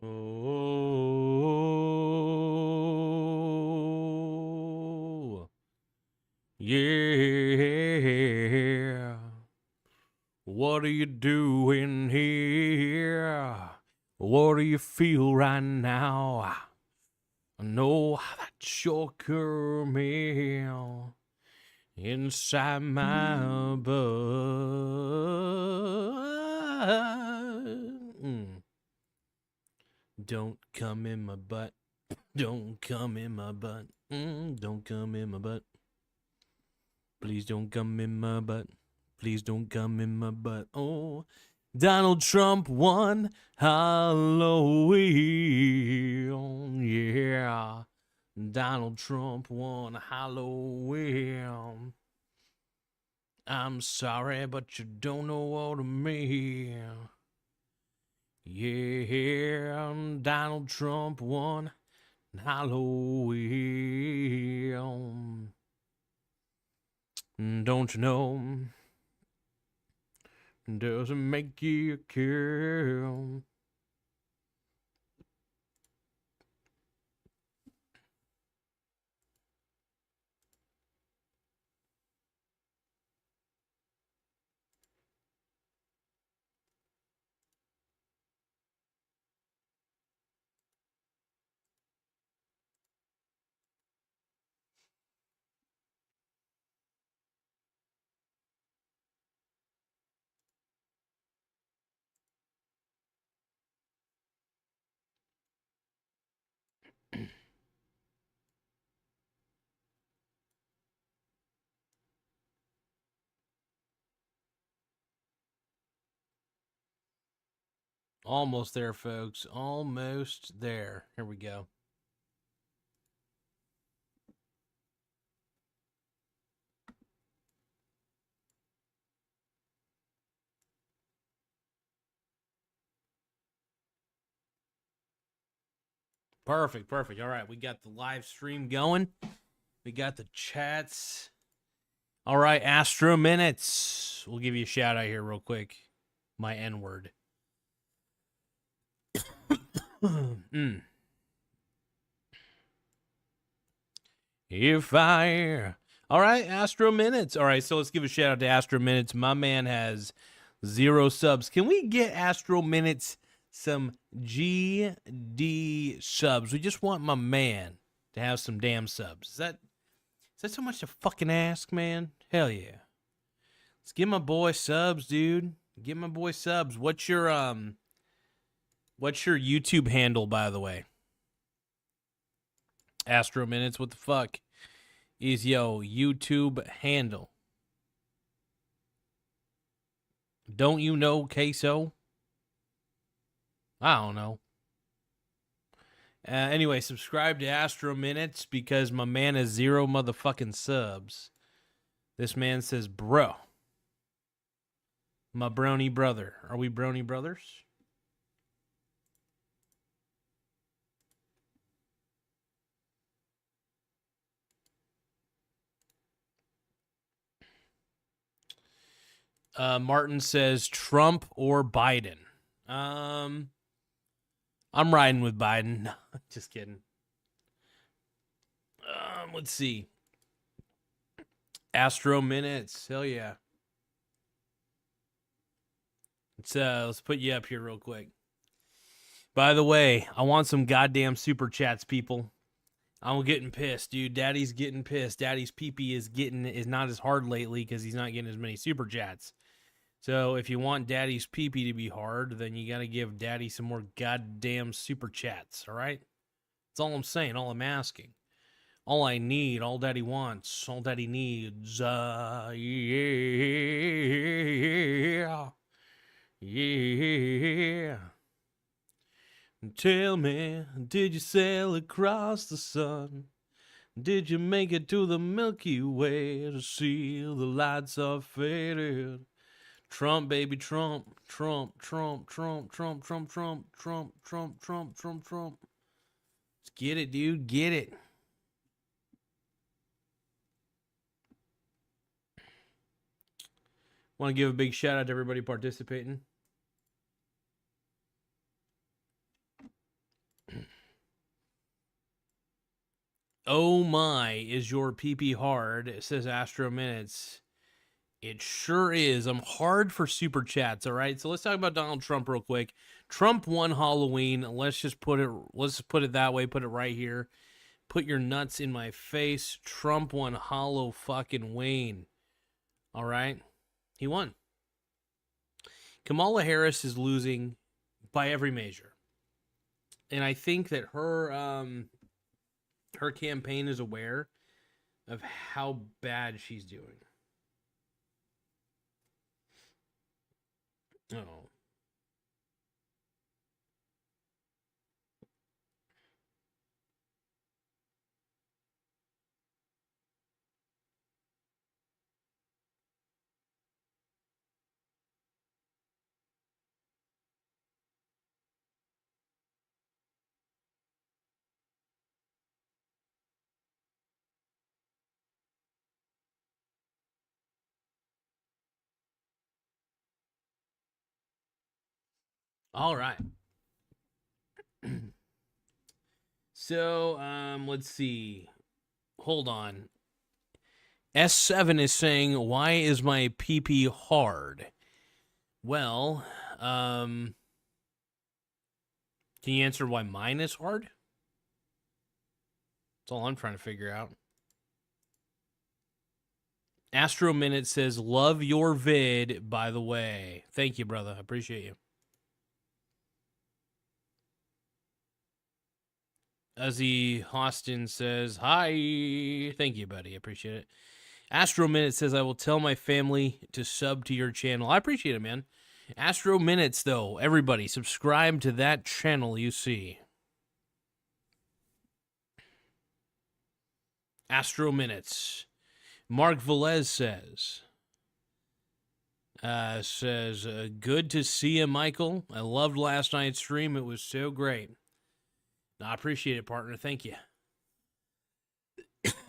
Oh, yeah. What are you doing here? What do you feel right now? I know that you're caramel inside my butt. Don't come in my butt. Don't come in my butt. Don't come in my butt. Please don't come in my butt. Please don't come in my butt. Oh, Donald Trump won Halloween. Yeah. Donald Trump won Halloween. I'm sorry, but you don't know what I mean. Yeah, Donald Trump won Halloween. Don't you know? Doesn't make you care. Almost there, folks. Almost there. Here we go. Perfect, perfect. All right, we got the live stream going. We got the chats. All right, Astro Minutes. We'll give you a shout out here real quick. My N word. If I. All right, Astro Minutes. All right, so let's give a shout out to Astro Minutes. My man has 0 subs. Can we get Astro Minutes some GD subs? We just want my man to have some damn subs. Is that so much to fucking ask, man? Hell yeah. Let's give my boy subs, dude. Give my boy subs. What's your YouTube handle, by the way? Astro Minutes, what the fuck is yo YouTube handle? Don't you know, Queso? I don't know. Anyway, subscribe to Astro Minutes because my man has 0 motherfucking subs. This man says, bro. My brony brother. Are we brony brothers? Martin says Trump or Biden. I'm riding with Biden. No, just kidding. Let's see. Astro Minutes. Hell yeah. Let's put you up here real quick. By the way, I want some goddamn super chats, people. I'm getting pissed, dude. Daddy's getting pissed. Daddy's pee-pee is not as hard lately because he's not getting as many super chats. So if you want Daddy's pee-pee to be hard, then you got to give Daddy some more goddamn super chats, all right? That's all I'm saying, all I'm asking. All I need, all Daddy wants, all Daddy needs. Yeah. Yeah. Tell me, did you sail across the sun? Did you make it to the Milky Way to see the lights are faded? Trump, baby, Trump, Trump, Trump, Trump, Trump, Trump, Trump, Trump, Trump, Trump, Trump, Trump. Let's get it, dude, get it. Want to give a big shout out to everybody participating. Oh my, is your PP hard? It says Astro Minutes. It sure is. I'm hard for super chats, all right? So let's talk about Donald Trump real quick. Trump won Halloween. Let's put it that way, put it right here. Put your nuts in my face. Trump won Hollow fucking Wayne. All right? He won. Kamala Harris is losing by every measure. And I think that her campaign is aware of how bad she's doing. Oh. All right. So, let's see. Hold on. S7 is saying, why is my PP hard? Well, can you answer why mine is hard? That's all I'm trying to figure out. Astro Minute says, love your vid, by the way. Thank you, brother. I appreciate you. Uzzy Austin says, hi. Thank you, buddy. I appreciate it. Astro Minute says, I will tell my family to sub to your channel. I appreciate it, man. Astro Minutes, though. Everybody, subscribe to that channel you see. Astro Minutes. Mark Velez says, good to see you, Michael. I loved last night's stream. It was so great. I appreciate it, partner. Thank you.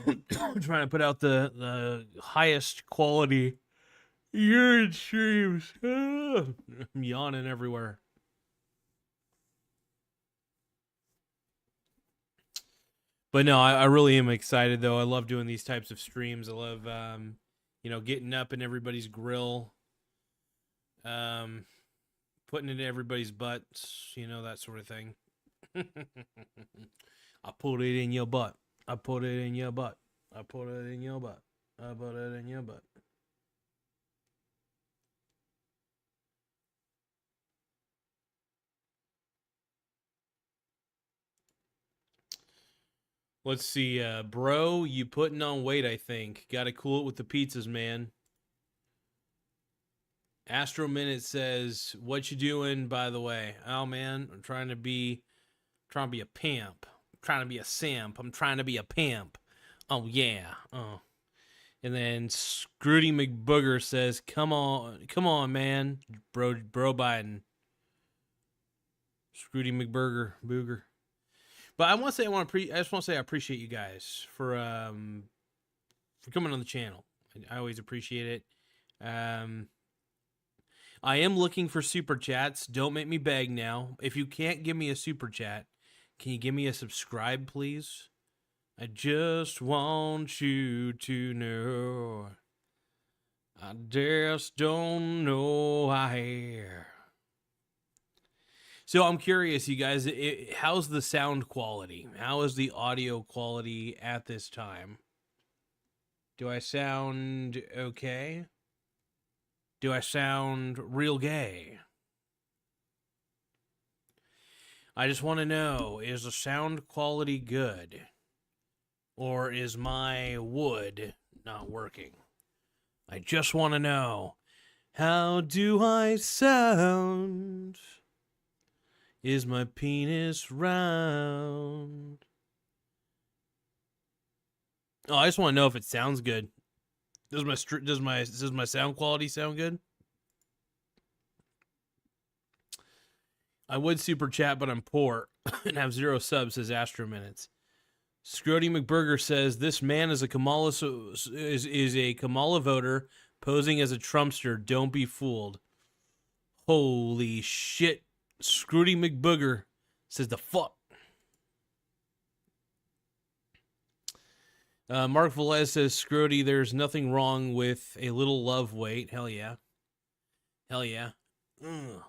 I'm trying to put out the highest quality urine streams. I'm yawning everywhere. But no, I really am excited, though. I love doing these types of streams. I love, getting up in everybody's grill, putting it in everybody's butts, that sort of thing. I put it in your butt. I put it in your butt. I put it in your butt. I put it in your butt. Let's see, bro, you putting on weight, I think. Gotta cool it with the pizzas, man. Astro Minute says, what you doing, by the way? Oh, man, I'm trying to be a pimp. I'm trying to be a simp. I'm trying to be a pimp. Oh, yeah. Oh. And then Scrooty McBooger says, come on, man. Bro Biden. Scrooty McBooger. But I want to say I just want to say I appreciate you guys for coming on the channel. I always appreciate it. I am looking for super chats. Don't make me beg now. If you can't give me a super chat, can you give me a subscribe, please? I just want you to know. I just don't know why. So I'm curious, you guys, how's the sound quality? How is the audio quality at this time? Do I sound okay? Do I sound real gay? I just want to know, is the sound quality good? Or is my wood not working? I just want to know, how do I sound? Is my penis round? Oh, I just want to know if it sounds good. Does my sound quality sound good? I would super chat, but I'm poor and have 0 subs, says Astro Minutes. Scrody McBurger says this man is a Kamala is a Kamala voter posing as a Trumpster. Don't be fooled. Holy shit. Scrooty McBooger says the fuck. Mark Velez says, Scrody, there's nothing wrong with a little love weight. Hell yeah. Hell yeah. Ugh.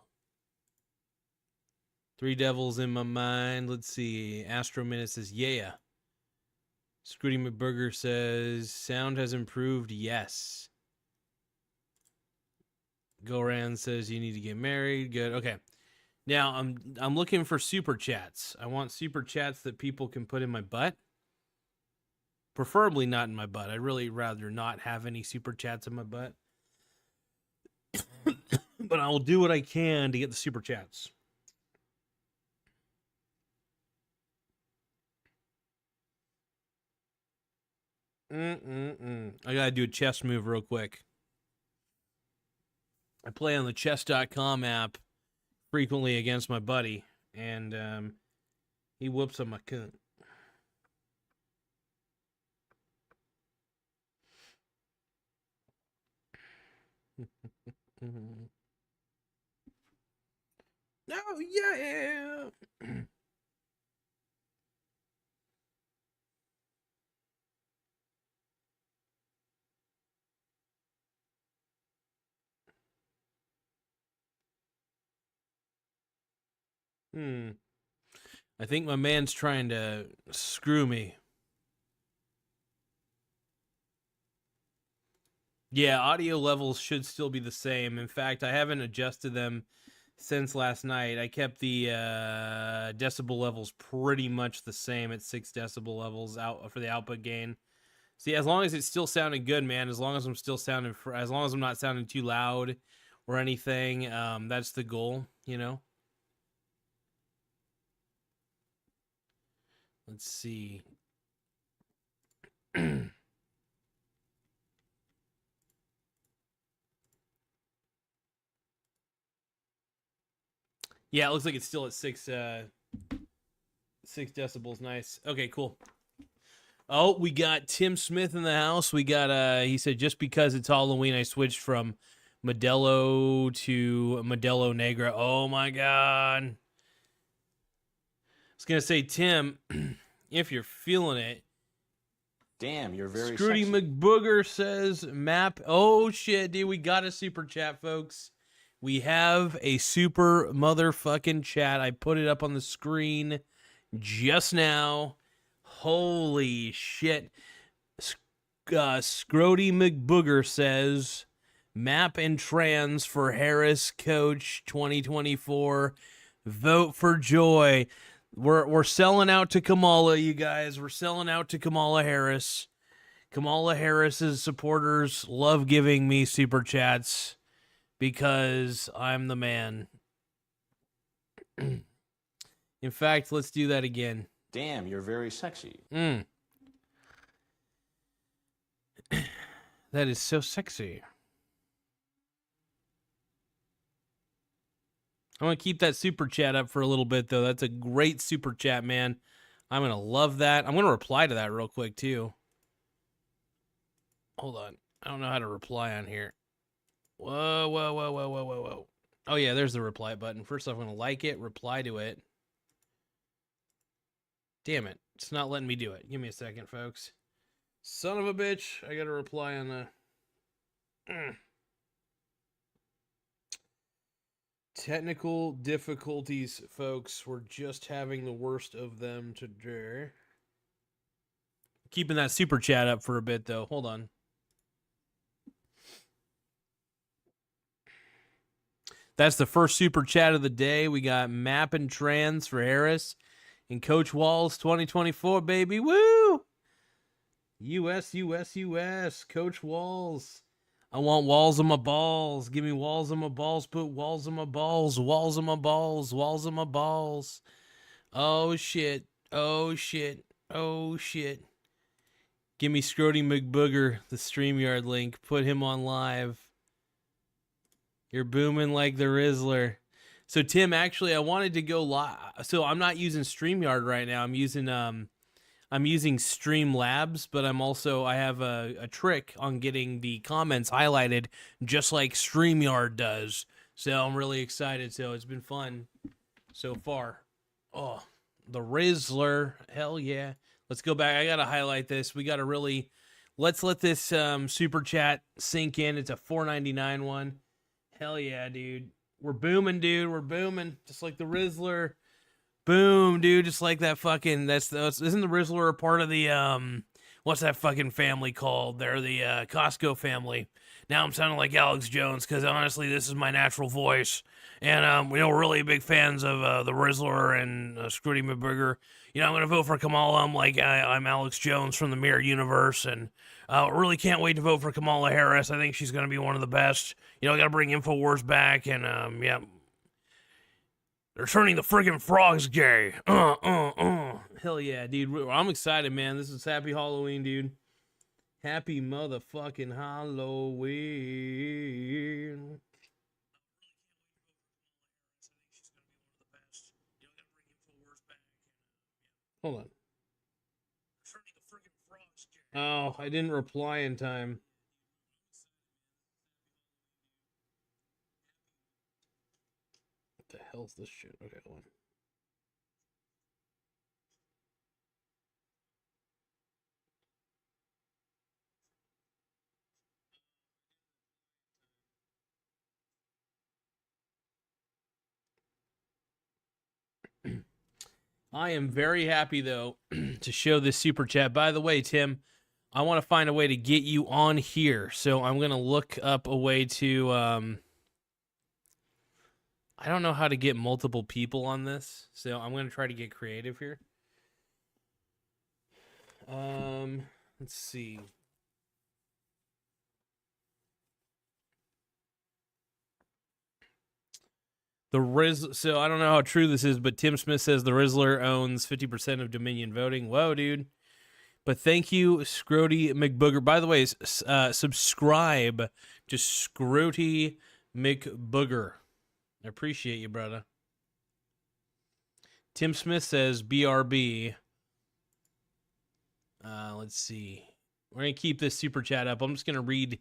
Three devils in my mind. Let's see. Astro Minute says, yeah. Scrooty McBurger says, sound has improved. Yes. Goran says, you need to get married. Good. Okay. Now, I'm looking for super chats. I want super chats that people can put in my butt. Preferably not in my butt. I'd really rather not have any super chats in my butt. But I will do what I can to get the super chats. I gotta do a chess move real quick. I play on the chess.com app frequently against my buddy, and he whoops on my cunt. No, yeah. I think my man's trying to screw me. Yeah, audio levels should still be the same. In fact, I haven't adjusted them since last night. I kept the decibel levels pretty much the same at 6 decibel levels out for the output gain. See, as long as it's still sounding good, man, as long as I'm still sounding, as long as I'm not sounding too loud or anything, that's the goal, you know? Let's see. Yeah, it looks like it's still at 6 decibels. Nice. Okay, cool. Oh, we got Tim Smith in the house. We got he said just because it's Halloween, I switched from Modelo to Modelo Negra. Oh my god. I was gonna say, Tim, if you're feeling it. Damn, you're very Scrooty sexy. McBooger says map. Oh shit, dude, we got a super chat, folks. We have a super motherfucking chat. I put it up on the screen just now. Holy shit. Scrody McBooger says, map and trans for Harris Coach 2024. Vote for Joy. We're selling out to Kamala, you guys. We're selling out to Kamala Harris. Kamala Harris's supporters love giving me super chats because I'm the man. In fact, let's do that again. Damn, you're very sexy. That is so sexy. I'm going to keep that super chat up for a little bit, though. That's a great super chat, man. I'm going to love that. I'm going to reply to that real quick, too. Hold on. I don't know how to reply on here. Whoa. Oh, yeah, there's the reply button. First off, I'm going to like it, reply to it. Damn it. It's not letting me do it. Give me a second, folks. Son of a bitch. I got to reply on the... Technical difficulties, folks. We're just having the worst of them today. Keeping that super chat up for a bit, though. Hold on. That's the first super chat of the day. We got Map and Trans for Harris and Coach Walls 2024, baby. Woo! US. Coach Walls. I want walls on my balls. Give me walls on my balls. Put walls on my balls. Walls on my balls. Walls on my balls. Oh, shit. Oh, shit. Oh, shit. Give me Scrody McBooger, the StreamYard link. Put him on live. You're booming like the Rizzler. So, Tim, actually, I wanted to go live. So, I'm not using StreamYard right now. I'm using Streamlabs, but I have a trick on getting the comments highlighted just like StreamYard does. So I'm really excited. So it's been fun so far. Oh, the Rizzler. Hell yeah. Let's go back. I gotta highlight this. We gotta really let's let this super chat sink in. It's a $4.99 one. Hell yeah, dude. We're booming, dude. We're booming. Just like the Rizzler. Boom, dude. Just like that fucking isn't the Rizzler a part of the what's that fucking family called? They're the Costco family. Now I'm sounding like Alex Jones because honestly, this is my natural voice. And we know we're really big fans of the Rizzler and Scrooty McBurger. You know, I'm gonna vote for Kamala. I'm like I'm Alex Jones from the Mirror Universe, and really can't wait to vote for Kamala Harris. I think she's gonna be one of the best. You know, I gotta bring Infowars back, and yeah, they're turning the friggin' frogs gay. Hell yeah, dude. I'm excited, man. This is Happy Halloween, dude. Happy motherfucking Halloween. Hold on. Oh, I didn't reply in time. What the hell's this shit? Okay, hold on. I am very happy, though, to show this super chat. By the way, Tim, I want to find a way to get you on here. So I'm going to look up a way to... I don't know how to get multiple people on this. So I'm going to try to get creative here. Let's see. So I don't know how true this is, but Tim Smith says the Rizzler owns 50% of Dominion voting. Whoa, dude. But thank you, Scroty McBooger. By the way, subscribe to Scroty McBooger. I appreciate you, brother. Tim Smith says BRB. Let's see. We're gonna keep this super chat up. I'm gonna read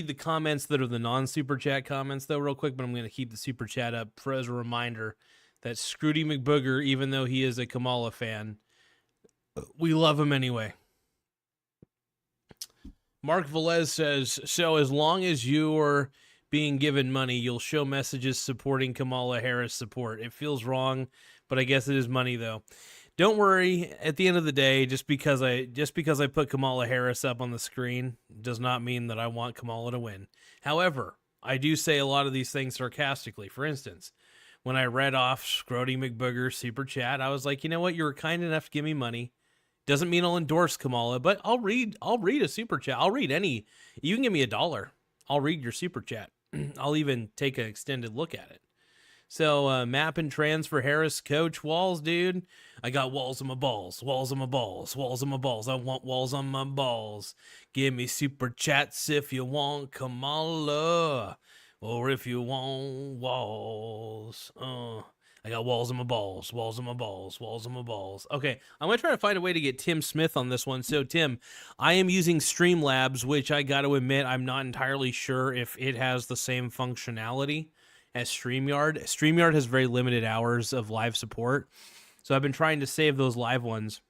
the comments that are the non-super chat comments though real quick, but I'm gonna keep the super chat up for as a reminder that Scrooty McBooger, even though he is a Kamala fan, we love him anyway. Mark Velez says, so as long as you're being given money, you'll show messages supporting Kamala Harris support. It feels wrong, but I guess it is money though. Don't worry, at the end of the day, just because I put Kamala Harris up on the screen does not mean that I want Kamala to win. However, I do say a lot of these things sarcastically. For instance, when I read off Scroty McBooger's super chat, I was like, you know what? You were kind enough to give me money. Doesn't mean I'll endorse Kamala, but I'll read a super chat. I'll read any. You can give me $1. I'll read your super chat. I'll even take an extended look at it. So, map and transfer Harris coach walls, dude. I got walls on my balls, walls on my balls, walls on my balls. I want walls on my balls. Give me super chats if you want Kamala, or if you want walls. I got walls on my balls, walls on my balls, walls on my balls. Okay, I'm going to try to find a way to get Tim Smith on this one. So, Tim, I am using Streamlabs, which I got to admit, I'm not entirely sure if it has the same functionality as StreamYard. StreamYard has very limited hours of live support. So I've been trying to save those live ones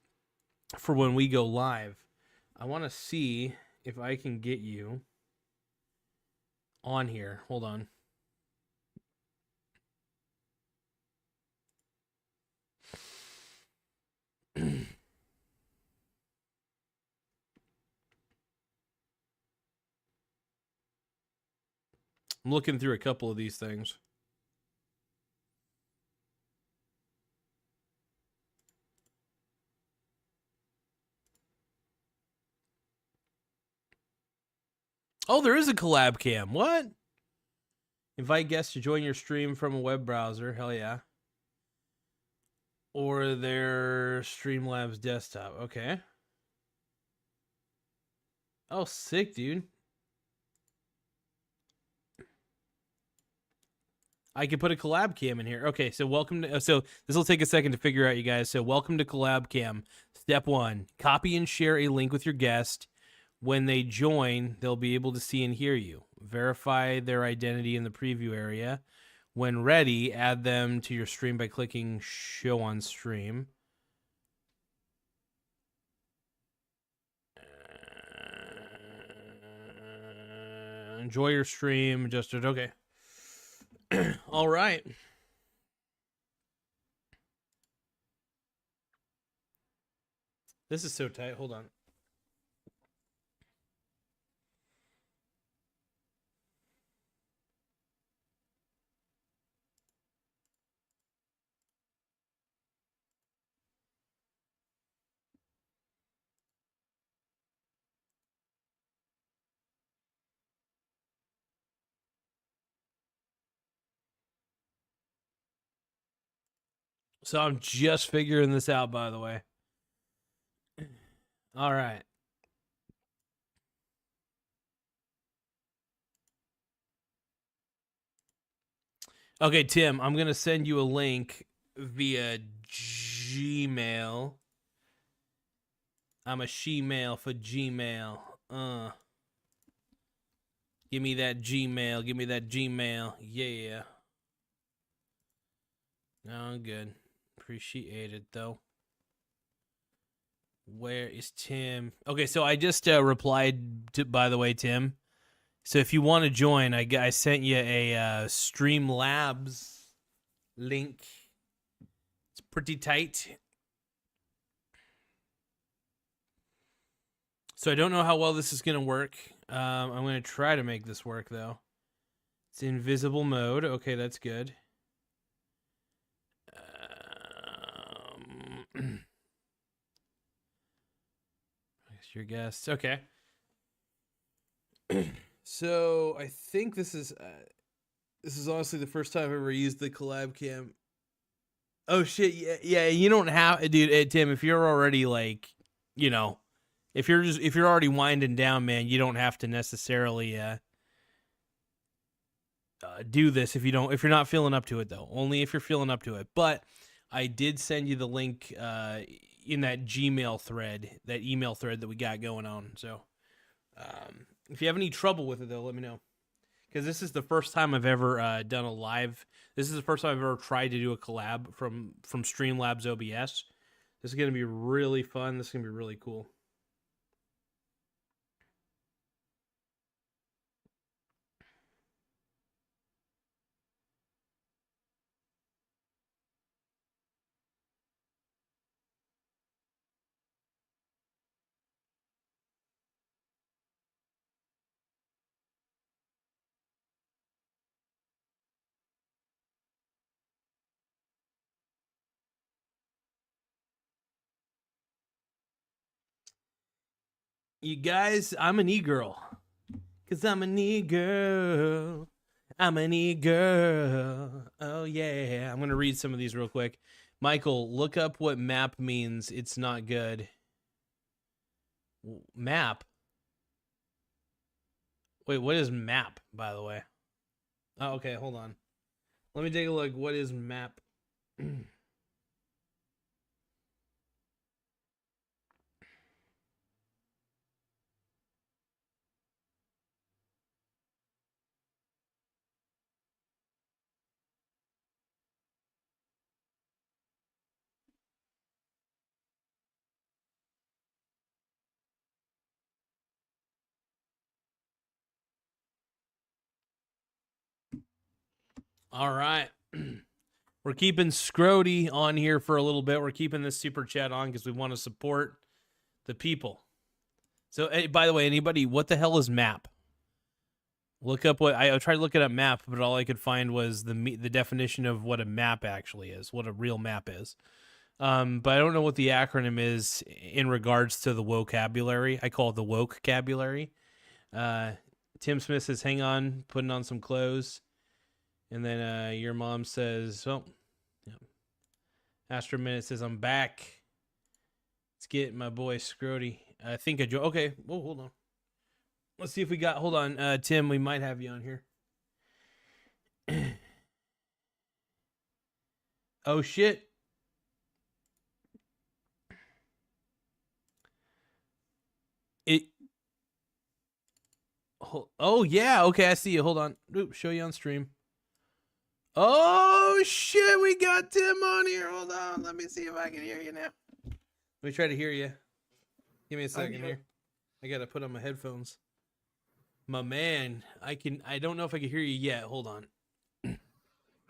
for when we go live. I want to see if I can get you on here. Hold on. I'm looking through a couple of these things. Oh, there is a collab cam. What? Invite guests to join your stream from a web browser. Hell yeah. Or their Streamlabs desktop. Okay. Oh, sick, dude. I can put a collab cam in here. Okay, so welcome to, so this will take a second to figure out, you guys. So welcome to collab cam. Step 1, copy and share a link with your guest. When they join, they'll be able to see and hear you. Verify their identity in the preview area. When ready, add them to your stream by clicking show on stream. enjoy your stream. Just okay. All right. This is so tight. Hold on. So I'm just figuring this out, by the way. All right. Okay, Tim, I'm going to send you a link via Gmail. I'm a she-mail for Gmail. Give me that Gmail. Give me that Gmail. Yeah. No, good. Appreciate it, though. Where is Tim? Okay, so I just replied to, by the way, Tim. So if you want to join, I sent you a Streamlabs link. It's pretty tight. So I don't know how well this is going to work. I'm going to try to make this work, though. It's invisible mode. Okay, that's good. Your guest. Okay. So I think this is honestly the first time I've ever used the Collab Cam. Oh shit! Yeah. You don't have, dude. Tim, if you're already like, you know, if you're already winding down, man, you don't have to necessarily do this if you're not feeling up to it, though. Only if you're feeling up to it. But I did send you the link in that Gmail thread, that email thread that we got going on. So if you have any trouble with it, though, let me know. Because this is the first time I've ever done a live. This is the first time I've ever tried to do a collab from Streamlabs OBS. This is going to be really fun. This is going to be really cool. You guys, I'm an e-girl. Because I'm an e-girl. I'm an e-girl. Oh, yeah. I'm going to read some of these real quick. Michael, look up what map means. It's not good. Map? Wait, what is map, by the way? Oh, okay, hold on. Let me take a look. What is map? All right. We're keeping Scrody on here for a little bit. We're keeping this super chat on because we want to support the people. So, hey, by the way, anybody, what the hell is map? Look up what I tried looking up map, but all I could find was the definition of what a map actually is, what a real map is. But I don't know what the acronym is in regards to the vocabulary. I call it the vocabulary. Tim Smith says, "Hang on, putting on some clothes," and then your mom says, "Oh, yeah." Astro Minute says, "I'm back. Let's get my boy Scrody." I think I okay. Whoa, hold on. Let's see if we got. Hold on, Tim. We might have you on here. Oh shit. Oh yeah. Okay, I see you. Hold on. Oop, show you on stream. Oh shit, we got Tim on here. Hold on. Let me see if I can hear you now. Let me try to hear you. Give me a second here. I gotta put on my headphones. My man, I don't know if I can hear you yet. Hold on.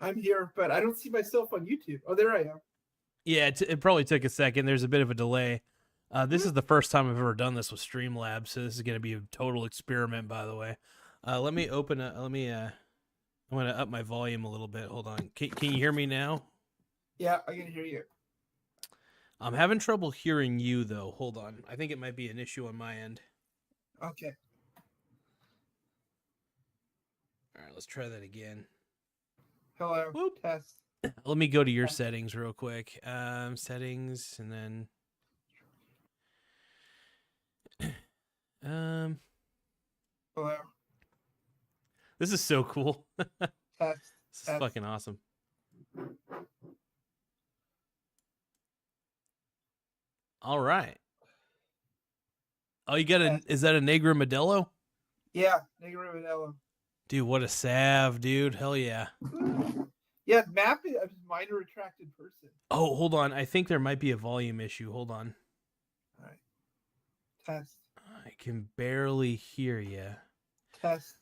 I'm here, but I don't see myself on YouTube. Oh, there I am. Yeah, it probably took a second. There's a bit of a delay. This is the first time I've ever done this with Streamlabs, so this is going to be a total experiment, by the way. Let me open up. I'm going to up my volume a little bit. Hold on. Can you hear me now? Yeah, I can hear you. I'm having trouble hearing you, though. Hold on. I think it might be an issue on my end. Okay. All right, let's try that again. Hello. Whoop. Test. Let me go to your settings real quick. Settings, and then Hello. This is so cool. Test. This is fucking awesome. All right. Oh, you got is that a Negro Modelo? Yeah, Negro Modelo. Dude, what a salve, dude. Hell yeah. Yeah, Map is a minor attracted person. Oh, hold on. I think there might be a volume issue. Hold on. All right. Test. I can barely hear you. Test.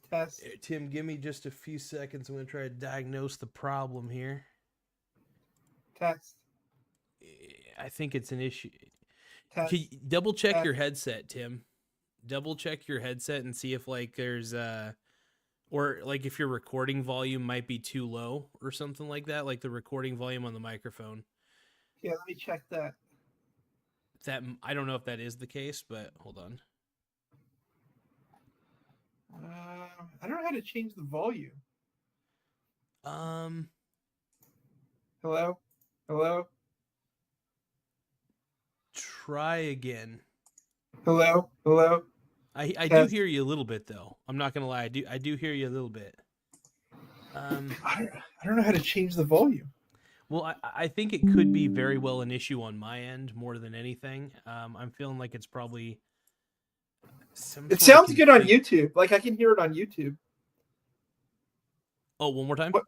Tim, give me just a few seconds. I'm going to try to diagnose the problem here. Test. I think it's an issue. Test. Double check your headset, Tim. Double check your headset and see if like there's or like if your recording volume might be too low or something like that, like the recording volume on the microphone. Yeah, let me check that. I don't know if that is the case, but hold on. I don't know how to change the volume. Hello? Try again. Hello? I do hear you a little bit though. I'm not gonna lie, I do hear you a little bit. I don't know how to change the volume. Well, I think it could be very well an issue on my end more than anything. I'm feeling like it's probably it sounds good on YouTube. Like I can hear it on YouTube. Oh, one more time? What?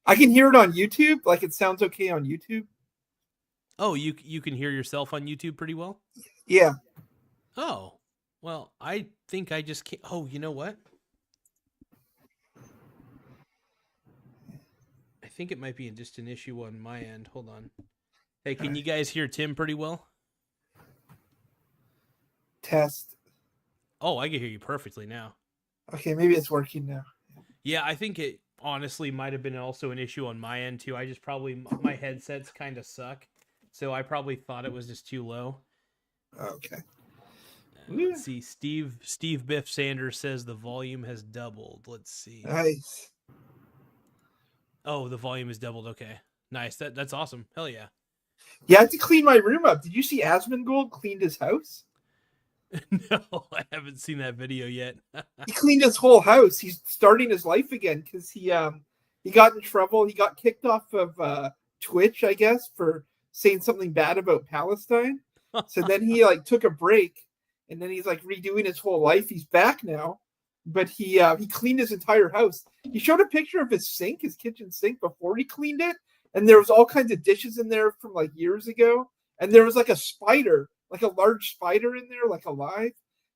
I can hear it on YouTube. Like it sounds okay on YouTube. Oh, you can hear yourself on YouTube pretty well? Yeah. Oh, well, I think I just can't. Oh, you know what? I think it might be just an issue on my end. Hold on. Hey, can you guys hear Tim pretty well? Test. Oh, I can hear you perfectly now. Okay, maybe it's working now. Yeah, I think it honestly might have been also an issue on my end too. I just probably, my headsets kind of suck. So I probably thought it was just too low. Okay. Let's see. Steve Biff Sanders says the volume has doubled. Let's see. Nice. Oh, the volume is doubled. Okay. Nice. That's awesome. Hell yeah. Yeah, I had to clean my room up. Did you see Asmongold cleaned his house? No, I haven't seen that video yet. He cleaned his whole house. He's starting his life again because he got in trouble. He got kicked off of Twitch, I guess, for saying something bad about Palestine. So then he like took a break, and then he's like redoing his whole life. He's back now, but he cleaned his entire house. He showed a picture of his sink, his kitchen sink, before he cleaned it, and there was all kinds of dishes in there from like years ago, and there was like a spider, like a large spider in there, like alive.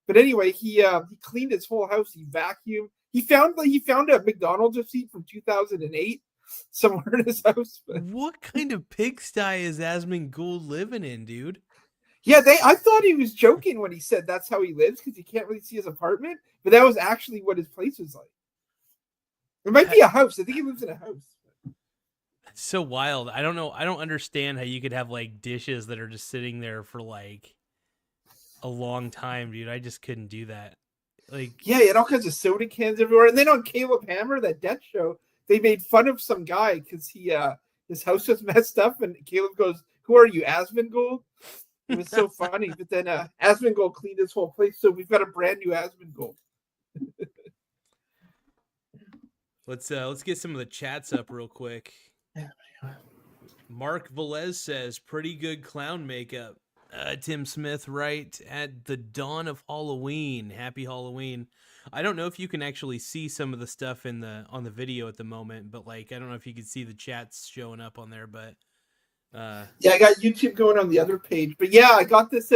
But anyway, he cleaned his whole house. He vacuumed. He found a McDonald's receipt from 2008 somewhere in his house. But what kind of pigsty is Asmongold living in, dude? Yeah, I thought he was joking when he said that's how he lives because you can't really see his apartment, but that was actually what his place was like. It might be a house. I think he lives in a house. It's so wild. I don't know. I don't understand how you could have like dishes that are just sitting there for like a long time, dude. I just couldn't do that. Like, yeah, he had all kinds of soda cans everywhere. And then on Caleb Hammer, that death show, they made fun of some guy because his house was messed up, and Caleb goes, "Who are you, Asmongold?" It was so funny. But then Asmongold cleaned his whole place, so we've got a brand new Asmongold. Let's get some of the chats up real quick. Mark Velez says, pretty good clown makeup. Tim Smith, right at the dawn of Halloween. Happy Halloween. I don't know if you can actually see some of the stuff on the video at the moment, but like I don't know if you can see the chats showing up on there, but yeah, I got YouTube going on the other page. But yeah, I got this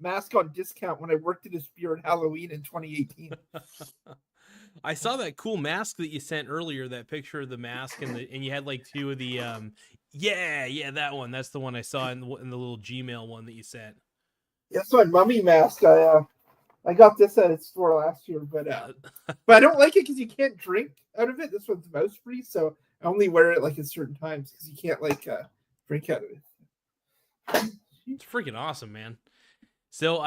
mask on discount when I worked at a Spirit Halloween in 2018. I saw that cool mask that you sent earlier, that picture of the mask, and you had like two of the yeah, that one. That's the one I saw in the little Gmail one that you sent. That's my mummy mask. I got this at its store last year, but I don't like it because you can't drink out of it. This one's mouse free, so I only wear it like at certain times because you can't like drink out of it. It's freaking awesome, man. So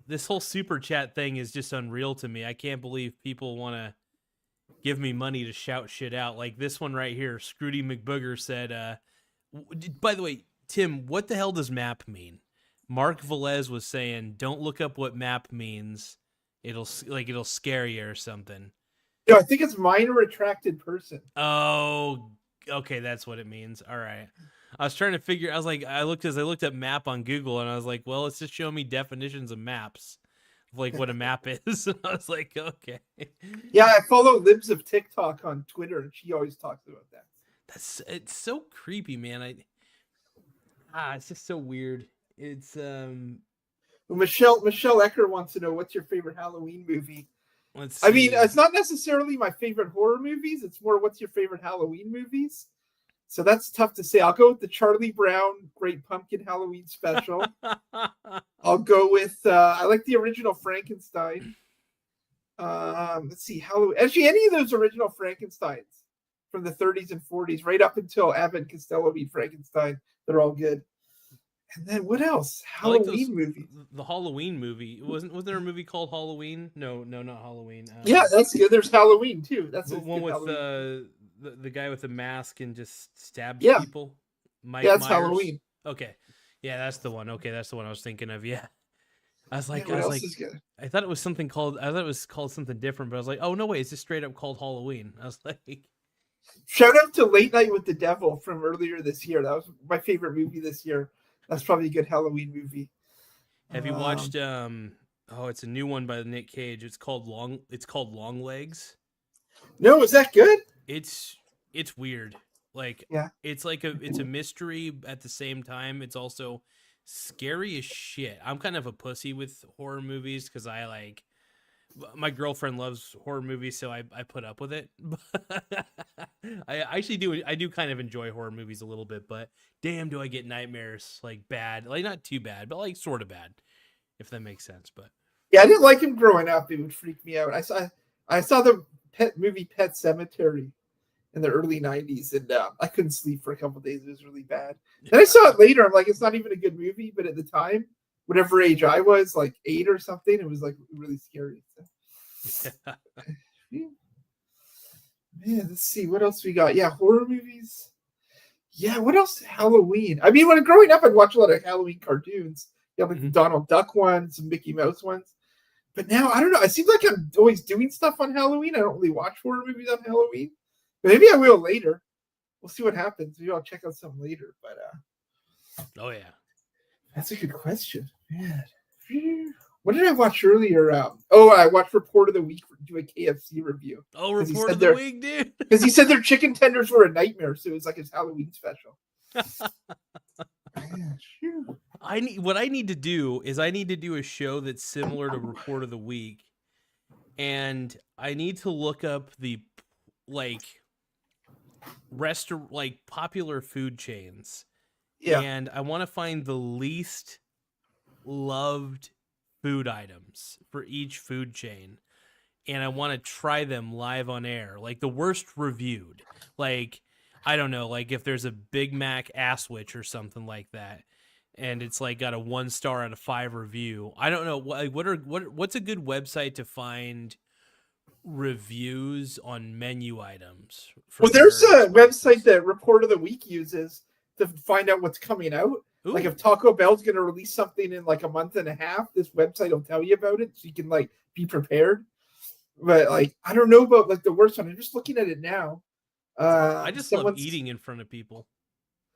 this whole super chat thing is just unreal to me. I can't believe people want to give me money to shout shit out. Like this one right here, Scrooty McBooger said, by the way, Tim, what the hell does map mean? Mark Velez was saying, don't look up what map means. It'll scare you or something. No, I think it's minor attracted person. Oh, okay, that's what it means. All right. I was trying to figure. I looked at map on Google, and I was like, well, it's just showing me definitions of maps, like what a map is. And I was like, okay. Yeah, I follow Libs of TikTok on Twitter, and she always talks about that. It's so creepy, man. It's just so weird. It's Michelle Ecker wants to know what's your favorite Halloween movie. Let's see. I mean, it's not necessarily my favorite horror movies. It's more what's your favorite Halloween movies. So that's tough to say. I'll go with the Charlie Brown Great Pumpkin Halloween Special. I'll go with I like the original Frankenstein. Let's see, Halloween. Actually, any of those original Frankensteins from the 30s and 40s, right up until Abbott and Costello meet Frankenstein, they're all good. And then what else? Halloween movie. The Halloween movie. Was there a movie called Halloween? No, not Halloween. Yeah, that's good. There's Halloween too. That's the one with the guy with the mask and just stabs people. Mike Myers. Halloween. Okay, yeah, that's the one. Okay, that's the one I was thinking of. Yeah, I was like, I thought it was something called. I thought it was called something different, but I was like, oh no way, it's just straight up called Halloween. I was like, shout out to Late Night with the Devil from earlier this year. That was my favorite movie this year. That's probably a good Halloween movie. Have you watched? It's a new one by Nick Cage. It's called Long Legs. No, is that good? It's weird. Like, yeah, it's a mystery at the same time. It's also scary as shit. I'm kind of a pussy with horror movies because my girlfriend loves horror movies, so I put up with it. I actually do. I do kind of enjoy horror movies a little bit, but damn, do I get nightmares, like bad, like not too bad, but like sort of bad, if that makes sense. But yeah, I didn't like him growing up. It would freak me out. I saw the movie Pet Sematary in the early 90s, and I couldn't sleep for a couple of days. It was really bad. Then I saw it later. I'm like, it's not even a good movie, but at the time, whatever age I was, like 8 or something, it was like really scary. So. Man, let's see what else we got. Yeah, horror movies. Yeah, what else? Halloween. I mean, when growing up, I'd watch a lot of Halloween cartoons. You have like the Donald Duck ones, and Mickey Mouse ones. But now I don't know. It seems like I'm always doing stuff on Halloween. I don't really watch horror movies on Halloween. But maybe I will later. We'll see what happens. Maybe I'll check out some later. But oh yeah, that's a good question. Man. What did I watch earlier? I watched Report of the Week do a KFC review. Oh, Report of the Week, dude. Because he said their chicken tenders were a nightmare, so it was like his Halloween special. What I need to do is I need to do a show that's similar to Report of the Week, and I need to look up the popular food chains. Yeah. And I want to find the least loved food items for each food chain, and I want to try them live on air, like the worst reviewed, like I don't know, like if there's a Big Mac Asswich or something like that, and it's like got a 1 star out of 5 review. I don't know what's a good website to find reviews on menu items. Well, there's a website that Report of the Week uses to find out what's coming out. Ooh. Like if Taco Bell's going to release something in like a month and a half, this website will tell you about it, so you can like be prepared. But like, I don't know about like the worst one. I'm just looking at it now. I just love eating in front of people.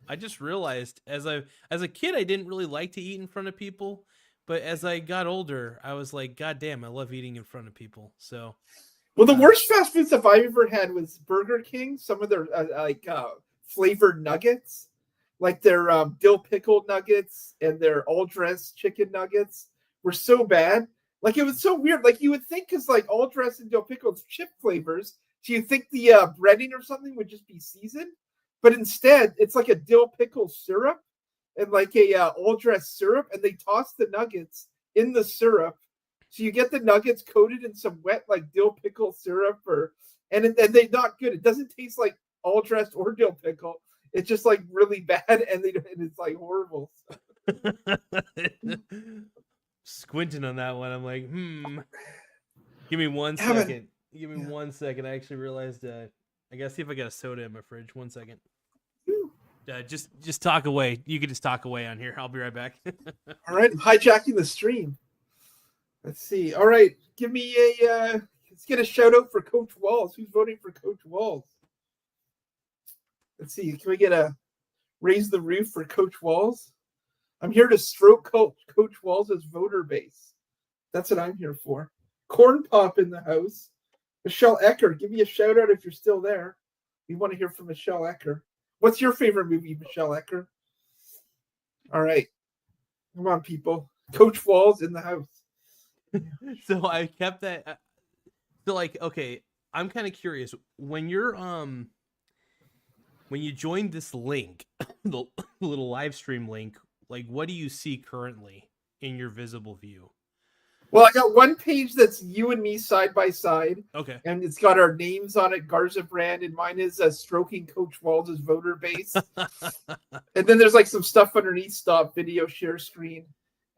I just realized as a kid, I didn't really like to eat in front of people, but as I got older, I was like, God damn, I love eating in front of people. So, well, the worst fast food stuff I ever had was Burger King. Some of their flavored nuggets like their dill pickle nuggets and their all dressed chicken nuggets were so bad. Like it was so weird. Like you would think, because like all dressed and dill pickles chip flavors, so you think the breading or something would just be seasoned, but instead it's like a dill pickle syrup and like a all dressed syrup, and they toss the nuggets in the syrup, so you get the nuggets coated in some wet like dill pickle syrup, and they're not good. It doesn't taste like all dressed or dill pickle. It's just like really bad, and it's like horrible. Squinting on that one, I'm like, Give me 1 second. Give me 1 second. I actually realized I gotta see if I got a soda in my fridge. 1 second. Just talk away. You can just talk away on here. I'll be right back. All right, I'm hijacking the stream. Let's see. All right, give me a. Let's get a shout out for Coach Walls. Who's voting for Coach Walls? Let's see. Can we get a raise the roof for Coach Walls? I'm here to stroke Coach Walls' voter base. That's what I'm here for. Corn Pop in the house. Michelle Ecker, give me a shout out if you're still there. We want to hear from Michelle Ecker. What's your favorite movie, Michelle Ecker? All right. Come on, people. Coach Walls in the house. So I kept that. So like, okay, I'm kind of curious. When you're when you join this link, the little live stream link, like what do you see currently in your visible view? Well, I got one page that's you and me side by side. Okay. And it's got our names on it, Garza Brand, and mine is stroking Coach Walls' voter base. And then there's like some stuff underneath, stop video share screen,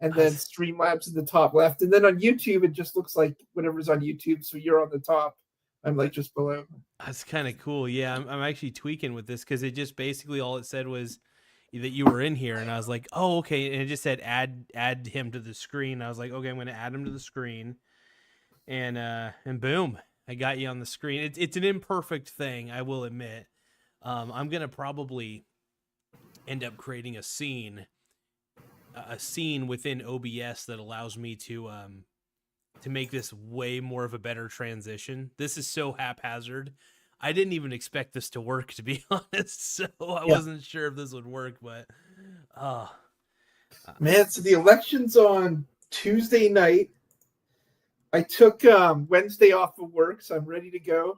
and then Streamlabs in the top left. And then on YouTube, it just looks like whatever's on YouTube. So you're on the top. I'm like just below. That's kind of cool. Yeah, I'm actually tweaking with this because it just basically all it said was that you were in here, and I was like, oh, okay. And it just said add him to the screen. I was like, okay, I'm going to add him to the screen, and boom, I got you on the screen. It's an imperfect thing, I will admit. I'm gonna probably end up creating a scene within OBS that allows me to make this way more of a better transition. This is so haphazard. I didn't even expect this to work, to be honest. So I wasn't sure if this would work, but man, so the election's on Tuesday night. I took Wednesday off of work, so I'm ready to go.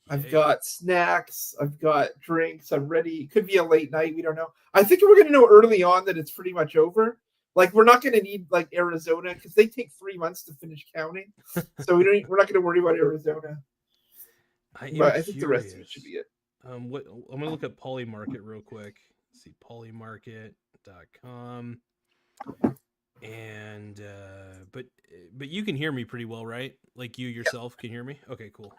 I've got snacks, I've got drinks, I'm ready. It could be a late night, we don't know. I think we're going to know early on that it's pretty much over. Like we're not going to need like Arizona because they take 3 months to finish counting, so we're not going to worry about Arizona. But I think the rest of it should be it. I'm gonna look at Polymarket real quick. Let's see, polymarket.com. And but you can hear me pretty well, right? Like you yourself can hear me? Okay, cool.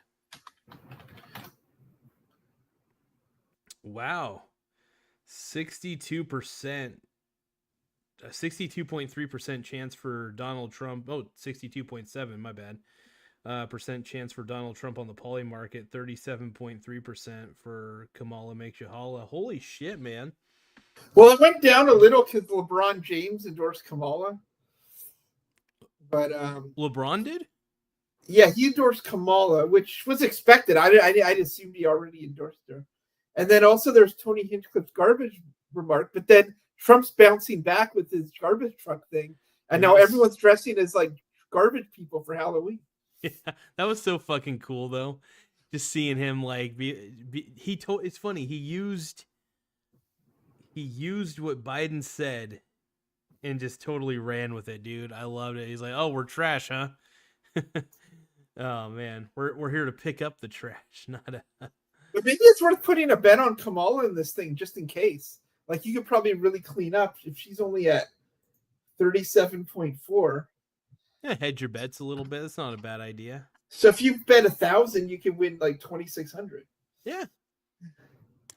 Wow. 62%. A 62.3% chance for Donald Trump. Oh, 62.7, my bad. Percent chance for Donald Trump on the poly market. 37.3% for Kamala Makes You Holla. Holy shit, man. Well, it went down a little because LeBron James endorsed Kamala. But LeBron did? Yeah, he endorsed Kamala, which was expected. I assumed he already endorsed her. And then also there's Tony Hinchcliffe's garbage remark, but then Trump's bouncing back with his garbage truck ththing. And now everyone's dressing as like garbage people for Halloween. Yeah, that was so fucking cool though. Just seeing him like it's funny. He used what Biden said and just totally ran with it, dude. I loved it. He's like, "Oh, we're trash, huh?" Oh man, we're here to pick up the trash, not a. But maybe it's worth putting a bet on Kamala in this thing just in case. Like you could probably really clean up if she's only at 37.4. Yeah, hedge your bets a little bit. That's not a bad idea. So if you bet 1,000, you can win like 2,600. Yeah.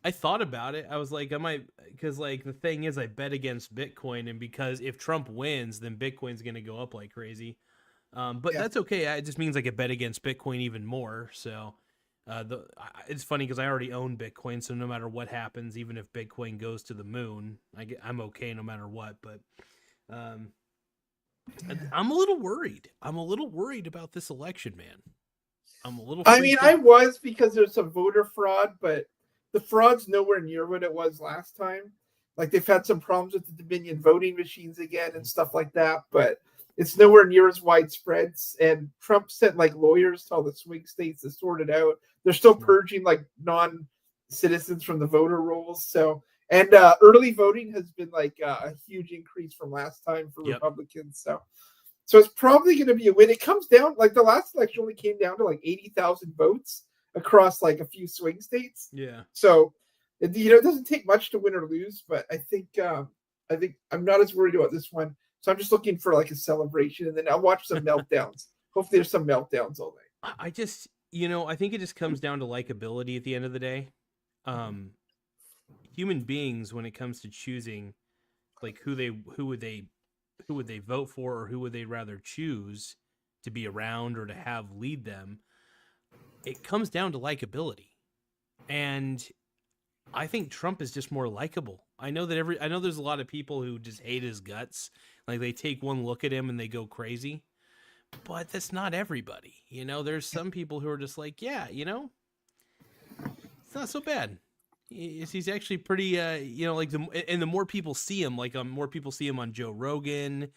I thought about it. I was like, I might, because like the thing is, I bet against Bitcoin, and because if Trump wins, then Bitcoin's going to go up like crazy. But that's okay. It just means I could bet against Bitcoin even more. So it's funny because I already own Bitcoin, so no matter what happens, even if Bitcoin goes to the moon, I'm okay no matter what. But I'm a little worried. I'm a little worried about this election, man. I'm a little. I mean, I was because there's some voter fraud, but the fraud's nowhere near what it was last time. Like they've had some problems with the Dominion voting machines again and stuff like that, but it's nowhere near as widespread. And Trump sent like lawyers to all the swing states to sort it out. They're still purging like non-citizens from the voter rolls. So, and early voting has been like a huge increase from last time for Republicans. So it's probably going to be a win. It comes down, like the last election only came down to like 80,000 votes across like a few swing states. Yeah. So, it doesn't take much to win or lose, but I think I'm not as worried about this one. So I'm just looking for like a celebration, and then I'll watch some meltdowns. Hopefully there's some meltdowns all night. I just, I think it just comes down to likability at the end of the day. Human beings, when it comes to choosing, like who would they vote for, or who would they rather choose to be around or to have lead them, it comes down to likability. And I think Trump is just more likable. I know there's a lot of people who just hate his guts. Like they take one look at him and they go crazy. But that's not everybody. There's some people who are just like, yeah, it's not so bad. He's actually pretty, like the more people see him, like more people see him on Joe Rogan.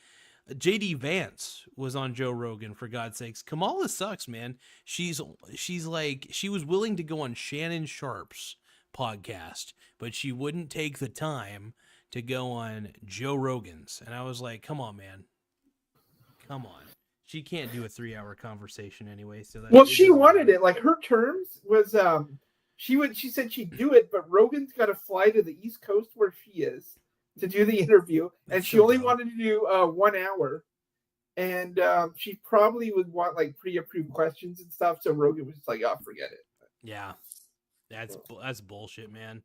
JD Vance was on Joe Rogan, for God's sakes. Kamala sucks, man. She's like, she was willing to go on Shannon Sharp's podcast, but she wouldn't take the time to go on Joe Rogan's. And I was like, come on, man. Come on. She can't do a 3-hour conversation anyway. So well, she wanted it. Like her terms was, she said she'd do it, but Rogan's got to fly to the East Coast where she is to do the interview. And she only wanted to do 1 hour. And she probably would want like pre-approved questions and stuff. So Rogan was just like, oh, forget it. Yeah. That's bullshit, man.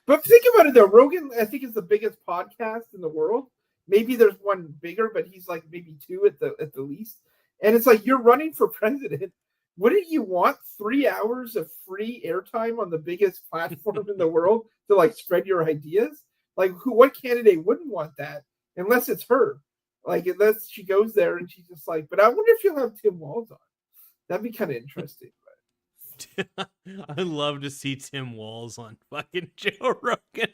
But think about it though. Rogan, I think, is the biggest podcast in the world. Maybe there's one bigger, but he's like maybe 2 at the least. And it's like, you're running for president. Wouldn't you want 3 hours of free airtime on the biggest platform in the world to like spread your ideas? Like what candidate wouldn't want that unless it's her? Like unless she goes there and she's just like, but I wonder if you'll have Tim Walz on. That'd be kind of interesting. I'd love to see Tim Walz on fucking Joe Rogan.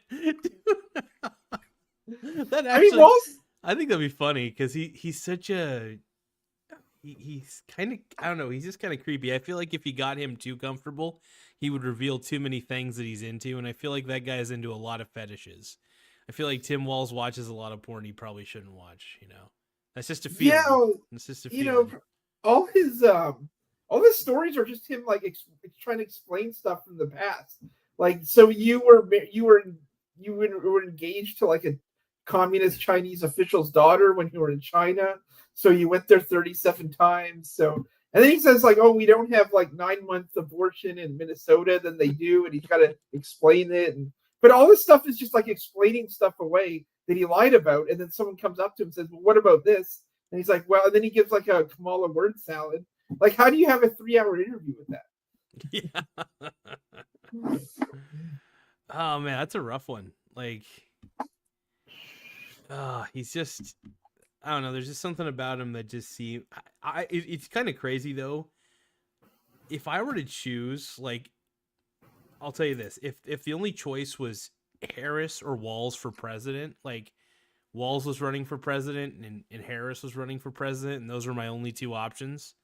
That actually, I think that'd be funny because he's such a he's kind of, I don't know, he's just kind of creepy. I feel like if you got him too comfortable, he would reveal too many things that he's into, and I feel like that guy is into a lot of fetishes. I feel like Tim Walz watches a lot of porn he probably shouldn't watch. That's just a feeling. Yeah, it's just a feeling. All his stories are just him like trying to explain stuff from the past. Like, so you were engaged to like a communist Chinese official's daughter when you were in China. So you went there 37 times. So, and then he says like, oh, we don't have like 9-month abortion in Minnesota. Then they do, and he's got to explain it. But all this stuff is just like explaining stuff away that he lied about. And then someone comes up to him and says, well, what about this? And he's like, well, and then he gives like a Kamala word salad. Like, how do you have a 3-hour interview with that? Yeah. Oh man, that's a rough one. Like, he's just, I don't know. There's just something about him that just seems. It's kind of crazy though. If I were to choose, like, I'll tell you this: if the only choice was Harris or Walz for president, like Walz was running for president and Harris was running for president, and those were my only 2 options,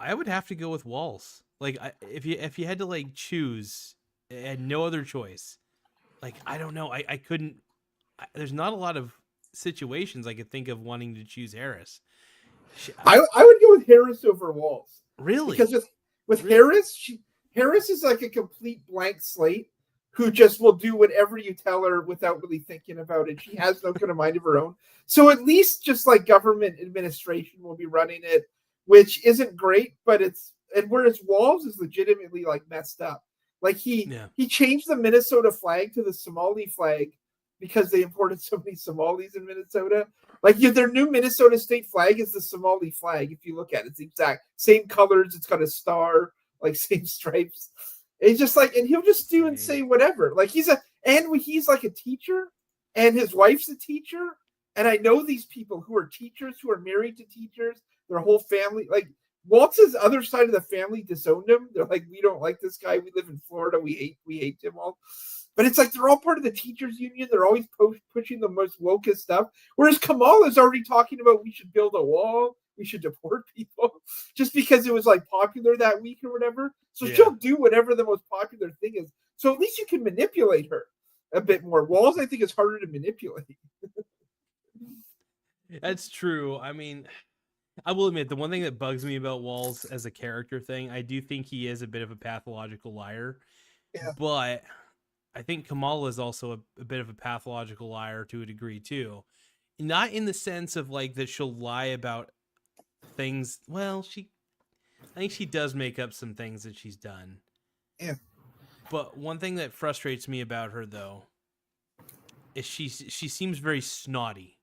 I would have to go with Walz. Like, if you had to like choose, and no other choice, like, I don't know, I couldn't. There's not a lot of situations I could think of wanting to choose Harris. I would go with Harris over Walz. Really? Because with Harris, Harris is like a complete blank slate who just will do whatever you tell her without really thinking about it. She has no kind of mind of her own. So at least just like government administration will be running it, which isn't great, but whereas Walz is legitimately like messed up. Like he changed the Minnesota flag to the Somali flag because they imported so many Somalis in Minnesota. Like their new Minnesota state flag is the Somali flag. If you look at it, it's the exact same colors. It's got a star, like same stripes. It's just like, and he'll just do and say whatever. Like he's like a teacher, and his wife's a teacher. And I know these people who are teachers, who are married to teachers, their whole family, like Waltz's other side of the family disowned him. They're like, we don't like this guy. We live in Florida. We hate Tim Walz. But it's like they're all part of the teachers union. They're always pushing the most wokest stuff. Whereas Kamala's already talking about we should build a wall, we should deport people, just because it was like popular that week or whatever. So she'll do whatever the most popular thing is. So at least you can manipulate her a bit more. Walls, I think, is harder to manipulate. That's true. I mean, I will admit the one thing that bugs me about Walls as a character thing, I do think he is a bit of a pathological liar. Yeah. But I think Kamala is also a bit of a pathological liar to a degree too. Not in the sense of like that she'll lie about things. Well, I think she does make up some things that she's done. Yeah. But one thing that frustrates me about her though is she seems very snotty.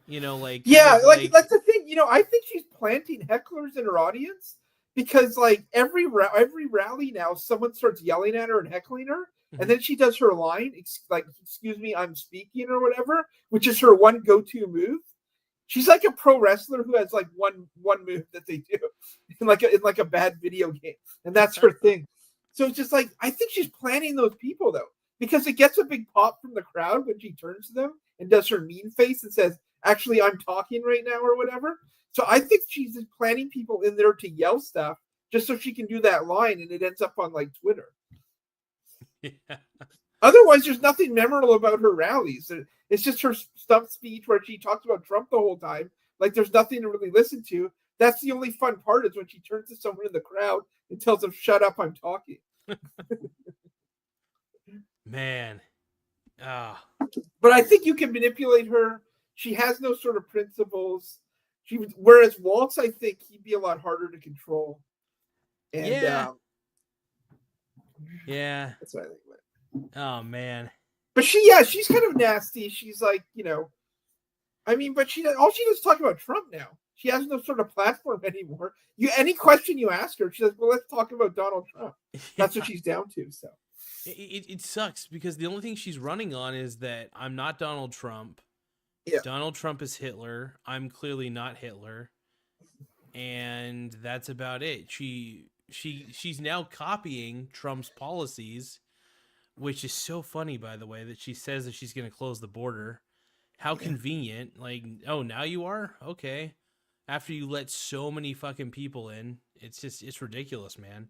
You know, like like that's the thing. You know, I think she's planting hecklers in her audience because like every rally now, someone starts yelling at her and heckling her, and then she does her line, like "Excuse me, I'm speaking" or whatever, which is her one go-to move. She's like a pro wrestler who has like one move that they do in like a bad video game, and that's her thing. So it's just like I think she's planning those people though, because it gets a big pop from the crowd when she turns to them and does her mean face and says, "Actually, I'm talking right now" or whatever. So I think she's just planning people in there to yell stuff just so she can do that line, and it ends up on like Twitter. Yeah. Otherwise, there's nothing memorable about her rallies. It's just her stump speech where she talks about Trump the whole time. Like there's nothing to really listen to. That's the only fun part is when she turns to someone in the crowd and tells them, "Shut up, I'm talking." Man. Ah. But I think you can manipulate her. She has no sort of principles. Whereas Waltz, I think he'd be a lot harder to control. And yeah. That's what I think. Oh man. But she's kind of nasty. She's like, you know, I mean, but all she does is talk about Trump now. She has no sort of platform anymore. Any question you ask her, she says, "Well, let's talk about Donald Trump." That's what she's down to. So it sucks because the only thing she's running on is that I'm not Donald Trump. Yeah. Donald Trump is Hitler. I'm clearly not Hitler. And that's about it. She's now copying Trump's policies, which is so funny, by the way, that she says that she's going to close the border. How convenient. Like, oh, now you are? Okay. After you let so many fucking people in, it's ridiculous, man.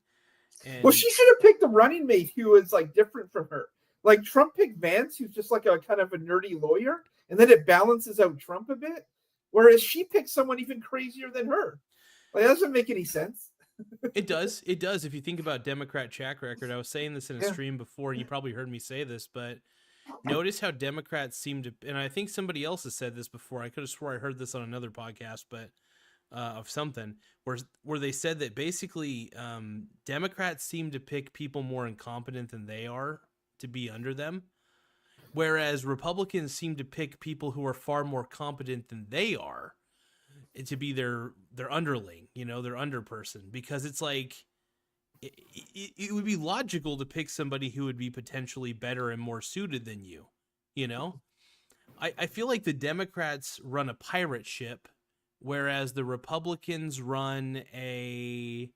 And well, she should have picked a running mate who is like different from her. Like Trump picked Vance, who's just like a kind of a nerdy lawyer, and then it balances out Trump a bit. Whereas she picked someone even crazier than her. Like, that doesn't make any sense. It does. It does. If you think about Democrat track record, I was saying this in a stream before, and you probably heard me say this, but notice how Democrats seem to, and I think somebody else has said this before. I could have swore I heard this on another podcast, but of something where they said that basically Democrats seem to pick people more incompetent than they are to be under them, whereas Republicans seem to pick people who are far more competent than they are to be their underling, you know, their underperson, because it's like it would be logical to pick somebody who would be potentially better and more suited than you know. I feel like the Democrats run a pirate ship, whereas the Republicans run I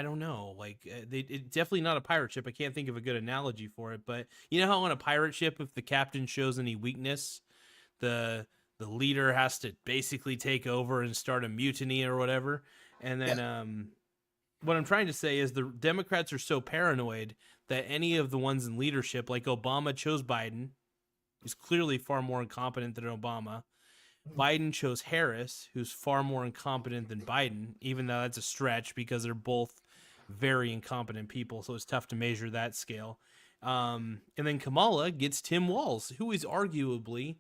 don't know, like it's definitely not a pirate ship. I can't think of a good analogy for it, but you know how on a pirate ship, if the captain shows any weakness, the leader has to basically take over and start a mutiny or whatever. And then what I'm trying to say is the Democrats are so paranoid that any of the ones in leadership, like Obama chose Biden, who's clearly far more incompetent than Obama. Biden chose Harris, who's far more incompetent than Biden, even though that's a stretch because they're both very incompetent people, so it's tough to measure that scale. And then Kamala gets Tim Walz, who is arguably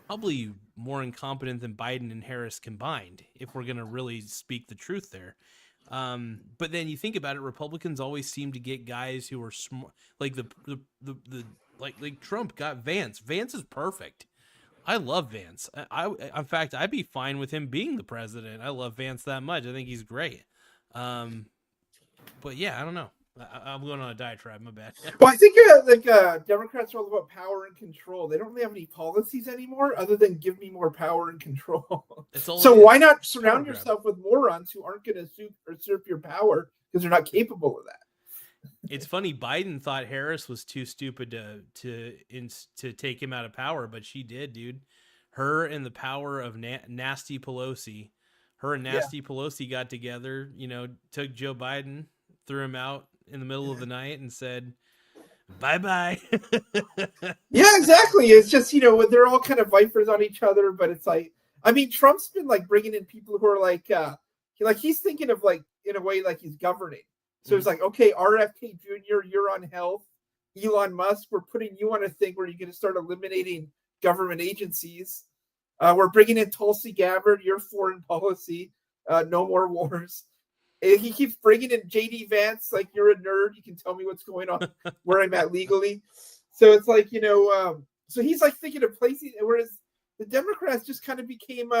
probably more incompetent than Biden and Harris combined, if we're going to really speak the truth there. But then you think about it, Republicans always seem to get guys who are smart, like like Trump got Vance. Vance is perfect. I love Vance. In fact, I'd be fine with him being the president. I love Vance that much. I think he's great. But yeah, I don't know. I'm going on a diatribe. My bad. Well, I think Democrats are all about power and control. They don't really have any policies anymore other than give me more power and control. So why not surround yourself with morons who aren't going to usurp your power because they're not capable of that? It's funny. Biden thought Harris was too stupid to take him out of power, but she did, dude. Her and the power of Nasty Pelosi. Her and Nasty Pelosi got together. You know, took Joe Biden, threw him out in the middle of the night, and said, "Bye bye." Yeah, exactly. It's just, they're all kind of vipers on each other, but it's like, I mean, Trump's been like bringing in people who are like he's thinking of like in a way like he's governing. So it's like, okay, RFK Jr., you're on health. Elon Musk, we're putting you on a thing where you're going to start eliminating government agencies. We're bringing in Tulsi Gabbard, your foreign policy, no more wars. And he keeps bringing in JD Vance, like, you're a nerd. You can tell me what's going on, where I'm at legally. So it's like, so he's like thinking of placing, whereas the Democrats just kind of became,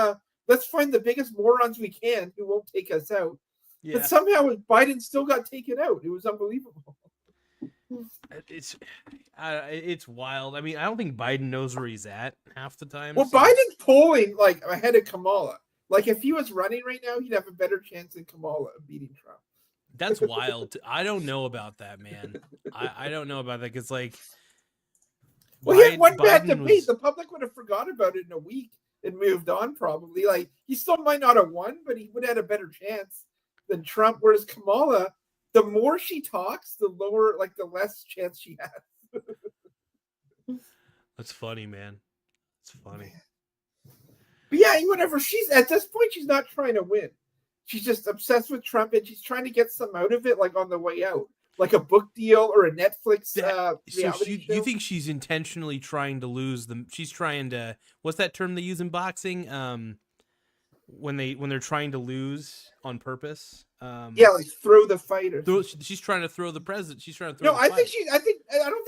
let's find the biggest morons we can who won't take us out. Yeah. But somehow Biden still got taken out. It was unbelievable. It's wild. I mean, I don't think Biden knows where he's at half the time. Well, so. Biden's polling like ahead of Kamala. Like if he was running right now, he'd have a better chance than Kamala of beating Trump. That's wild. I don't know about that, man. I don't know about that because like, well, he had one bad debate. The public would have forgot about it in a week and moved on probably. Like he still might not have won, but he would have had a better chance than Trump. Whereas Kamala, the more she talks, the lower, like the less chance she has. That's funny, man. It's funny. But yeah, whatever. She's at this point, she's not trying to win. She's just obsessed with Trump, and she's trying to get some out of it, like on the way out, like a book deal or a Netflix reality show. You think she's intentionally trying to lose them? She's trying to. What's that term they use in boxing? When they're trying to lose on purpose. Yeah, like throw the fight or she's trying to throw the president. She's trying to throw. No, I don't think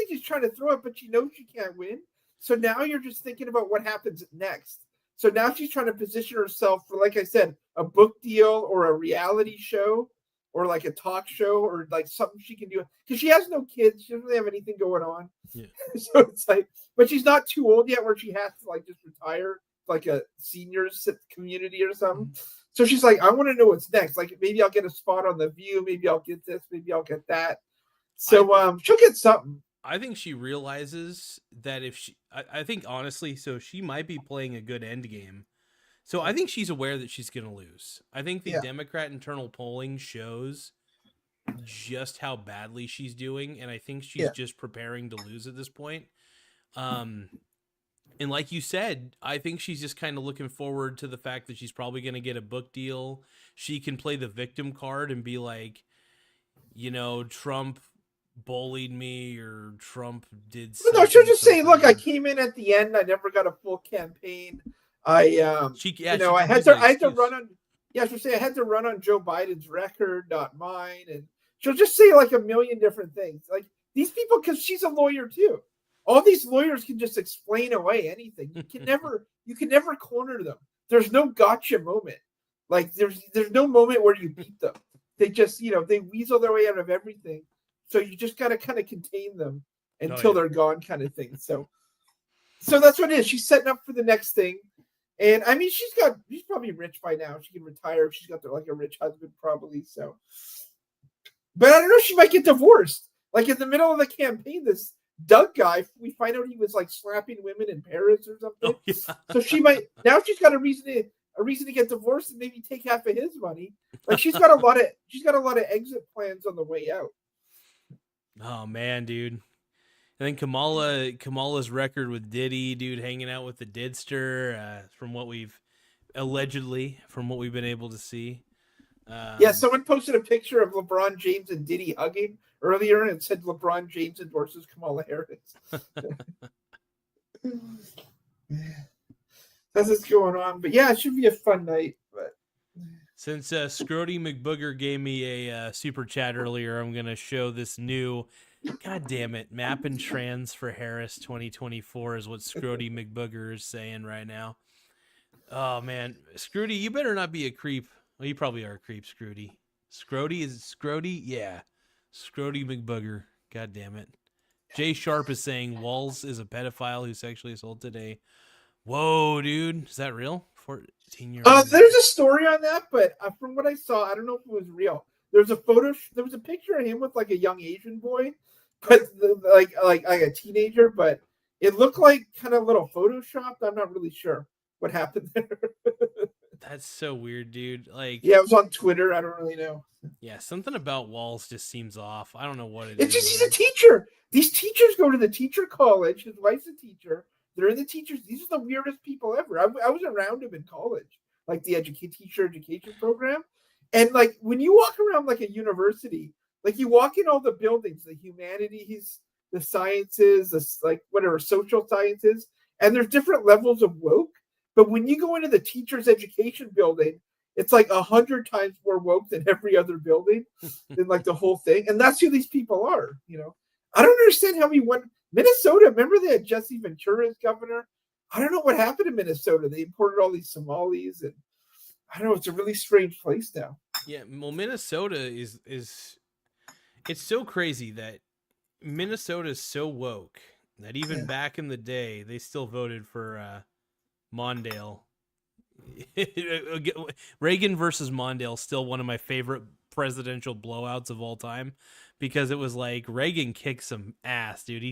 she's trying to throw it, but she knows she can't win. So now you're just thinking about what happens next. So now she's trying to position herself for, like I said, a book deal or a reality show or like a talk show or like something she can do. Because she has no kids. She doesn't really have anything going on. Yeah. So it's like, but she's not too old yet where she has to like just retire like a seniors community or something. Mm-hmm. So she's like, I want to know what's next. Like maybe I'll get a spot on The View. Maybe I'll get this. Maybe I'll get that. So she'll get something. I think she realizes that if she, I think honestly, so she might be playing a good end game. So I think she's aware that she's going to lose. I think the Democrat internal polling shows just how badly she's doing. And I think she's just preparing to lose at this point. And like you said, I think she's just kind of looking forward to the fact that she's probably going to get a book deal. She can play the victim card and be like, Trump bullied me or Trump did something. No, she'll just say, look, I came in at the end. I never got a full campaign. I had to run on Joe Biden's record, not mine. And she'll just say like a million different things. Like these people, because she's a lawyer too. All these lawyers can just explain away anything. You can never corner them. There's no gotcha moment. Like there's no moment where you beat them. They just, they weasel their way out of everything. So you just got to kind of contain them until they're gone kind of thing. So that's what it is. She's setting up for the next thing. And I mean, she's probably rich by now. She can retire. She's got like a rich husband probably. So, but I don't know. She might get divorced. Like in the middle of the campaign, this Doug guy, we find out he was like slapping women in Paris or something. Oh, yeah. So she's got a reason to get divorced and maybe take half of his money. Like she's got a lot of exit plans on the way out. Oh man, dude. And then Kamala's record with Diddy, dude, hanging out with the Didster, from what we've been able to see. Someone posted a picture of LeBron James and Diddy hugging earlier and said LeBron James endorses Kamala Harris. That's what's going on. But yeah, it should be a fun night. But since Scrody McBooger gave me a super chat earlier, I'm going to show this new, God damn it, Map and Trans for Harris 2024 is what Scrody McBooger is saying right now. Oh, man. Scrody, you better not be a creep. Well, you probably are a creep, Scrody. Scrody? Yeah. Scrody McBooger. God damn it. Jay Sharp is saying Walls is a pedophile who sexually assaulted a... Whoa, dude. Is that real? 14-year-old. There's a story on that, but from what I saw, I don't know if it was real. there was a photo. There was a picture of him with like a young Asian boy, but like a teenager. But it looked like kind of a little photoshopped. I'm not really sure what happened there. That's so weird, dude. Like, Yeah, it was on Twitter. I don't really know. yeah, something about Walls just seems off. I don't know what it It's is. just he's a teacher. These teachers go to the teacher college. His wife's a teacher. They're in the teachers. These are the weirdest people ever. I was around him in college, like the teacher education program, and like when you walk around like a university, like you walk in all the buildings, the humanities, the sciences, like whatever social sciences, and there's different levels of woke. But when you go into the teachers education building, it's like 100 times more woke than every other building, than like the whole thing. And that's who these people are, you know. I don't understand how we went Minnesota. Remember they had Jesse Ventura as governor? I don't know what happened in Minnesota. They imported all these Somalis, and I don't know. It's a really strange place now. Yeah, well, Minnesota is it's so crazy that Minnesota is so woke that even back in the day they still voted for Mondale. Reagan versus Mondale, still one of my favorite presidential blowouts of all time, because it was like Reagan kicked some ass, dude.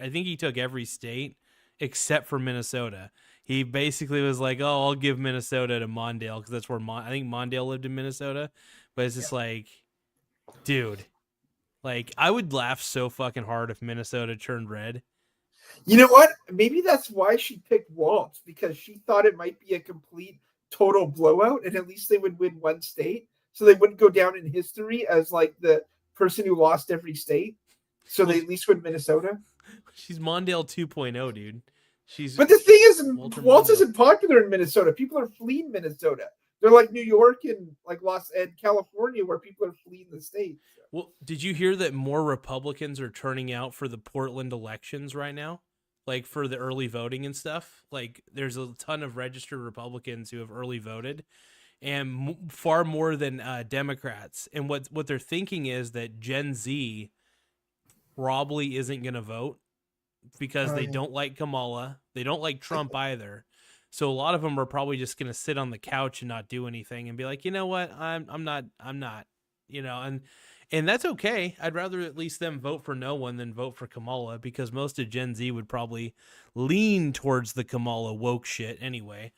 I think he took every state except for Minnesota. He basically was like, "Oh, I'll give Minnesota to Mondale," because that's where I think Mondale lived in Minnesota. But it's just like, dude, like I would laugh so fucking hard if Minnesota turned red. You know what? Maybe that's why she picked Waltz, because she thought it might be a complete total blowout, and at least they would win one state, so they wouldn't go down in history as like the person who lost every state. So they at least win Minnesota. She's Mondale 2.0, dude. But the thing is, Walter Waltz Mondale. isn't popular in Minnesota. People are fleeing Minnesota. They're like New York and like California, where people are fleeing the state. Well, did you hear that more Republicans are turning out for the Portland elections right now? Like for the early voting and stuff? Like there's a ton of registered Republicans who have early voted, and far more than Democrats. And what they're thinking is that Gen Z probably isn't going to vote because they don't like Kamala. They don't like Trump either. So a lot of them are probably just going to sit on the couch and not do anything and be like, you know what? I'm not, you know, and that's okay. I'd rather at least them vote for no one than vote for Kamala, because most of Gen Z would probably lean towards the Kamala woke shit anyway.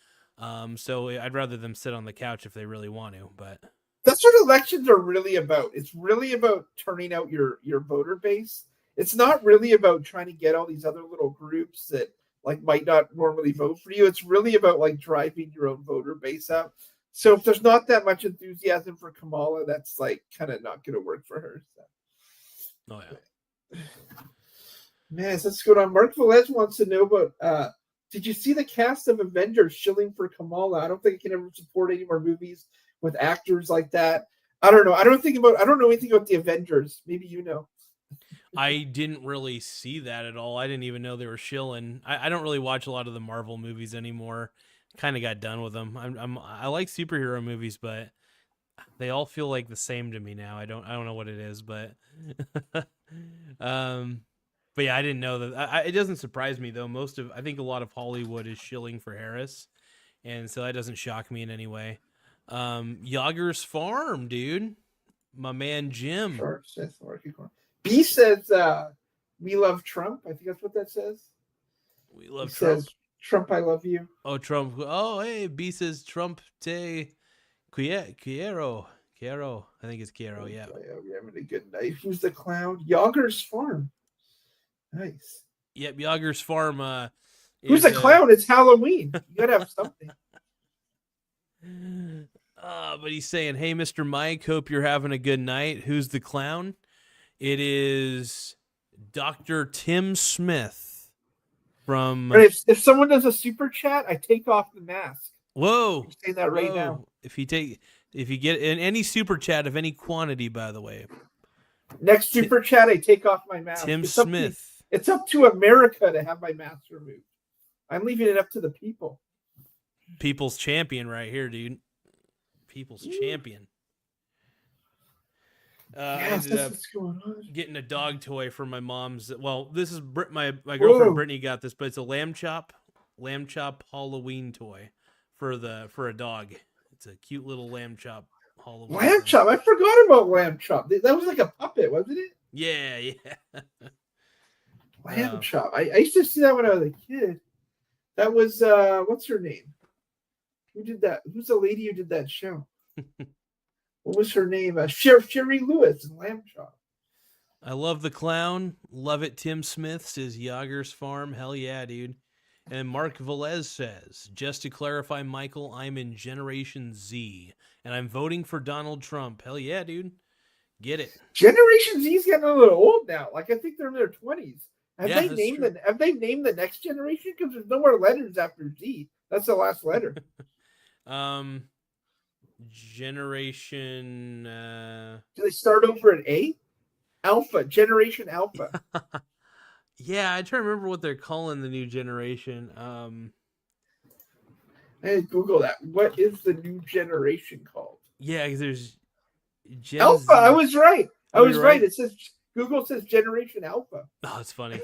So I'd rather them sit on the couch if they really want to, but that's what elections are really about. It's really about turning out your voter base. It's not really about trying to get all these other little groups that like might not normally vote for you. It's really about like driving your own voter base up. So if there's not that much enthusiasm for Kamala, that's like kind of not going to work for her. So. Oh yeah. Man, let's go on. Mark Velez wants to know about did you see the cast of Avengers shilling for Kamala? I don't think I can ever support any more movies with actors like that. I don't know. I don't know anything about the Avengers. Maybe you know. I didn't really see that at all. I didn't even know they were shilling. I don't really watch a lot of the Marvel movies anymore. Kind of got done with them. I like superhero movies, but they all feel like the same to me now. I don't know what it is, but but yeah, I didn't know that. It doesn't surprise me though. I think a lot of Hollywood is shilling for Harris, and so that doesn't shock me in any way. Yager's Farm, dude, my man Jim. Sure, B says we love Trump. I think that's what that says. We love he Trump. Says, Trump, I love you. Oh, Trump. Oh, hey, B says Trump te quiero. Quiero. I think it's quiero, yeah. We're having a good night. Who's the clown? Yager's Farm. Nice. Yep, Yager's Farm. Who's the clown? It's Halloween. You gotta have something. But he's saying, hey, Mr. Mike, hope you're having a good night. Who's the clown? It is Dr. Tim Smith from... But if someone does a super chat, I take off the mask. Whoa. I'm saying that right now. If you get in any super chat of any quantity, by the way. Next super chat, I take off my mask. Tim Smith. It's up to America to have my mask removed. I'm leaving it up to the people. People's champion right here, dude. People's champion. I ended up getting a dog toy for my mom's. Well, this is my girlfriend Brittany got this, but it's a lamb chop Halloween toy for a dog. It's a cute little lamb chop Hall of Lamb Legends. Chop. I forgot about Lamb Chop. That was like a puppet, wasn't it? Yeah. Lamb Chop. I used to see that when I was a kid. That was what's her name? Who did that? Who's the lady who did that show? What was her name? Sherry Lewis and Lamb Chop. I love the clown. Love it. Tim Smith says Yager's Farm. Hell yeah, dude. And Mark Velez says, just to clarify, Michael, I'm in Generation Z, and I'm voting for Donald Trump. Hell yeah, dude. Get it. Generation Z's getting a little old now. Like I think they're in their 20s. Have Yeah, they that's named true. have they named the next generation? Because there's no more letters after Z. That's the last letter. Generation. Do they start over at A? Alpha. Generation Alpha. Yeah, I try to remember what they're calling the new generation. I Google that. What is the new generation called? Yeah, because there's Gen Alpha. Z. I was right. I Oh, was you're right. right. It says Google says Generation Alpha. Oh, it's funny.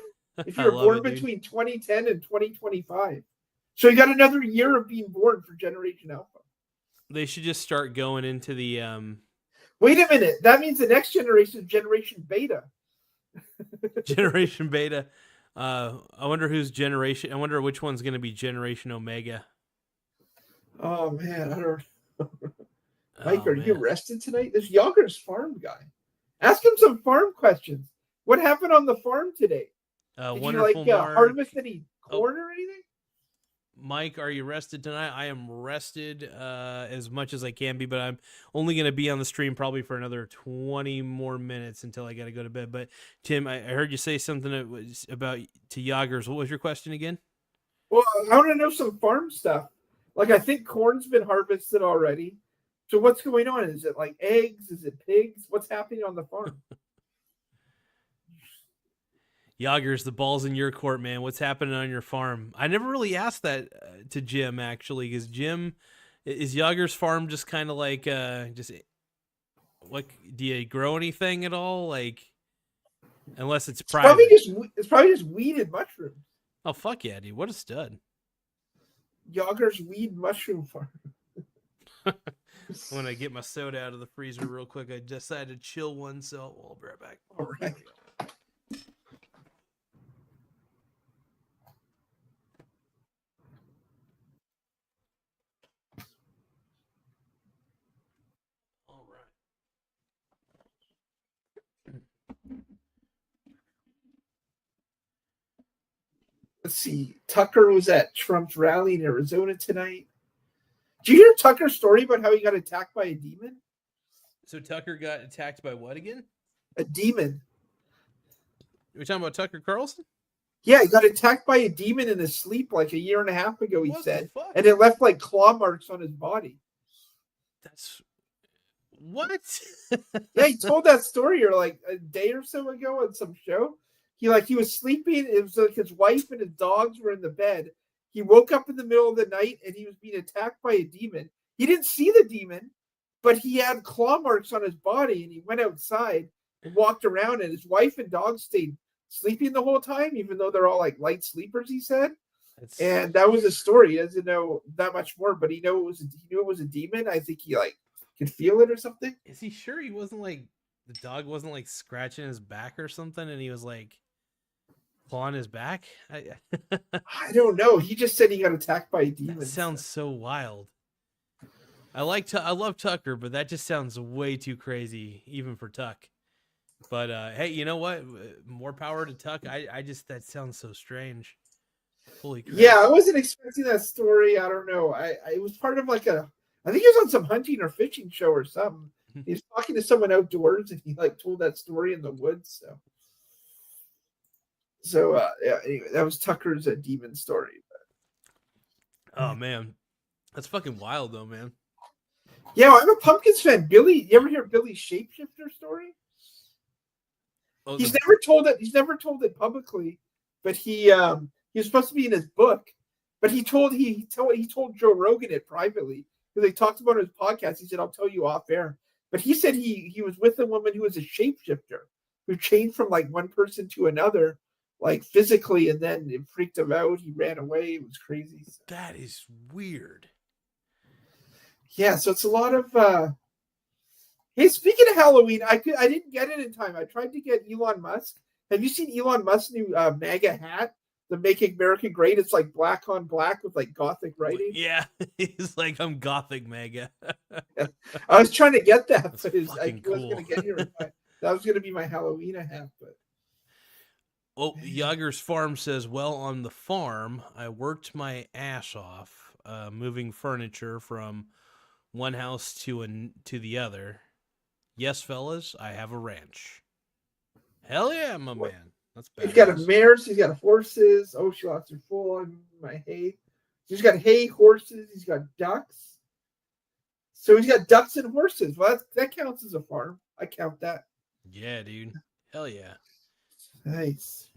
If I you're love born it, dude. between 2010 and 2025. So you got another year of being born for Generation Alpha. They should just start going into the Wait a minute. That means the next generation is Generation Beta. Generation Beta. I wonder who's generation. I wonder which one's going to be Generation Omega. Oh man, I don't know. Mike, Oh, are you man. rested tonight? This Yager's farm guy. Ask him some farm questions. What happened on the farm today? Did Wonderful you Mark. harvest any corn or anything? Mike, are you rested tonight? I am rested as much as I can be, but I'm only going to be on the stream probably for another 20 more minutes until I got to go to bed. But Tim, I heard you say something that was about to Yagers. What was your question again? Well, I want to know some farm stuff. Like I think corn's been harvested already. So what's going on? Is it like eggs? Is it pigs? What's happening on the farm? Yagers, the ball's in your court, man. What's happening on your farm? I never really asked that to Jim, actually, because Jim, is Yagers' farm just kind of like, just what, do you grow anything at all? Like, unless it's private. It's probably just weeded mushrooms. Oh, fuck yeah, dude. What a stud. Yager's weed mushroom farm. When I get my soda out of the freezer real quick, I decided to chill one, so I'll be right back. All right. All right. Let's see. Tucker was at Trump's rally in Arizona tonight. Did you hear Tucker's story about how he got attacked by a demon? So Tucker got attacked by what again? A demon. We're talking about Tucker Carlson? Yeah, he got attacked by a demon in his sleep like a year and a half ago, he What said. the fuck? And it left like claw marks on his body. That's what? Yeah, he told that story or like a day or so ago on some show. He was sleeping. It was like his wife and his dogs were in the bed. He woke up in the middle of the night and he was being attacked by a demon. He didn't see the demon, but he had claw marks on his body, and he went outside and walked around, and his wife and dogs stayed sleeping the whole time, even though they're all like light sleepers, he said. And that was his story. He doesn't know that much more, but he knew it was a demon. I think he like could feel it or something. Is he sure he wasn't like, the dog wasn't like scratching his back or something, and he was like clawing his back? I don't know. He just said he got attacked by a demon. That sounds so wild. I love Tucker, but that just sounds way too crazy, even for Tuck. But hey, you know what? More power to Tuck. That sounds so strange. Holy crap. Yeah, I wasn't expecting that story. I don't know. It was part of like I think he was on some hunting or fishing show or something. He was talking to someone outdoors, and he like told that story in the woods. So yeah. Anyway, that was Tucker's demon story. Oh man, that's fucking wild though, man. Yeah, I'm a Pumpkins fan. Billy, you ever hear Billy's shapeshifter story? Oh, He's never told it. He's never told it publicly, but he was supposed to be in his book. But he told Joe Rogan it privately because they talked about it in his podcast. He said, "I'll tell you off air." But he said he was with a woman who was a shapeshifter who changed from like one person to another, like physically, and then it freaked him out. He ran away. It was crazy. That is weird. Yeah, so it's a lot of Hey, speaking of Halloween, I didn't get it in time. I tried to get Elon Musk. Have you seen Elon Musk's new MAGA hat? The Make America Great. It's like black on black with like gothic writing. Yeah, he's like, I'm gothic mega. I was trying to get that, That's but fucking I wasn't cool. going to get here in time. That was going to be my Halloween hat, but. Oh, Yager's Farm says, well, on the farm, I worked my ass off moving furniture from one house to the other. Yes, fellas, I have a ranch. Hell yeah, my man. That's badass. He's got a mare. He's got horses. Oh, she lost her full on my hay. He's got hay, horses. He's got ducks. So he's got ducks and horses. Well, that counts as a farm. I count that. Yeah, dude. Hell yeah. Nice.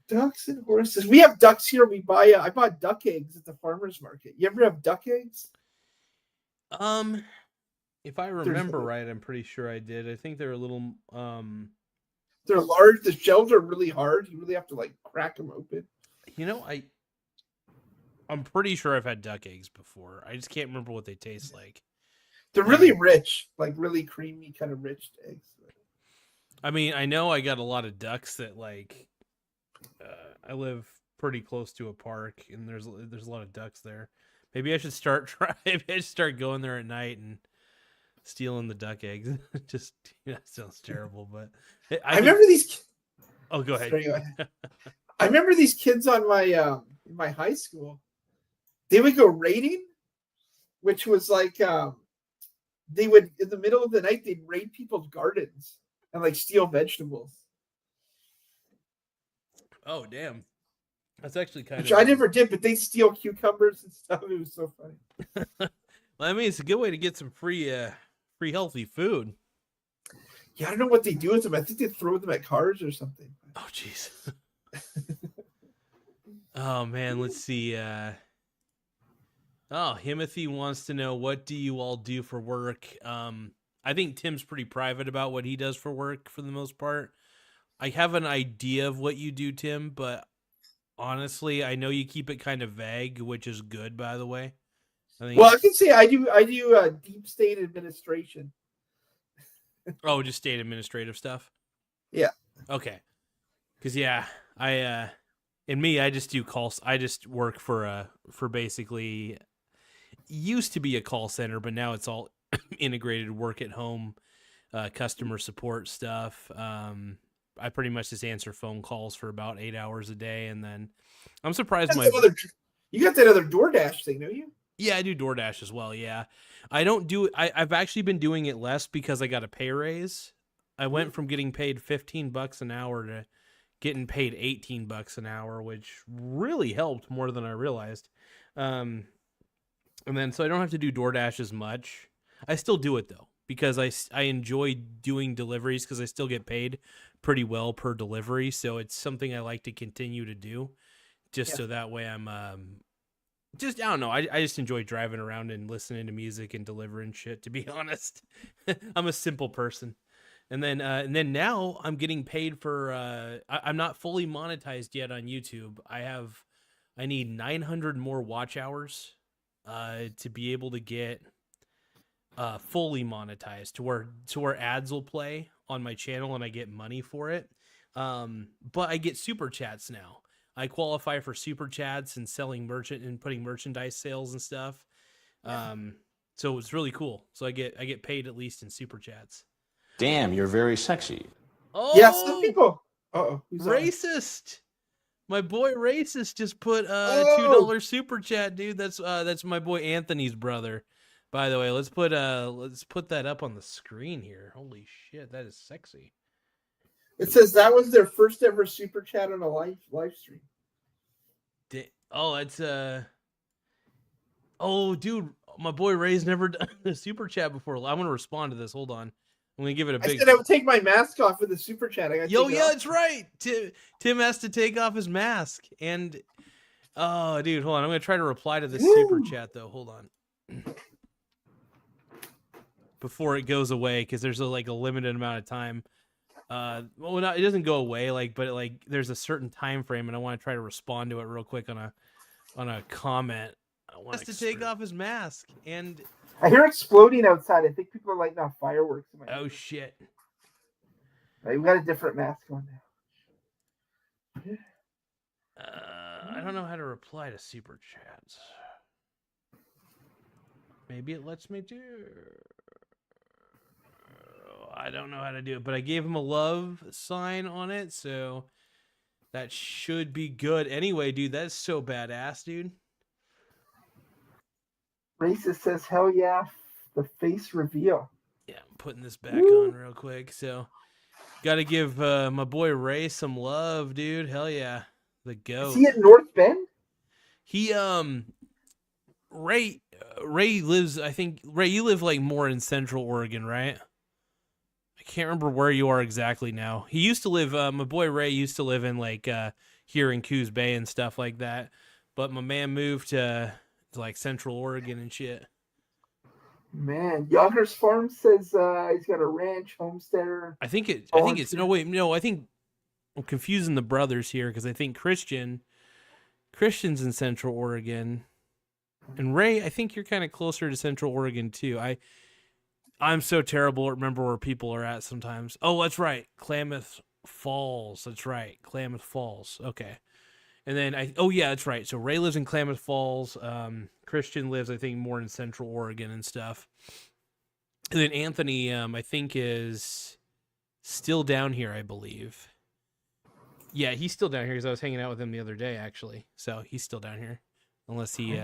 Ducks and horses. We have ducks here. We buy. I bought duck eggs at the farmer's market. You ever have duck eggs? If I remember right, I'm pretty sure I did. I think they're a little. They're large. The shells are really hard. You really have to like crack them open. You know, I'm pretty sure I've had duck eggs before. I just can't remember what they taste like. They're really rich, like really creamy, kind of rich eggs. I mean, I know I got a lot of ducks that like. I live pretty close to a park, and there's a lot of ducks there. Maybe I should start Maybe I should start going there at night and stealing the duck eggs. Just that sounds terrible, but I remember these. Oh, go ahead. I remember these kids on my high school. They would go raiding, which was like they would in the middle of the night they'd raid people's gardens and like steal vegetables. Oh, damn. That's actually kind Which of. I never did, but they steal cucumbers and stuff. It was so funny. Well, I mean, it's a good way to get some free healthy food. Yeah, I don't know what they do with them. I think they throw them at cars or something. Oh, jeez. Oh, man, let's see. Oh, Himothy wants to know, what do you all do for work? I think Tim's pretty private about what he does for work for the most part. I have an idea of what you do, Tim, but honestly, I know you keep it kind of vague, which is good, by the way. I can say I do deep state administration. Oh, just state administrative stuff? Yeah. Okay. Because, yeah, I just do calls. I just work for basically, used to be a call center, but now it's all integrated work at home, customer support stuff. I pretty much just answer phone calls for about 8 hours a day, and then I'm surprised you got that other DoorDash thing, don't you? Yeah, I do DoorDash as well. Yeah, I don't do it. I've actually been doing it less because I got a pay raise. I went from getting paid $15 an hour to getting paid $18 an hour, which really helped more than I realized. And then so I don't have to do DoorDash as much. I still do it though, because I enjoy doing deliveries because I still get paid pretty well per delivery. So it's something I like to continue to do just so that way I'm I don't know. I just enjoy driving around and listening to music and delivering shit, to be honest. I'm a simple person. And then now I'm getting paid for I'm not fully monetized yet on YouTube. I need 900 more watch hours to be able to get fully monetized to where ads will play on my channel and I get money for it. But I get super chats now. I qualify for super chats and selling putting merchandise sales and stuff. So it's really cool. So I get paid at least in super chats. Damn, you're very sexy. Oh, yeah, some people. Racist. My boy Racist just put $2 super chat, dude. That's my boy Anthony's brother. By the way, let's put that up on the screen here. Holy shit, that is sexy. It says that was their first ever super chat on a live stream. Oh, that's oh, dude, my boy Ray's never done a super chat before. I'm gonna respond to this. Hold on, I'm gonna give it a big. I said I would take my mask off with the super chat. That's right. Tim has to take off his mask, and oh, dude, hold on. I'm gonna try to reply to this super chat though. Hold on. Before it goes away, because there's a limited amount of time. It doesn't go away, but there's a certain time frame, and I want to try to respond to it real quick on a comment. I want to take off his mask, and I hear exploding outside. I think people are lighting off fireworks. In my Oh neighborhood. shit. Right, we got a different mask on now. I don't know how to reply to super chats. Maybe it lets me do. I don't know how to do it, but I gave him a love sign on it, so that should be good. Anyway, dude, that's so badass, dude. Racist says, "Hell yeah, the face reveal." Yeah, I'm putting this back on real quick. So, got to give my boy Ray some love, dude. Hell yeah, the goat. Is he at North Bend? He Ray lives. I think Ray, you live like more in Central Oregon, right? I can't remember where you are exactly now. He used to live. My boy Ray used to live in like here in Coos Bay and stuff like that. But my man moved to like Central Oregon and shit. Man, Yonkers Farm says he's got a ranch, homesteader. I think it's no wait, no, I think I'm confusing the brothers here because I think Christian's in Central Oregon. And Ray, I think you're kind of closer to Central Oregon too. I'm so terrible at remember where people are at sometimes. Oh, that's right. Klamath Falls. That's right. Klamath Falls. Okay. And then that's right. So Ray lives in Klamath Falls. Christian lives, I think, more in Central Oregon and stuff. And then Anthony, I think, is still down here, I believe. Yeah, he's still down here because I was hanging out with him the other day, actually. So he's still down here. Unless he...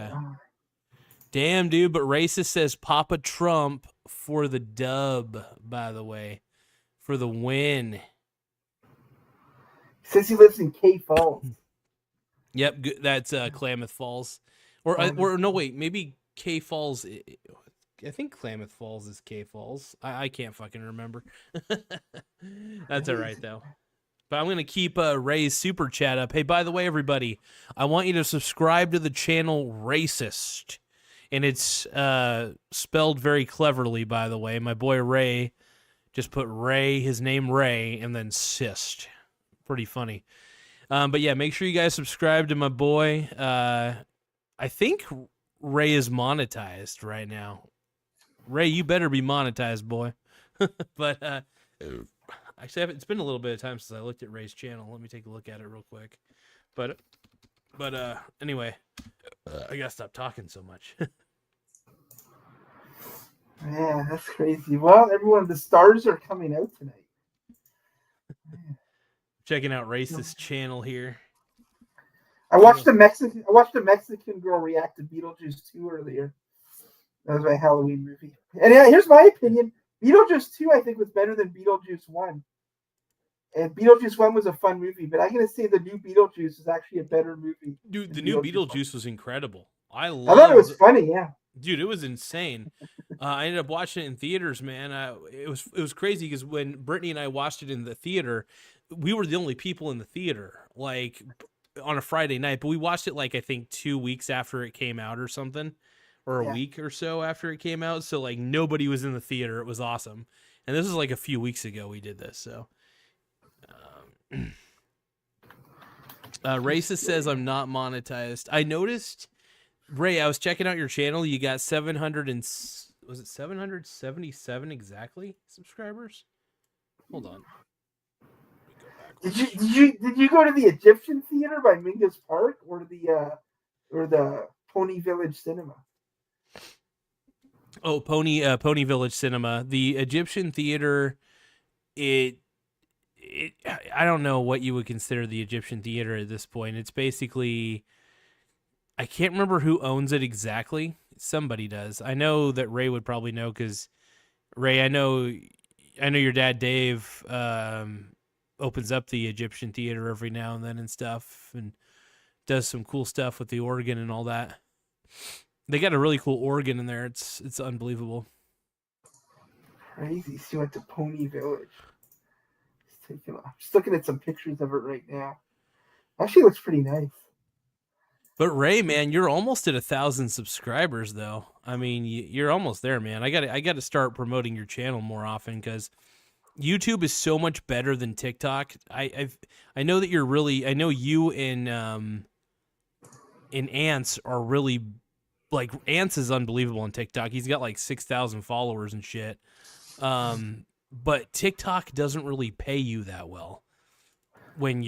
Damn, dude, but Racist says Papa Trump for the dub, by the way. For the win. He says he lives in K Falls. Yep, that's Klamath Falls. Or no, wait, maybe K Falls. I think Klamath Falls is K Falls. I can't fucking remember. That's all right, though. But I'm going to keep Ray's super chat up. Hey, by the way, everybody, I want you to subscribe to the channel Racist. And it's spelled very cleverly, by the way. My boy Ray just put Ray, his name Ray, and then Sist. Pretty funny. But yeah, make sure you guys subscribe to my boy. I think Ray is monetized right now. Ray, you better be monetized, boy. But actually, it's been a little bit of time since I looked at Ray's channel. Let me take a look at it real quick. But anyway, I gotta stop talking so much. Man, that's crazy. Well, everyone, the stars are coming out tonight. Man. Checking out Racist channel here. I watched a Mexican girl react to Beetlejuice 2 earlier. That was my Halloween movie. And yeah, here's my opinion. Beetlejuice 2, I think, was better than Beetlejuice 1. And Beetlejuice 1 was a fun movie, but I'm going to say the new Beetlejuice is actually a better movie. Dude, the new Beetlejuice was incredible. I thought it was funny, yeah. Dude, it was insane. I ended up watching it in theaters, man. It was crazy because when Brittany and I watched it in the theater, we were the only people in the theater, like on a Friday night. But we watched it like I think 2 weeks after it came out or something, or a week or so after it came out. So like nobody was in the theater. It was awesome. And this is like a few weeks ago we did this. So, Racist says I'm not monetized. I noticed. Ray, I was checking out your channel. You got 777 exactly subscribers? Hold on. Did you go to the Egyptian Theater by Mingus Park or the Pony Village Cinema? Oh, Pony Village Cinema. The Egyptian Theater, I don't know what you would consider the Egyptian Theater at this point. It's basically, I can't remember who owns it exactly. Somebody does. I know that Ray would probably know because Ray, I know your dad Dave opens up the Egyptian Theater every now and then and stuff, and does some cool stuff with the organ and all that. They got a really cool organ in there. It's unbelievable. Crazy. She went to Pony Village. I'm just looking at some pictures of it right now. Actually, looks pretty nice. But Ray, man, you're almost at 1,000 subscribers, though. I mean, you're almost there, man. I got to start promoting your channel more often because YouTube is so much better than TikTok. I know that you're really. I know you and Ants are really like Ants is unbelievable on TikTok. He's got like 6,000 followers and shit. But TikTok doesn't really pay you that well when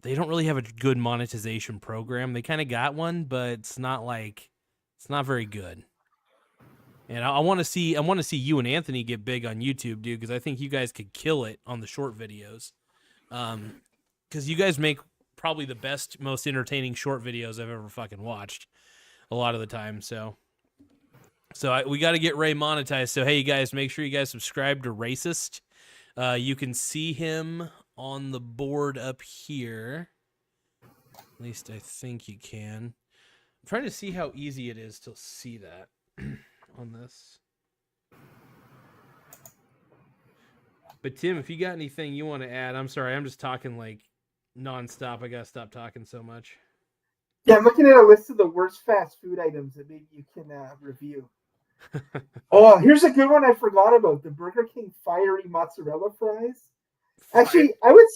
they don't really have a good monetization program. They kind of got one, but it's not very good. And I want to see you and Anthony get big on YouTube, dude, because I think you guys could kill it on the short videos. Because you guys make probably the best, most entertaining short videos I've ever fucking watched a lot of the time. So we got to get Ray monetized. So, hey, you guys, make sure you guys subscribe to Racist. You can see him on the board up here. At least I think you can. I'm trying to see how easy it is to see that on this. But Tim, if you got anything you want to add, I'm sorry, I'm just talking like nonstop. I gotta stop talking so much. Yeah, I'm looking at a list of the worst fast food items that maybe you can review. Oh, here's a good one I forgot about: the Burger King fiery mozzarella fries. Actually, I would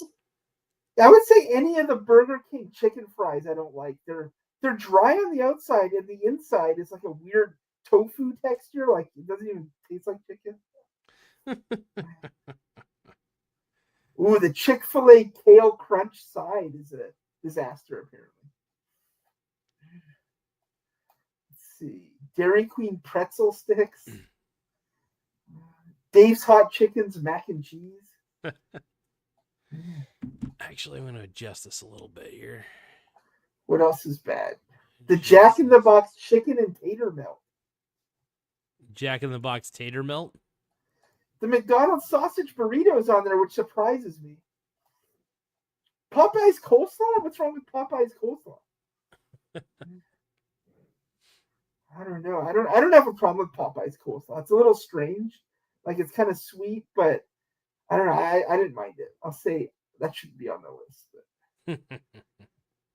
say any of the Burger King chicken fries I don't like. They're dry on the outside, and the inside is like a weird tofu texture. Like it doesn't even taste like chicken. Ooh, the Chick-fil-A kale crunch side is a disaster, apparently. Let's see. Dairy Queen pretzel sticks. Dave's Hot Chicken's mac and cheese. Actually, I'm going to adjust this a little bit here. What else is bad? The Jack in the Box chicken and tater melt. Jack in the Box tater melt? The McDonald's sausage burritos on there, which surprises me. Popeye's coleslaw? What's wrong with Popeye's coleslaw? I don't know. I don't have a problem with Popeye's coleslaw. It's a little strange. Like it's kind of sweet, but I don't know. I didn't mind it. I'll say that shouldn't be on the list. But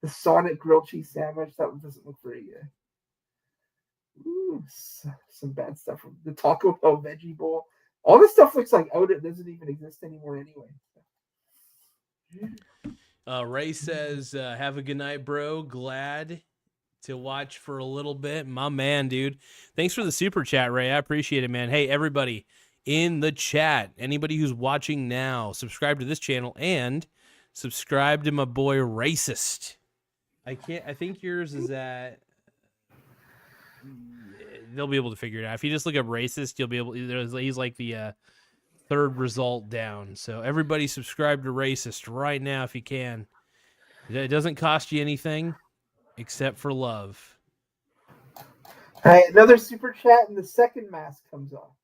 the Sonic grilled cheese sandwich, that one doesn't look very good. Ooh, some bad stuff from the Taco Bell veggie bowl. All this stuff looks like it doesn't even exist anymore anyway. Ray says, have a good night, bro. Glad to watch for a little bit. My man, dude. Thanks for the super chat, Ray. I appreciate it, man. Hey, everybody in the chat, anybody who's watching now, subscribe to this channel and subscribe to my boy Racist. I think yours is at... They'll be able to figure it out. If you just look up Racist, you'll be able... He's like the third result down. So everybody subscribe to Racist right now if you can. It doesn't cost you anything except for love. All right, another super chat and the second mask comes off.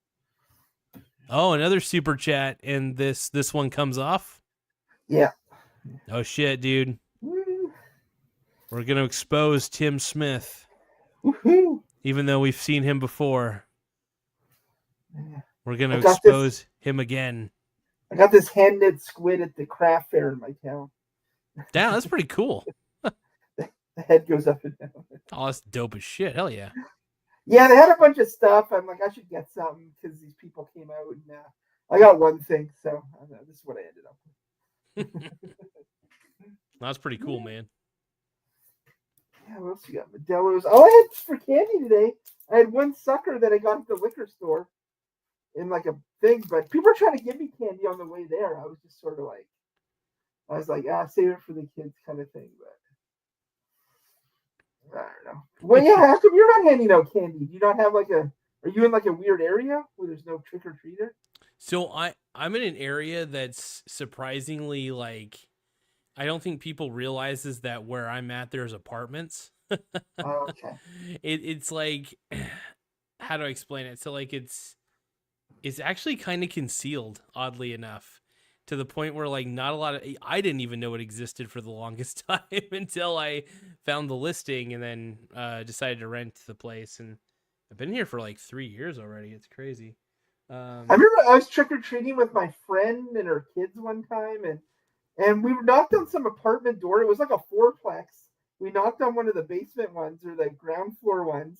Oh, another super chat and this one comes off? Yeah. Oh, shit, dude. Woo. We're going to expose Tim Smith. Woohoo. Even though we've seen him before. Yeah. We're going to expose him again. I got this hand-knit squid at the craft fair in my town. Damn, that's pretty cool. The head goes up and down. Oh, that's dope as shit. Hell yeah. Yeah, they had a bunch of stuff. I'm like, I should get something because these people came out. And I got one thing, so I don't know, this is what I ended up with. That's pretty cool, man. Yeah, what else you got? Modelo's. All I had for candy today, I had one sucker that I got at the liquor store in like a thing, but people were trying to give me candy on the way there. I was just sort of like, save it for the kids kind of thing, but I don't know. Well, yeah, how come you're not handing out candy? Do you not have are you in like a weird area where there's no trick-or-treater? So I'm in an area that's surprisingly like, I don't think people realizes that where I'm at, there's apartments. Oh, okay. It's like, how do I explain it? So like, it's actually kind of concealed, oddly enough, to the point where like not a lot of, I didn't even know it existed for the longest time until I found the listing and then decided to rent the place. And I've been here for like 3 years already. It's crazy. I remember I was trick-or-treating with my friend and her kids one time, and we knocked on some apartment door. It was like a fourplex. We knocked on one of the basement ones or the ground floor ones,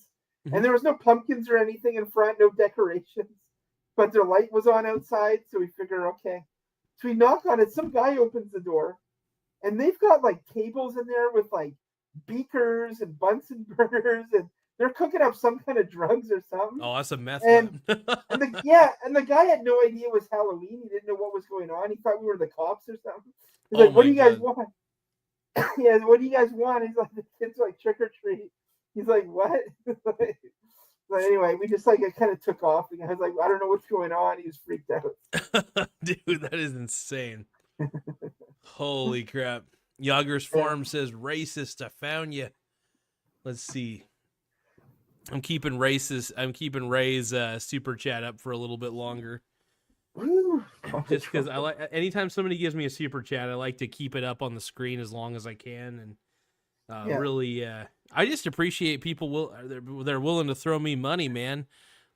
and there was no pumpkins or anything in front, no decorations, but their light was on outside. So we figure, okay. So we knock on it. Some guy opens the door, and they've got like tables in there with like beakers and Bunsen burners, and they're cooking up some kind of drugs or something. Oh, that's a meth And lab. and the guy had no idea it was Halloween. He didn't know what was going on. He thought we were the cops or something. He's Oh like, "What do my you guys God. want?" Yeah, what do you guys want? He's like, the kid's like, "Trick or treat." He's like, "What?" But anyway, we just like it kind of took off. The guy's like, "I don't know what's going on." He was freaked out. Dude, that is insane. Holy crap. Yager's Farm says, racist, I found you. Let's see. I'm keeping Ray's super chat up for a little bit longer. Woo. Just because I like, anytime somebody gives me a super chat, I like to keep it up on the screen as long as I can. And really, I just appreciate people they're willing to throw me money, man.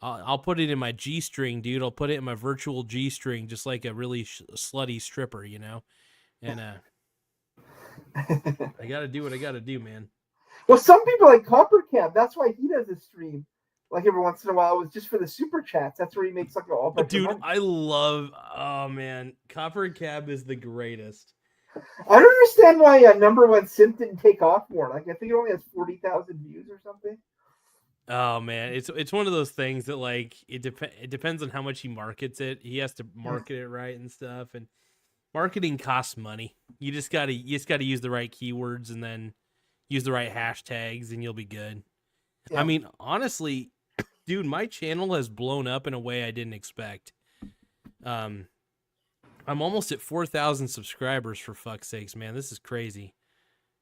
I'll put it in my G string, dude. I'll put it in my virtual G string, just like a really slutty stripper, you know. And I gotta do what I gotta do, man. Well, some people like Copper Cam. That's why he does a stream, like every once in a while. It was just for the super chats. That's where he makes like all bunch Dude, of money. I love. Oh man, Copper Cab is the greatest. I don't understand why number one simp didn't take off more. Like I think it only has 40,000 views or something. Oh man, it's one of those things that like it depends on how much he markets it. He has to market it right and stuff, and marketing costs money. You just gotta use the right keywords and then use the right hashtags, and you'll be good. Yeah. I mean, honestly, dude, my channel has blown up in a way I didn't expect. I'm almost at 4,000 subscribers, for fuck's sakes, man. This is crazy.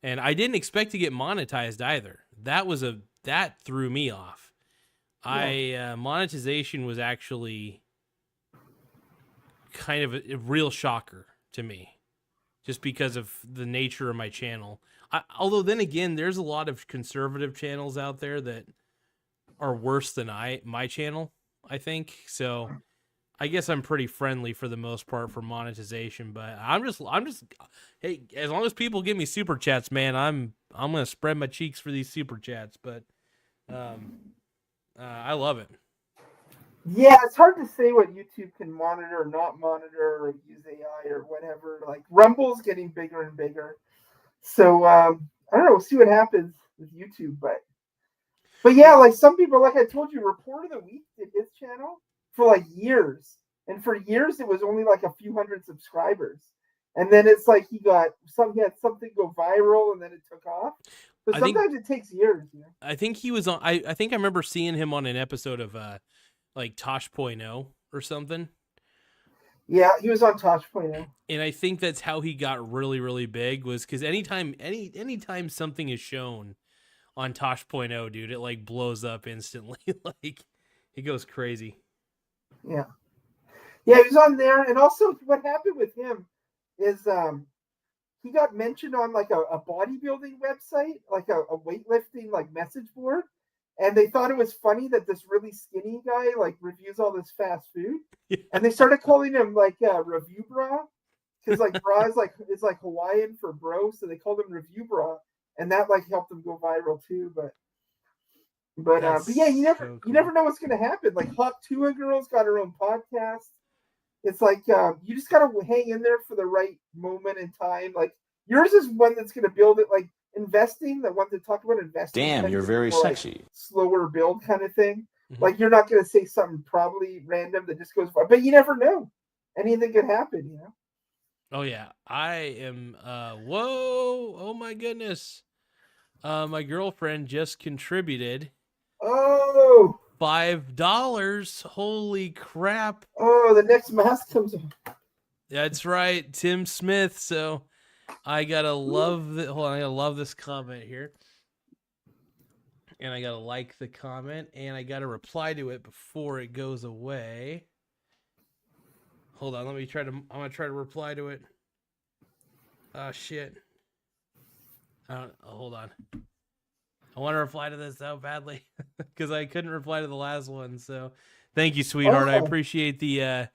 And I didn't expect to get monetized either. That threw me off. Yeah. Monetization was actually kind of a real shocker to me, just because of the nature of my channel. Although then again, there's a lot of conservative channels out there that are worse than my channel, I think. So I guess I'm pretty friendly for the most part for monetization, but I'm just hey, as long as people give me super chats, man, I'm gonna spread my cheeks for these super chats. But I love it. Yeah, it's hard to say what YouTube can monitor or not monitor or use AI or whatever. Like Rumble's getting bigger and bigger. So I don't know, we'll see what happens with YouTube, but yeah, like some people, like I told you, Report of the Week did his channel for like years. And for years it was only like a few hundred subscribers. And then it's like he had something go viral and then it took off. But sometimes it takes years, you know. I think he was on I think I remember seeing him on an episode of like Tosh.0 or something. Yeah, he was on Tosh.0. And I think that's how he got really, really big, was because anytime something is shown on Tosh.0, dude, it like blows up instantly. Like it goes crazy. Yeah. Yeah, he was on there. And also what happened with him is he got mentioned on like a bodybuilding website, like a weightlifting like message board. And they thought it was funny that this really skinny guy like reviews all this fast food. And they started calling him like Review Bra. Because like bra is like Hawaiian for bro, so they called him Review Bra. And that like helped him go viral too. But yeah, you never know what's gonna happen. Like Hot Tua Girl's got her own podcast. It's like you just gotta hang in there for the right moment in time. Like yours is one that's gonna build it. Like investing, the one that talked about investing. Damn, you're very sexy. Like, slower build kind of thing. Mm-hmm. Like you're not gonna say something probably random that just goes. But you never know. Anything could happen, you know. Oh yeah, I am. Whoa! Oh my goodness. My girlfriend just contributed. Oh. $5. Holy crap. Oh, the next mask comes on. That's right, Tim Smith. So I gotta love the hold on, I gotta love this comment here. And I gotta like the comment, and I gotta reply to it before it goes away. Hold on, I'm gonna try to reply to it. Oh shit. Hold on. I want to reply to this so badly because I couldn't reply to the last one. So thank you, sweetheart. I appreciate the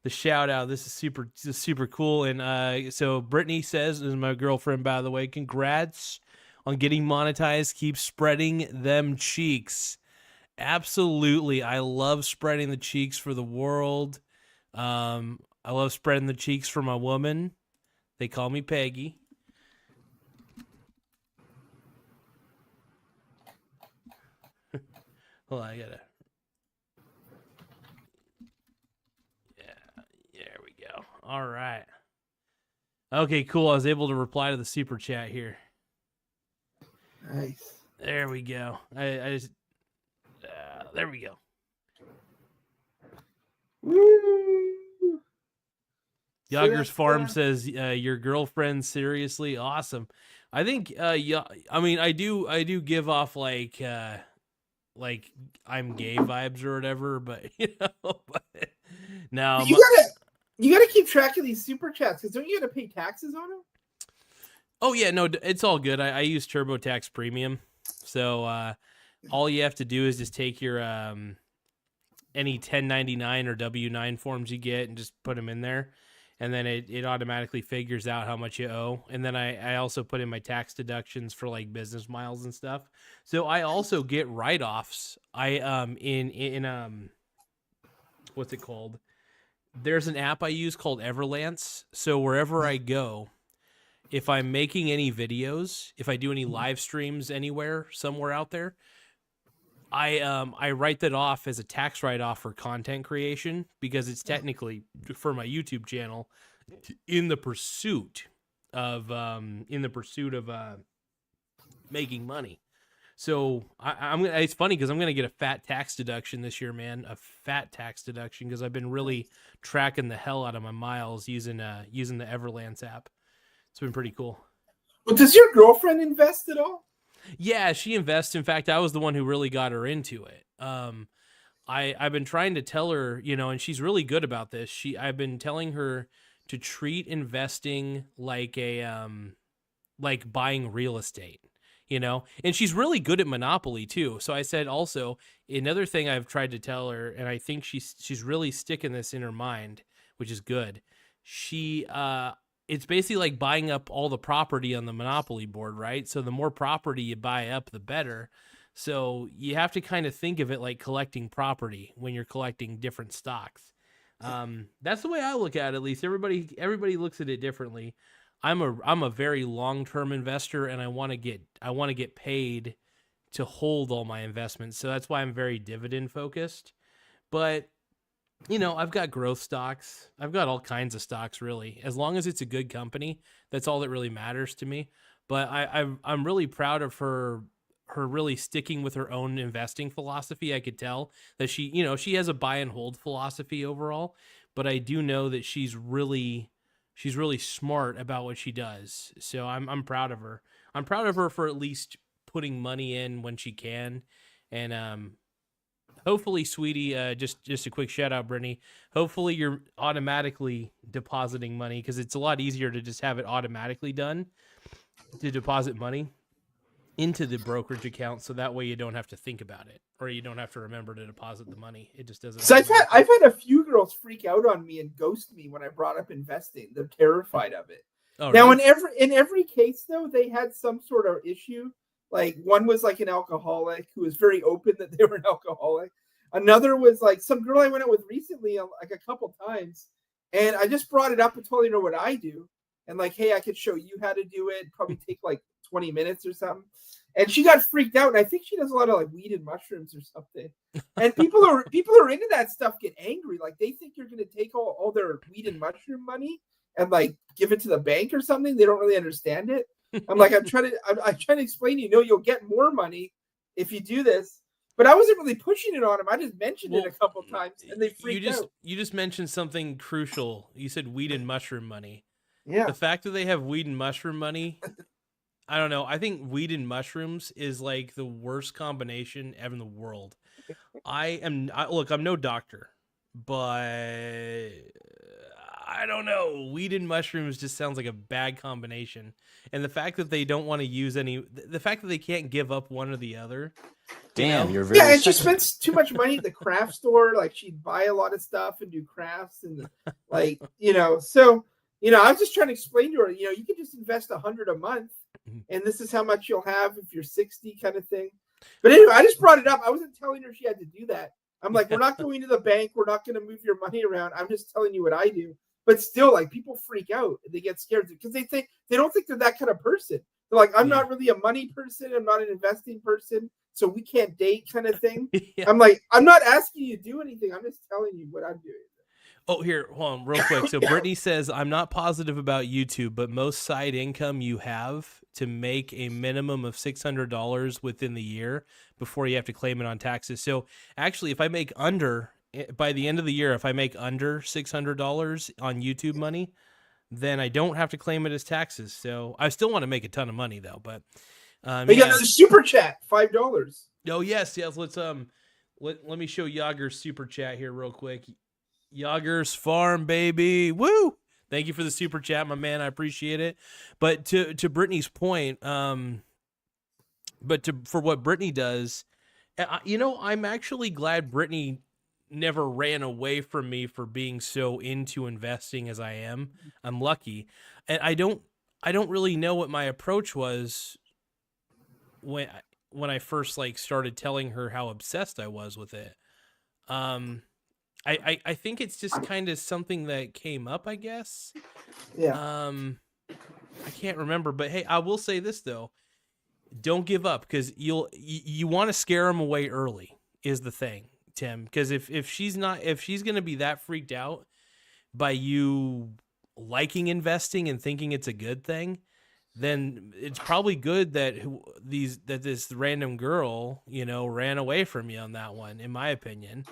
shout out. This is super cool. And so Brittany says, this is my girlfriend, by the way, congrats on getting monetized. Keep spreading them cheeks. Absolutely. I love spreading the cheeks for the world. I love spreading the cheeks for my woman. They call me Peggy. Hold on, I gotta. Yeah, there we go. All right. Okay, cool. I was able to reply to the super chat here. Nice. There we go. I just. There we go. Woo! Yoggers Farm says, "Your girlfriend seriously awesome." I think, yeah. I mean, I do give off like I'm gay vibes or whatever, but but no. You gotta keep track of these super chats because don't you gotta pay taxes on them? Oh yeah, no, it's all good. I use TurboTax Premium, so all you have to do is just take your any 1099 or W-9 forms you get and just put them in there, and then it automatically figures out how much you owe. And then I also put in my tax deductions for like business miles and stuff. So I also get write-offs. In what's it called? There's an app I use called Everlance. So wherever I go, if I'm making any videos, if I do any live streams anywhere, somewhere out there, I write that off as a tax write-off for content creation because it's technically for my YouTube channel in the pursuit of making money. So it's funny because I'm gonna get a fat tax deduction this year, man. A fat tax deduction because I've been really tracking the hell out of my miles using the Everlance app. It's been pretty cool. Well, does your girlfriend invest at all? Yeah, she invests. In fact, I was the one who really got her into it. I've been trying to tell her, and she's really good about this. I've been telling her to treat investing like like buying real estate, and she's really good at Monopoly too. So I said also another thing I've tried to tell her, and I think she's really sticking this in her mind, which is good. It's basically like buying up all the property on the Monopoly board, right? So the more property you buy up, the better. So you have to kind of think of it like collecting property when you're collecting different stocks. That's the way I look at it. At least everybody looks at it differently. I'm a very long-term investor, and I want to get paid to hold all my investments. So that's why I'm very dividend focused. But I've got growth stocks. I've got all kinds of stocks, really. As long as it's a good company, that's all that really matters to me. But I'm really proud of her really sticking with her own investing philosophy. I could tell that she has a buy and hold philosophy overall, but I do know that she's really smart about what she does. So I'm proud of her. I'm proud of her for at least putting money in when she can, and hopefully, sweetie, just a quick shout out, Brittany. Hopefully, you're automatically depositing money because it's a lot easier to just have it automatically done to deposit money into the brokerage account, so that way you don't have to think about it or you don't have to remember to deposit the money. It just doesn't. So I've had a few girls freak out on me and ghost me when I brought up investing. They're terrified of it. Oh, now, really? in every case though, they had some sort of issue. Like one was like an alcoholic who was very open that they were an alcoholic. Another was like some girl I went out with recently, like a couple times, and I just brought it up and told her what I do, and like, hey, I could show you how to do it. Probably take like 20 minutes or something. And she got freaked out, and I think she does a lot of like weed and mushrooms or something. And people are into that stuff get angry, like they think you're going to take all their weed and mushroom money and like give it to the bank or something. They don't really understand it. I'm like, I'm trying to explain to you, you'll get more money if you do this. But I wasn't really pushing it on them. I just mentioned it a couple times, and they freaked out. You just mentioned something crucial. You said weed and mushroom money. Yeah. The fact that they have weed and mushroom money, I don't know. I think weed and mushrooms is like the worst combination ever in the world. Look, I'm no doctor, but I don't know. Weed and mushrooms just sounds like a bad combination. And the fact that they don't want to use the fact that they can't give up one or the other. Damn, you're very. Yeah, and she spends too much money at the craft store. Like she'd buy a lot of stuff and do crafts and like, so, I was just trying to explain to her, you can just invest $100 a month and this is how much you'll have if you're 60 kind of thing. But anyway, I just brought it up. I wasn't telling her she had to do that. I'm like, we're not going to the bank. We're not going to move your money around. I'm just telling you what I do. But still, like people freak out. They get scared because they don't think they're that kind of person. They're like, I'm Yeah. not really a money person. I'm not an investing person. So we can't date kind of thing. Yeah. I'm like, I'm not asking you to do anything. I'm just telling you what I'm doing. Oh, here, hold on, real quick. So Brittany says, I'm not positive about YouTube, but most side income you have to make a minimum of $600 within the year before you have to claim it on taxes. So actually, if I make under, by the end of the year, if I make under $600 on YouTube money, then I don't have to claim it as taxes. So I still want to make a ton of money though, but But you got another super chat, $5. Oh yes, let's let me show Yager's super chat here real quick. Yager's Farm, baby. Woo! Thank you for the super chat, my man. I appreciate it. But to Brittany's point, for what Brittany does, I'm actually glad Brittany never ran away from me for being so into investing as I am. I'm lucky. And I don't really know what my approach was when I first started telling her how obsessed I was with it. I think it's just kind of something that came up, I guess. Yeah. I can't remember, but hey, I will say this though. Don't give up, because you want to scare them away early is the thing, Tim, because if she's going to be that freaked out by you liking investing and thinking it's a good thing, then it's probably good that this random girl, ran away from you on that one, in my opinion.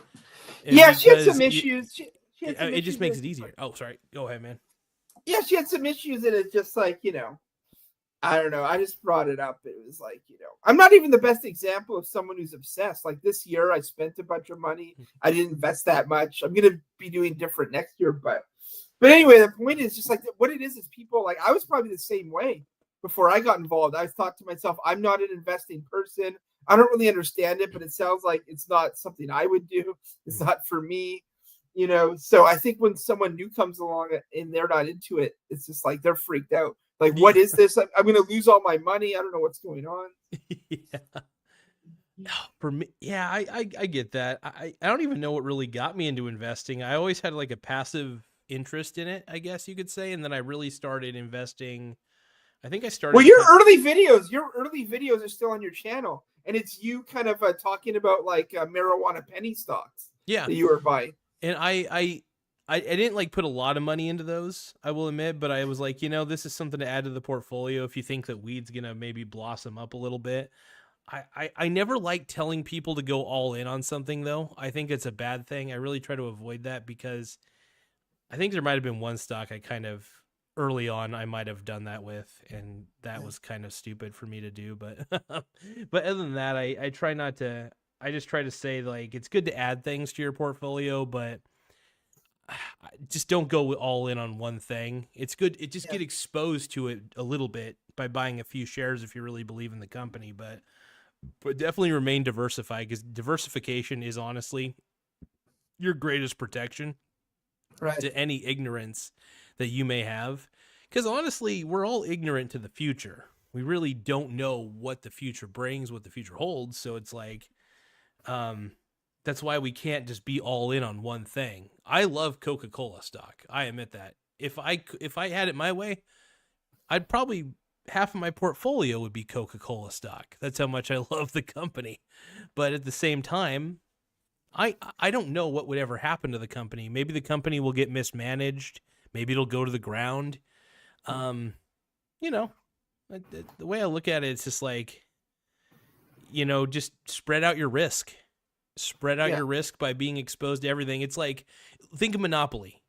Yeah, she had some issues. It just makes it easier. Oh, sorry. Go ahead, man. Yeah, she had some issues, and it's just like, I don't know. I just brought it up. It was like, I'm not even the best example of someone who's obsessed. Like this year, I spent a bunch of money. I didn't invest that much. I'm going to be doing different next year. But anyway, the point is just like what it is people like, I was probably the same way before I got involved. I thought to myself, I'm not an investing person. I don't really understand it, but it sounds like it's not something I would do. It's not for me, So I think when someone new comes along and they're not into it, it's just like they're freaked out. Like, what is this? I'm going to lose all my money. I don't know what's going on. Yeah. For me, yeah, I get that. I don't even know what really got me into investing. I always had like a passive interest in it, I guess you could say, and then I really started investing. I think I started. Well, your early videos are still on your channel, and it's you kind of talking about like marijuana penny stocks. Yeah, that you were buying. And I didn't put a lot of money into those, I will admit, but I was like, this is something to add to the portfolio if you think that weed's gonna maybe blossom up a little bit. I never like telling people to go all in on something though. I think it's a bad thing. I really try to avoid that, because I think there might have been one stock I kind of early on I might have done that with, and that was kind of stupid for me to do. But but other than that, I try not to. I just try to say it's good to add things to your portfolio, but just don't go all in on one thing. It's good. Get exposed to it a little bit by buying a few shares if you really believe in the company, but definitely remain diversified, because diversification is honestly your greatest protection to any ignorance that you may have. Because honestly, we're all ignorant to the future. We really don't know what the future brings, what the future holds. So it's that's why we can't just be all in on one thing. I love Coca-Cola stock. I admit that. If I had it my way, I'd probably half of my portfolio would be Coca-Cola stock. That's how much I love the company. But at the same time, I don't know what would ever happen to the company. Maybe the company will get mismanaged. Maybe it'll go to the ground. The way I look at it, it's just just spread out your risk. Spread out your risk by being exposed to everything. It's like, think of Monopoly.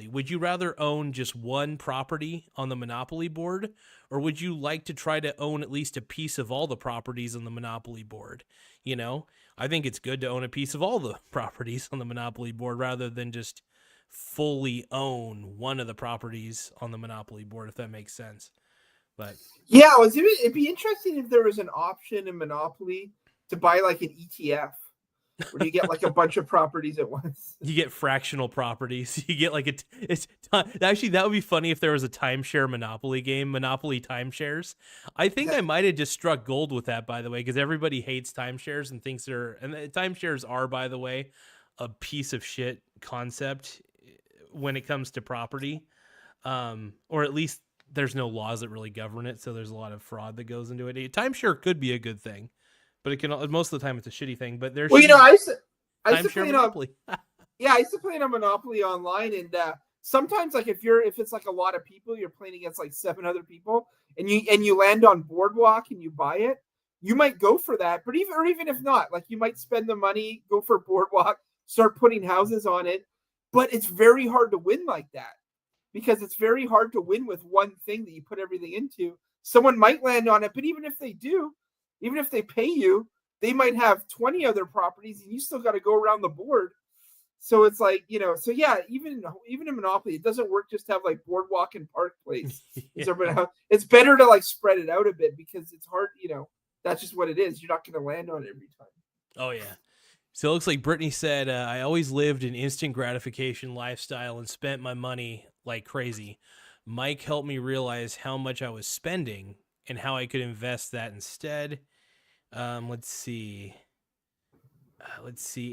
Would you rather own just one property on the Monopoly board, or would you like to try to own at least a piece of all the properties on the Monopoly board? I think it's good to own a piece of all the properties on the Monopoly board rather than just fully own one of the properties on the Monopoly board, if that makes sense. But yeah, it'd be interesting if there was an option in Monopoly to buy an ETF. Where you get a bunch of properties at once. You get fractional properties. You get actually, that would be funny if there was a timeshare Monopoly game, Monopoly timeshares. I think I might have just struck gold with that, by the way, because everybody hates timeshares and thinks timeshares are, by the way, a piece of shit concept when it comes to property, or at least there's no laws that really govern it, so there's a lot of fraud that goes into it. Timeshare could be a good thing, but it can most of the time it's a shitty thing. But there's I used to timeshare play Monopoly. I used to play in a Monopoly online, and sometimes like if it's like a lot of people, you're playing against like 7 other people, and you land on Boardwalk and you buy it, you might go for that. But even if not, like you might spend the money, go for Boardwalk, start putting houses on it. But it's very hard to win like that, because it's very hard to win with one thing that you put everything into. Someone might land on it, but even if they do, even if they pay you, they might have 20 other properties and you still got to go around the board. So it's like, so yeah, even in Monopoly, it doesn't work just to have like Boardwalk and Park Place. Yeah. It's better to like spread it out a bit, because it's hard, that's just what it is. You're not going to land on it every time. Oh, yeah. So it looks like Brittany said, I always lived an instant gratification lifestyle and spent my money like crazy. Mike helped me realize how much I was spending and how I could invest that instead. Let's see.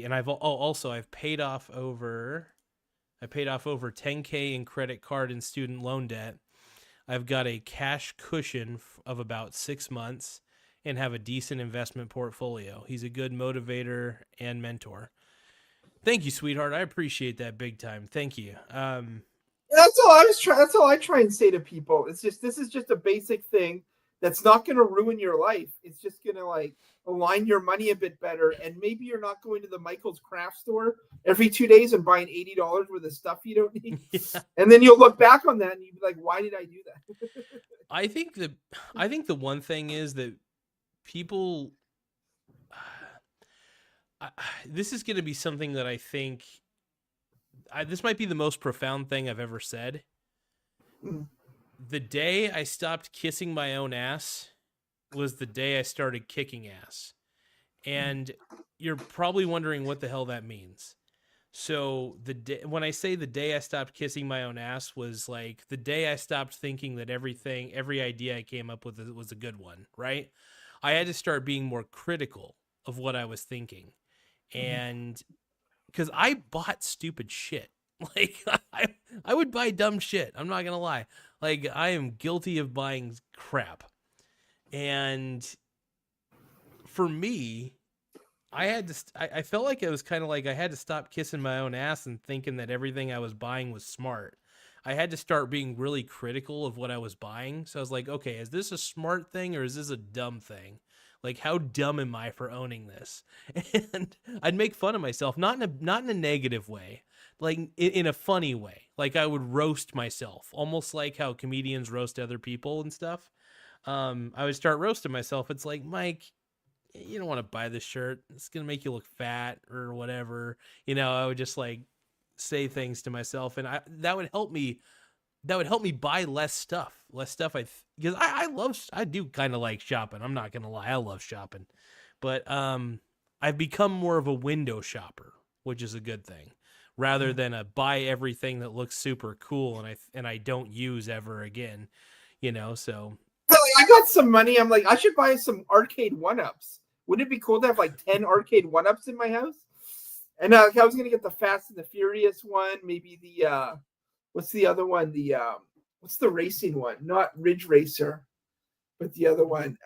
And I've paid off over 10K in credit card and student loan debt. I've got a cash cushion of about 6 months and have a decent investment portfolio. He's a good motivator and mentor. Thank you, sweetheart. I appreciate that big time. Thank you. That's all I try and say to people. This is just a basic thing that's not going to ruin your life. It's just going to like align your money a bit better. And maybe you're not going to the Michael's craft store every 2 days and buying $80 worth of stuff you don't need. Yeah. And then you'll look back on that and you'll be like, why did I do that? I think the one thing is that people, this is going to be something that I think, this might be the most profound thing I've ever said. The day I stopped kissing my own ass was the day I started kicking ass. And you're probably wondering what the hell that means. So when I say the day I stopped kissing my own ass was like the day I stopped thinking that every idea I came up with was a good one, right? I had to start being more critical of what I was thinking. And because I bought stupid shit. Like I would buy dumb shit. I'm not going to lie. Like I am guilty of buying crap. And for me, I felt like it was kind of like I had to stop kissing my own ass and thinking that everything I was buying was smart. I had to start being really critical of what I was buying. So I was like, okay, is this a smart thing or is this a dumb thing? Like, how dumb am I for owning this? And I'd make fun of myself, not in a negative way, like in a funny way. Like I would roast myself, almost like how comedians roast other people and stuff. I would start roasting myself. It's like, Mike, you don't want to buy this shirt. It's going to make you look fat or whatever. I would just like say things to myself, and that would help me buy less stuff. Because I do kind of like shopping. I'm not going to lie. I love shopping, but I've become more of a window shopper, which is a good thing, rather than a buy everything that looks super cool and I don't use ever again, so. I got some money. I'm like, I should buy some arcade 1-ups. Wouldn't it be cool to have like 10 arcade 1-ups in my house? And I was going to get the Fast and the Furious one. Maybe the, what's the other one? What's the racing one? Not Ridge Racer, but the other one,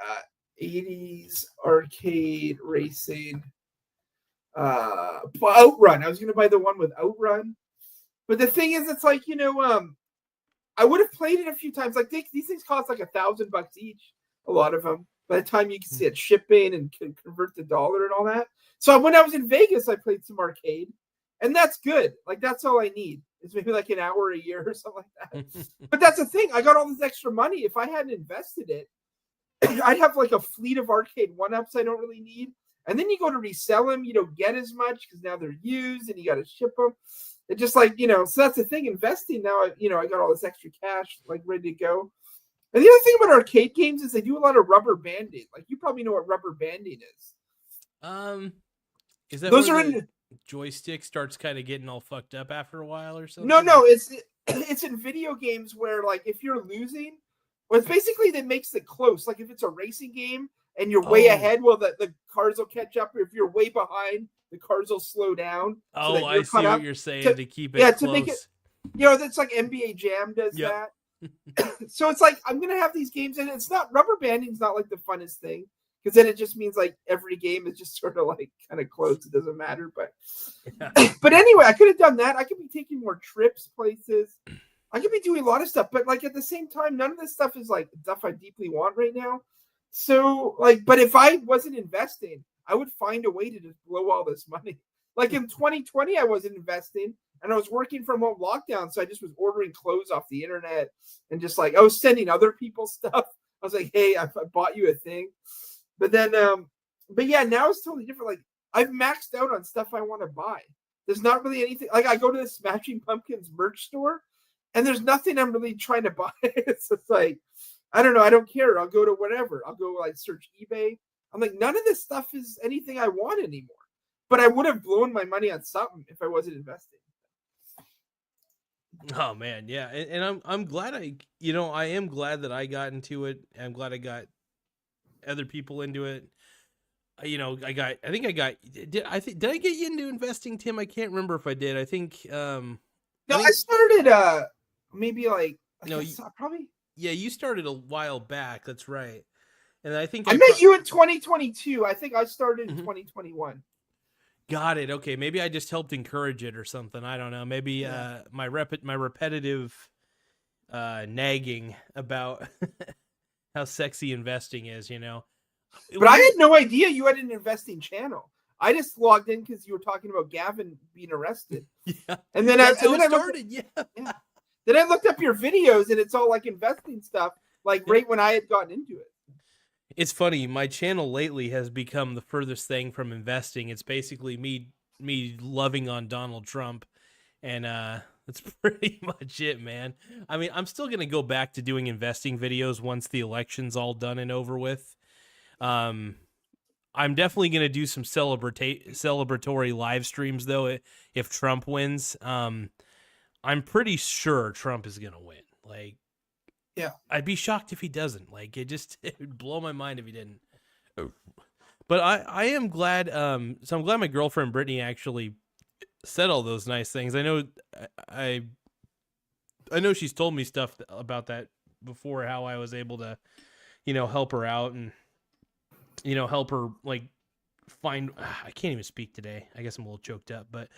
80s arcade racing, Outrun. I was going to buy the one with Outrun. But the thing is, it's like, I would have played it a few times. Like these things cost like $1,000 each. A lot of them. By the time you can see it shipping and can convert the dollar and all that. So when I was in Vegas, I played some arcade, and that's good. Like that's all I need. It's maybe like an hour a year or something like that. But that's the thing. I got all this extra money. If I hadn't invested it, I'd have like a fleet of arcade 1-ups I don't really need. And then you go to resell them. You don't get as much because now they're used and you got to ship them. It's just like, so that's the thing. Investing now, I got all this extra cash like ready to go. And the other thing about arcade games is they do a lot of rubber banding. Like you probably know what rubber banding is. Is that those are in joystick starts kind of getting all fucked up after a while or something? No, it's in video games where like if you're losing, well, it's basically that makes it close. Like if it's a racing game and you're way ahead, well the cars will catch up. Or if you're way behind, the cars will slow down. Oh, I see what you're saying to keep it close. To make it, that's like NBA Jam does that. So it's like I'm gonna have these games, and it's not rubber banding's not like the funnest thing because then it just means like every game is just sort of like kind of closed. It doesn't matter, but but anyway, I could have done that. I could be taking more trips, places. I could be doing a lot of stuff, but like at the same time, none of this stuff is like stuff I deeply want right now. So like, but if I wasn't investing, I would find a way to just blow all this money. Like in 2020, I wasn't investing and I was working from home lockdown. So I just was ordering clothes off the internet and just like, I was sending other people stuff. I was like, hey, I bought you a thing. But then, but yeah, now it's totally different. Like I've maxed out on stuff I want to buy. There's not really anything. Like I go to the Smashing Pumpkins merch store and there's nothing I'm really trying to buy. It's just like, I don't know. I don't care. I'll go to whatever. I'll go like search eBay. I'm like, none of this stuff is anything I want anymore. But I would have blown my money on something if I wasn't investing. Oh man, yeah, and I'm glad I am glad that I got into it. I'm glad I got other people into it. Did I get you into investing, Tim? I can't remember if I did. I think I started maybe like probably. Yeah, you started a while back. That's right. And I think I met you in 2022. I think I started in 2021. Got it. Okay, maybe I just helped encourage it or something. I don't know. Maybe my repetitive nagging about how sexy investing is, But I had no idea you had an investing channel. I just logged in because you were talking about Gavin being arrested. Yeah, and then that's how it started. Yeah. Then I looked up your videos, and it's all like investing stuff, like right when I had gotten into it. It's funny. My channel lately has become the furthest thing from investing. It's basically me loving on Donald Trump, and that's pretty much it, man. I mean, I'm still gonna go back to doing investing videos once the election's all done and over with. I'm definitely gonna do some celebratory live streams though if Trump wins. I'm pretty sure Trump is gonna win. Like. Yeah, I'd be shocked if he doesn't. Like it would blow my mind if he didn't. But I am glad. So I'm glad my girlfriend Brittany actually said all those nice things. I know she's told me stuff about that before. How I was able to, help her out and, help her like find. I can't even speak today. I guess I'm a little choked up, but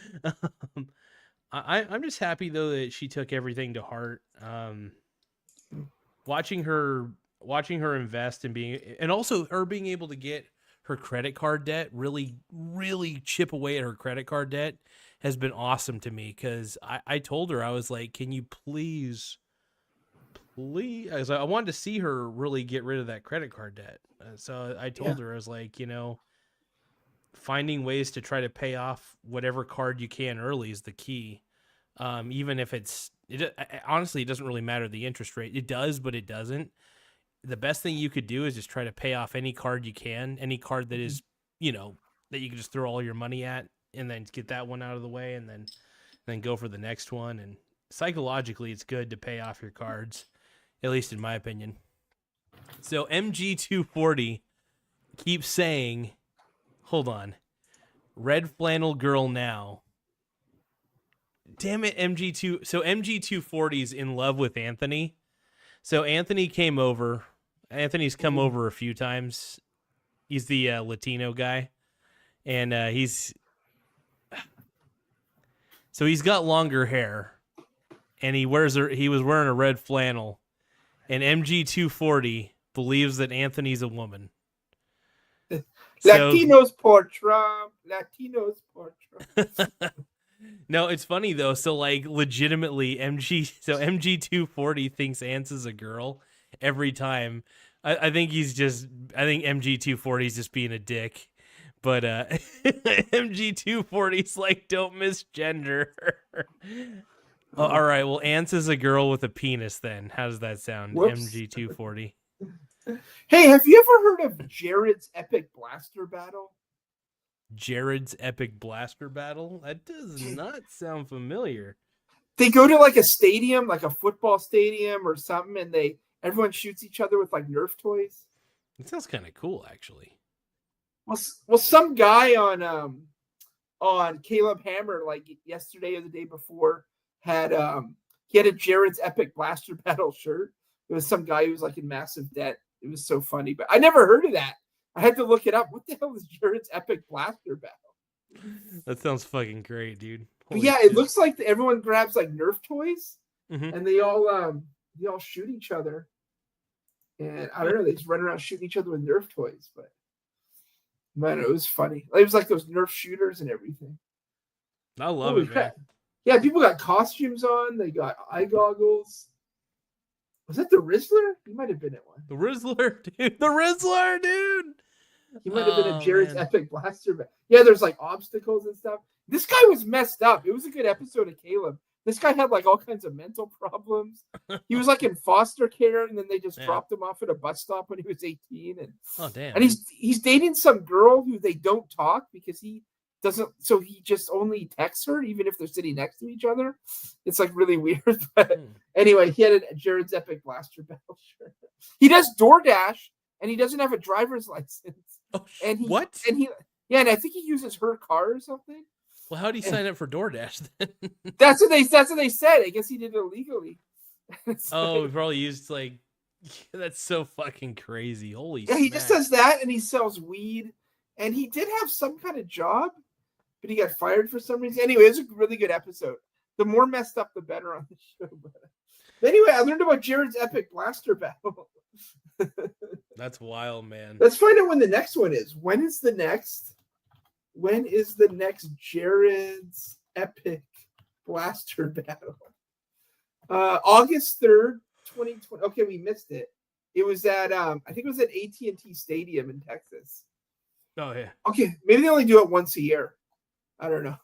I'm just happy though that she took everything to heart. Watching her invest and also her being able to get her credit card debt really chip away at her credit card debt has been awesome to me. Cause I told her, I was like, can you please, I wanted to see her really get rid of that credit card debt. So I told her, I was like, finding ways to try to pay off whatever card you can early is the key. Even if honestly, it doesn't really matter the interest rate. It does, but it doesn't. The best thing you could do is just try to pay off any card you can, any card that is, that you can just throw all your money at, and then get that one out of the way, and then go for the next one. And psychologically, it's good to pay off your cards, at least in my opinion. So MG240 keeps saying, hold on, red flannel girl now. Damn it, MG2. So MG240's in love with Anthony. So Anthony came over. Anthony's come over a few times. He's the Latino guy. And he's got longer hair. And he was wearing a red flannel. And MG240 believes that Anthony's a woman. Latinos poor Trump. Latinos poor Trump. No, it's funny though. So like legitimately MG240 thinks Ants is a girl every time. I think MG240 is just being a dick. But MG240's like, don't misgender. All right, well, Ants is a girl with a penis then. How does that sound? Whoops. MG240. Hey, have you ever heard of Jared's Epic Blaster Battle? Jared's Epic Blaster Battle? That does not sound familiar. They go to like a stadium, like a football stadium or something, and everyone shoots each other with like Nerf toys. It sounds kind of cool, actually. Well, some guy on Caleb Hammer, like yesterday or the day before, had He had a Jared's Epic Blaster Battle shirt. It was some guy who was like in massive debt. It was so funny, but I never heard of that. I had to look it up. What the hell is Jared's Epic Blaster Battle? That sounds fucking great, dude. But Holy yeah, shit. it looks like everyone grabs like Nerf toys Mhm. and they all shoot each other. And I don't know, they just run around shooting each other with Nerf toys, but man, it was funny. It was like those Nerf shooters and everything. I love Holy it, man. crap. Yeah, people got costumes on, they got eye goggles. Was that the Rizzler? He might have been at one. The Rizzler, dude. The Rizzler, dude. He might have been a Jared's man. Epic Blaster. Yeah, there's like obstacles and stuff. This guy was messed up. It was a good episode of Caleb. This guy had like all kinds of mental problems. He was like in foster care, and then they just dropped him off at a bus stop when he was 18. And Oh damn. and he's dating some girl who they don't talk because he doesn't. So he just only texts her, even if they're sitting next to each other. It's like really weird. But anyway, he had a Jared's Epic Blaster Battle shirt. He does DoorDash, and he doesn't have a driver's license. Oh, And what? And and I think he uses her car or something. Well, how do you sign up for DoorDash then? That's what they said. I guess he did it illegally. Oh, we probably used like that's so fucking crazy. Holy yeah, he just smack. does that, and he sells weed, and he did have some kind of job, but he got fired for some reason. Anyway, it was a really good episode. The more messed up, the better on the show. But anyway, I learned about Jared's Epic Blaster Battle. That's wild, man. Let's find out when the next one is. When is the next Jared's Epic Blaster Battle? August 3rd, 2020. Okay, we missed it. It was at I think it was at AT&T Stadium in Texas. Oh yeah. Okay, maybe they only do it once a year. I don't know.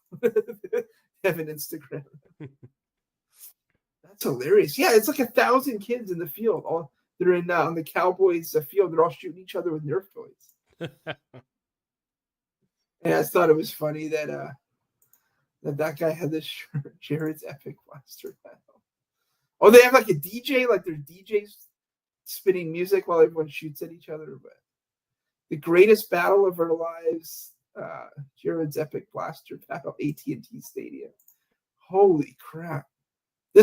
Have an Instagram. That's hilarious. Yeah, it's like 1,000 kids in the field. All they're in on the Cowboys field. They're all shooting each other with Nerf toys. And I thought it was funny that that guy had this shirt, Jared's Epic Blaster Battle. Oh, they have like a DJ, like there's DJs spinning music while everyone shoots at each other. But the greatest battle of our lives, Jared's Epic Blaster Battle, AT&T Stadium. Holy crap!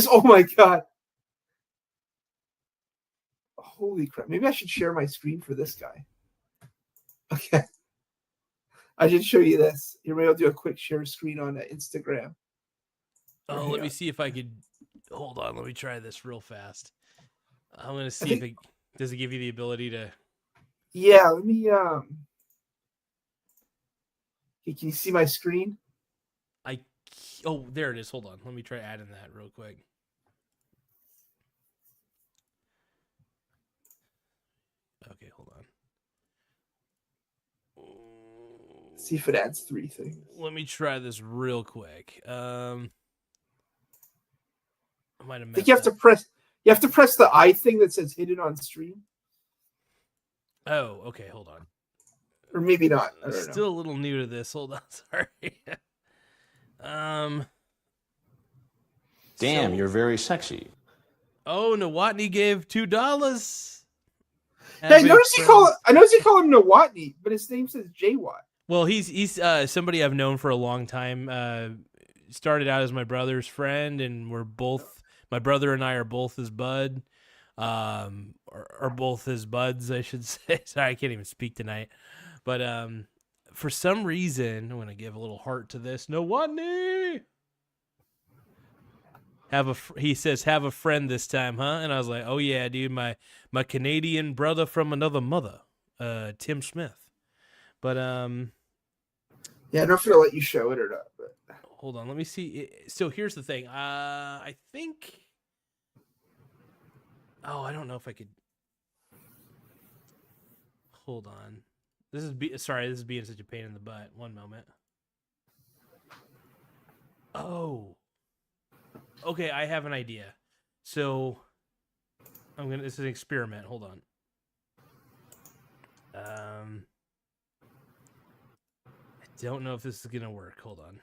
Oh my god! Holy crap! Maybe I should share my screen for this guy. Okay. I should show you this. Here, maybe I'll do a quick share screen on Instagram. Oh, let me see if I could. Hold on, let me try this real fast. I'm gonna see if it does it give you the ability to. Yeah, let me. Okay, can you see my screen? Oh, there it is. Hold on, let me try adding that real quick. Okay, hold on. See if it adds 3 things. Let me try this real quick. I might have. I think you have to press. You have to press the I thing that says "hidden on stream." Oh, okay. Hold on. Or maybe not. I don't know. Still a little new to this. Hold on. Sorry. Damn, you're very sexy. Oh, Nawatney gave $2. Hey, I noticed you call him Nawatney, but his name says J-Watt. Well, he's somebody I've known for a long time. Started out as my brother's friend, and we're both. My brother and I are both his bud. Are both his buds, I should say. Sorry, I can't even speak tonight. But for some reason, I'm gonna give a little heart to this. Nawatney. He says, have a friend this time, huh? And I was like, oh yeah, dude, my Canadian brother from another mother, Tim Smith. But yeah, I don't know if it'll let you show it or not. But hold on, let me see. So here's the thing. I think. Oh, I don't know if I could. Hold on. This is being such a pain in the butt. One moment. Oh. Okay, I have an idea. So this is an experiment. Hold on. I don't know if this is gonna work. Hold on.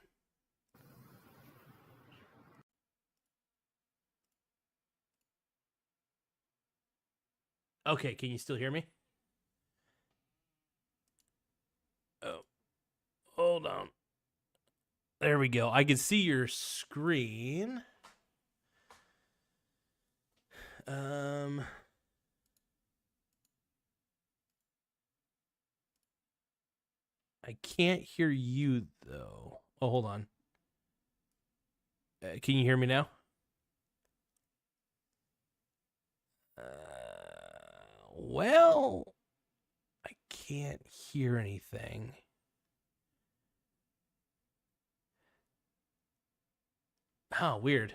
Okay, can you still hear me? Oh. Hold on. There we go. I can see your screen. I can't hear you though. Oh, hold on. Can you hear me now? Well, I can't hear anything. Oh, weird.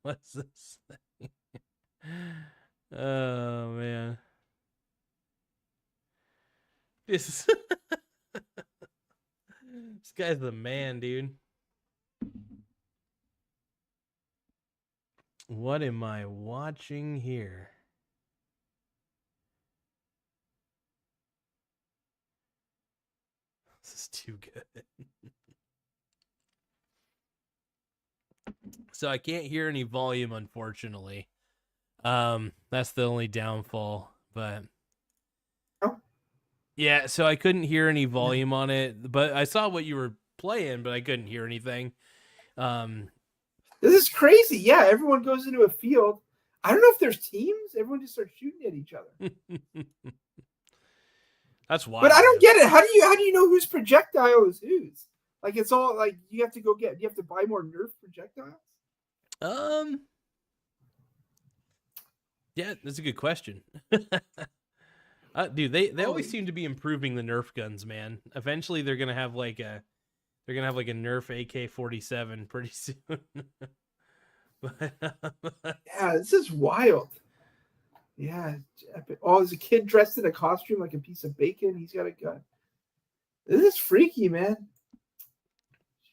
What's this thing? Oh man. This this guy's the man, dude. What am I watching here? This is too good. So I can't hear any volume, unfortunately. That's the only downfall, but yeah, so I couldn't hear any volume on it, but I saw what you were playing, but I couldn't hear anything. This is crazy. Yeah, everyone goes into a field. I don't know if there's teams. Everyone just starts shooting at each other. That's wild. But I don't get it. How do you know whose projectile is whose? Like it's all like you have to buy more Nerf projectiles? Yeah, that's a good question. Dude, they always seem to be improving the Nerf guns, man. Eventually they're gonna have like a Nerf AK-47 pretty soon. Yeah, this is wild. Yeah, epic. Oh, there's a kid dressed in a costume like a piece of bacon. He's got a gun. This is freaky, man.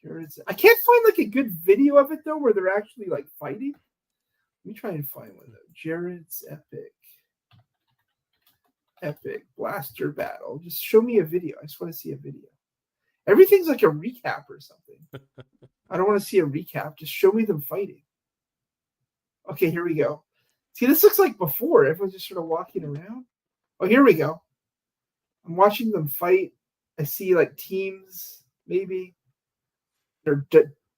Sure, I can't find like a good video of it though, where they're actually like fighting. Let me try and find one though. Jared's epic blaster battle. Just show me a video. I just want to see a video. Everything's like a recap or something. I don't want to see a recap. Just show me them fighting. Okay, here we go. See, this looks like before. Everyone's just sort of walking around. Oh, here we go. I'm watching them fight. I see like teams, maybe. They're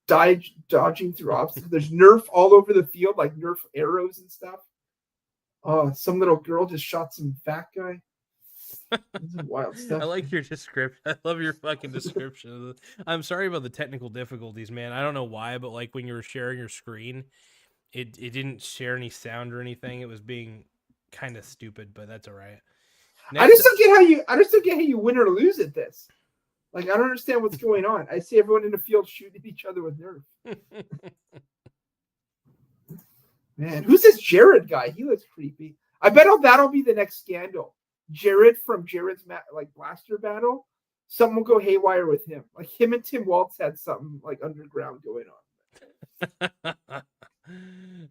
dodging through obstacles. There's Nerf all over the field, like Nerf arrows and stuff. Oh, some little girl just shot some fat guy. This is wild stuff. I like your description. I love your fucking description. I'm sorry about the technical difficulties, man. I don't know why, but like when you were sharing your screen, it didn't share any sound or anything. It was being kind of stupid, but that's all right. I just don't get how you win or lose at this. Like I don't understand what's going on. I see everyone in the field shooting each other with Nerf. Man, who's this Jared guy? He looks creepy. I bet that'll be the next scandal. Jared from Jared's like blaster battle. Something will go haywire with him. Like him and Tim Waltz had something like underground going on.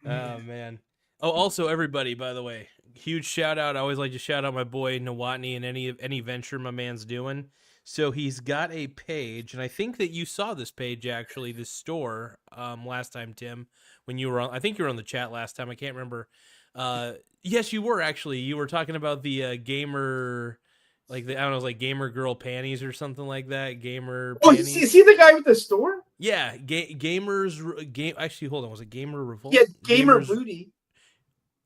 Oh man. Oh, also everybody, by the way, huge shout out. I always like to shout out my boy Nowotny and any venture my man's doing. So he's got a page, and I think that you saw this page actually, this store, last time, Tim, when you were on. I think you were on the chat last time. I can't remember. Yes, you were actually. You were talking about the gamer, like I don't know, like gamer girl panties or something like that. Gamer. Oh, panties. is he the guy with the store? Yeah, gamers. Actually, hold on. Was it Gamer Revolt? Yeah, Gamer Booty.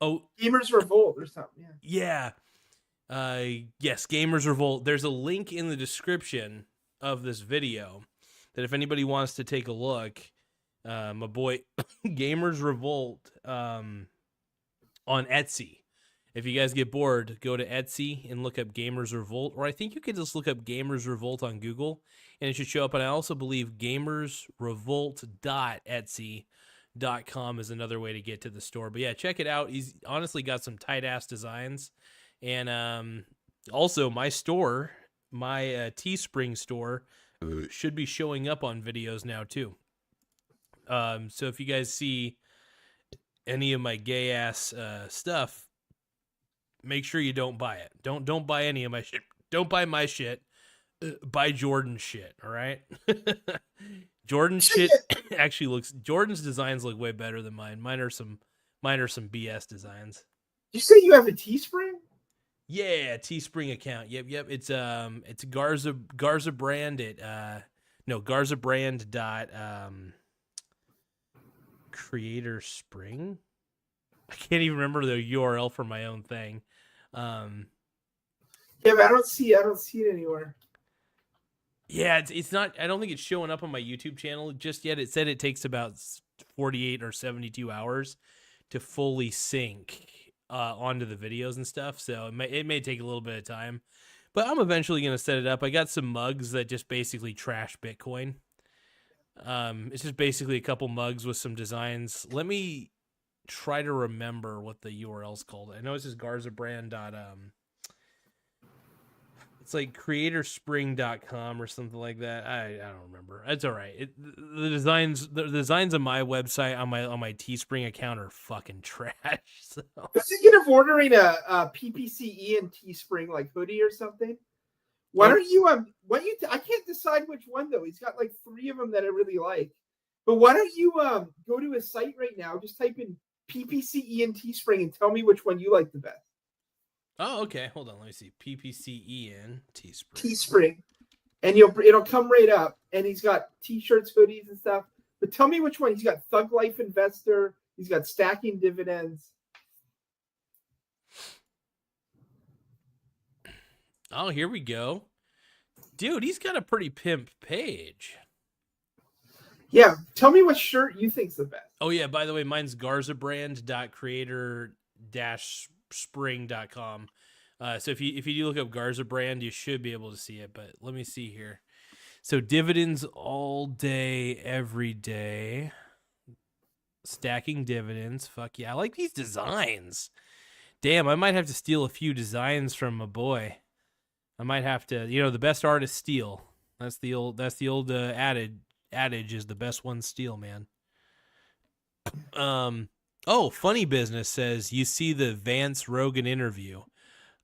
Oh, Gamers Revolt or something. Yeah. Yes, Gamers Revolt. There's a link in the description of this video that if anybody wants to take a look, my boy Gamers Revolt on Etsy. If you guys get bored, go to Etsy and look up Gamers Revolt, or I think you could just look up Gamers Revolt on Google and it should show up. And I also believe gamersrevolt.etsy.com is another way to get to the store. But yeah, check it out. He's honestly got some tight ass designs. And also my store, my Teespring store, should be showing up on videos now too. So if you guys see any of my gay ass stuff, make sure you don't buy it. Don't buy any of my shit. Don't buy my shit. Buy Jordan's shit. All right. Jordan's shit actually Jordan's designs look way better than mine. Mine are some BS designs. You say you have a Teespring? Yeah, Teespring account. Yep. It's Garza brand at No, Garzabrand dot creator spring. I can't even remember the URL for my own thing. Yeah, but I don't see it anywhere. Yeah, it's not. I don't think it's showing up on my YouTube channel just yet. It said it takes about 48 or 72 hours to fully sync onto the videos and stuff. So it may take a little bit of time, but I'm eventually gonna set it up. I got some mugs that just basically trash Bitcoin. It's just basically a couple mugs with some designs. Let me try to remember what the URL's called. I know it's just Garzabrand. It's like creatorspring.com or something like that. I don't remember. It's all right. The designs on my website on my Teespring account are fucking trash. So. I was thinking of ordering a PPCE and Teespring like hoodie or something. Why don't you I can't decide which one though. He's got like 3 of them that I really like. But why don't you go to his site right now? Just type in PPCE and Teespring and tell me which one you like the best. Oh, okay. Hold on. Let me see. PPCEN Teespring. Teespring, and it'll come right up. And he's got T-shirts, hoodies, and stuff. But tell me which one. He's got Thug Life Investor. He's got Stacking Dividends. Oh, here we go. Dude, he's got a pretty pimp page. Yeah, tell me what shirt you think's the best. Oh yeah, by the way, mine's garzabrand.creator-spring.com. So if you do look up Garzabrand, you should be able to see it. But let me see here. So dividends all day, every day. Stacking dividends. Fuck yeah. I like these designs. Damn, I might have to steal a few designs from my boy. I might have to, the best artists steal. That's the old adage is the best ones steal, man. Oh, Funny Business says you see the Vance Rogan interview.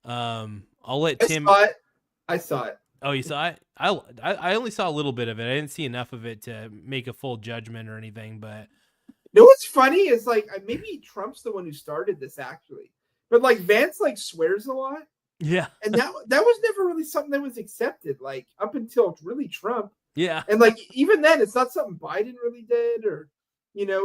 I'll let Tim. I saw it. Oh, you saw it? I only saw a little bit of it. I didn't see enough of it to make a full judgment or anything. But you know what's funny is like maybe Trump's the one who started this actually, but like Vance like swears a lot. Yeah, and that was never really something that was accepted like up until really Trump. Yeah, and like even then, it's not something Biden really did, or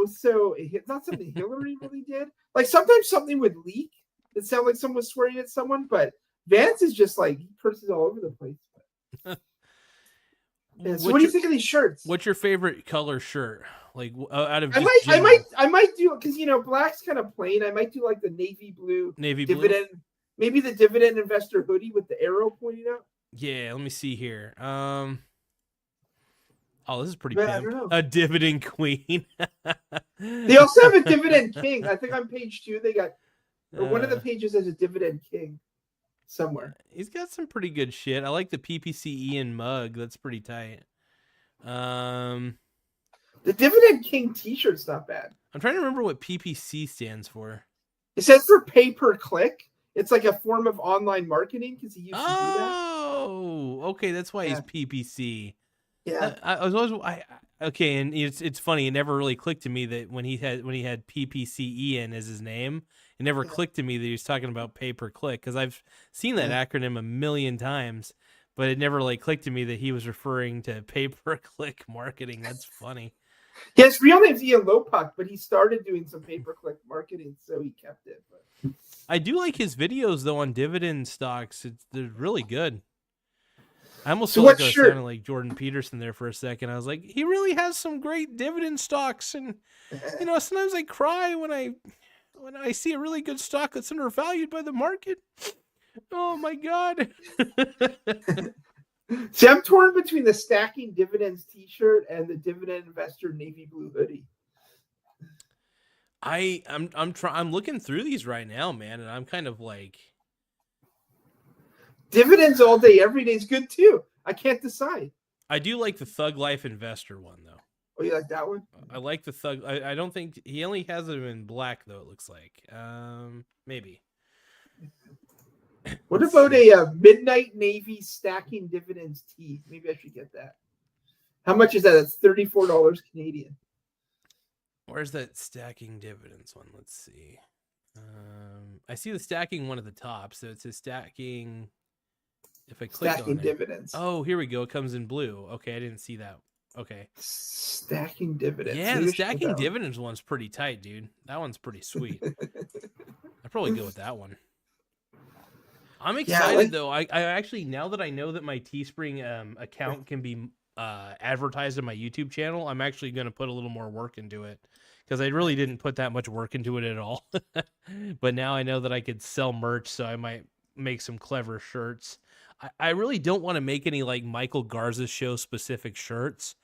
so it's not something Hillary really did. Like sometimes something would leak. It sounded like someone was swearing at someone, but Vance is just like he curses all over the place. Yeah, so what do you think of these shirts? What's your favorite color shirt? Like out of I might do it because black's kind of plain. I might do like the navy blue dividend, maybe the dividend investor hoodie with the arrow pointing out. Yeah, let me see here. Oh, this is pretty pimp. A dividend queen. They also have a dividend king. I think on page 2 they got, or one of the pages has a dividend king somewhere. He's got some pretty good shit. I like the PPCEN mug. That's pretty tight. The dividend king T-shirt's not bad. I'm trying to remember what PPC stands for. It says for pay per click. It's like a form of online marketing because he used to do that. Oh, okay, that's why he's PPC. Yeah, I was always okay, and it's funny. It never really clicked to me that when he had PPCEN as his name, it never clicked to me that he was talking about pay per click because I've seen that acronym a million times, but it never clicked to me that he was referring to pay per click marketing. That's funny. Yeah, his real name's Ian Lopuck, but he started doing some pay per click marketing, so he kept it. But I do like his videos though on dividend stocks. They're really good. I almost felt like I was sounding like Jordan Peterson there for a second. I was like, he really has some great dividend stocks, and sometimes I cry when I see a really good stock that's undervalued by the market. Oh my god! See, I'm torn between the Stacking Dividends T-shirt and the Dividend Investor navy blue hoodie. I'm looking through these right now, man, and I'm kind of like. Dividends all day, every day is good too. I can't decide. I do like the Thug Life Investor one though. Oh, you like that one? I like the Thug. I don't think he only has them in black though. It looks like maybe. What about a Midnight Navy Stacking Dividends tee? Maybe I should get that. How much is that? That's $34 Canadian. Where's that Stacking Dividends one? Let's see. I see the stacking one at the top, so it says stacking. If I click Stacking on dividends. Oh, here we go. It comes in blue. Okay, I didn't see that. Okay. Stacking dividends. Yeah, Maybe the I should put stacking that one. dividends one's pretty tight, dude. That one's pretty sweet. I'd probably go with that one. I'm excited though. I actually, now that I know that my Teespring account can be advertised on my YouTube channel, I'm actually going to put a little more work into it, because I really didn't put that much work into it at all. But now I know that I could sell merch, so I might make some clever shirts. I really don't want to make any like Michael Garza show specific shirts.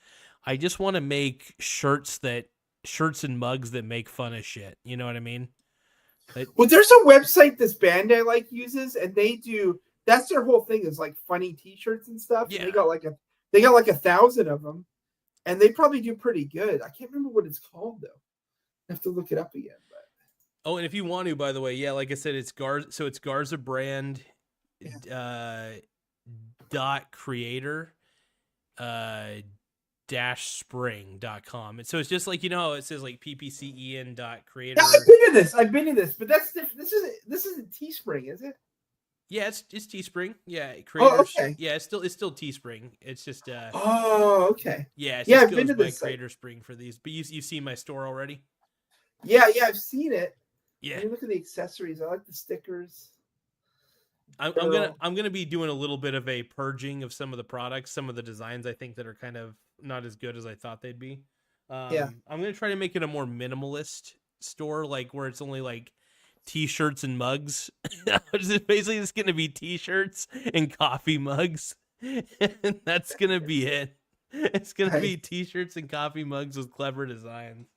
I just want to make shirts and mugs that make fun of shit. You know what I mean? Well, there's a website this band I like uses, and that's their whole thing is like funny T-shirts and stuff. Yeah. And they got like 1,000 of them, and they probably do pretty good. I can't remember what it's called though. I have to look it up again. But oh, and if you want to, by the way, yeah, like I said, it's Garza. So it's Garza brand dot creator dash spring.com. And so it's just like, it says like ppcen dot creator. Yeah, I've been to this, but that's different. This isn't Teespring, is it? Yeah, it's Teespring. Yeah, creators. Oh, okay. Yeah, it's still Teespring. It's just oh, okay. Yeah, it yeah, just I've been goes to by this Creator Spring for these. But you've seen my store already? Yeah, I've seen it. Yeah. Let me look at the accessories. I like the stickers. I'm gonna be doing a little bit of a purging of some of the products, some of the designs I think that are kind of not as good as I thought they'd be. I'm gonna try to make it a more minimalist store, like where it's only like T-shirts and mugs. Basically, it's gonna be T-shirts and coffee mugs, and that's gonna be it. It's gonna be T-shirts and coffee mugs with clever designs.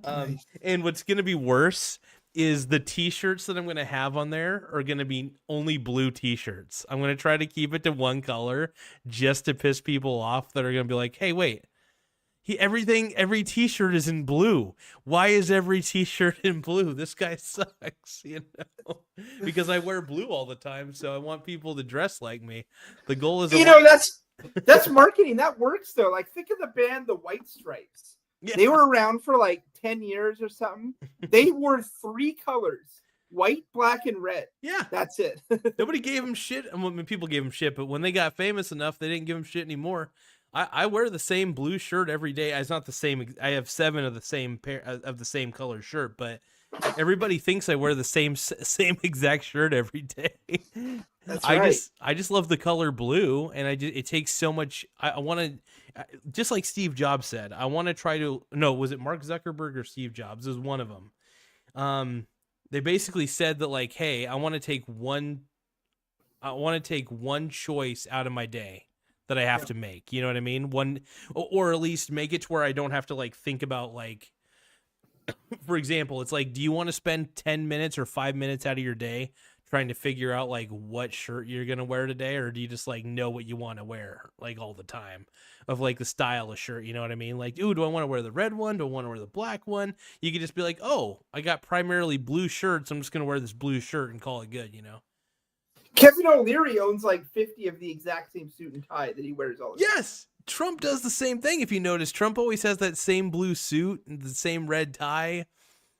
Nice. And what's gonna be worse is the T-shirts that I'm going to have on there are going to be only blue T-shirts. I'm going to try to keep it to one color just to piss people off that are going to be like, hey, wait, every T-shirt is in blue. Why is every T-shirt in blue? This guy sucks, because I wear blue all the time. So I want people to dress like me. The goal is, that's marketing. That works though. Like think of the band, the White Stripes. Yeah. They were around for like 10 years or something. They wore 3 colors: white, black, and red. Yeah. That's it. Nobody gave them shit. I mean, people gave them shit, but when they got famous enough, they didn't give them shit anymore. I wear the same blue shirt every day. It's not the same. I have 7 of the same pair of the same color shirt, but everybody thinks I wear the same exact shirt every day. That's right. I just love the color blue, and it takes so much. I want to, just like Steve Jobs said, I want to try to. No, was it Mark Zuckerberg or Steve Jobs? It was one of them. They basically said that like, hey, I want to take one choice out of my day that I have to make. You know what I mean? One, or at least make it to where I don't have to like think about like. For example, it's like, do you want to spend 10 minutes or 5 minutes out of your day trying to figure out like what shirt you're going to wear today? Or do you just like know what you want to wear like all the time of like the style of shirt? You know what I mean? Like, ooh, do I want to wear the red one? Do I want to wear the black one? You could just be like, oh, I got primarily blue shirts. I'm just going to wear this blue shirt and call it good, Kevin O'Leary owns like 50 of the exact same suit and tie that he wears all the time. Yes. Trump does the same thing. If you notice, Trump always has that same blue suit and the same red tie.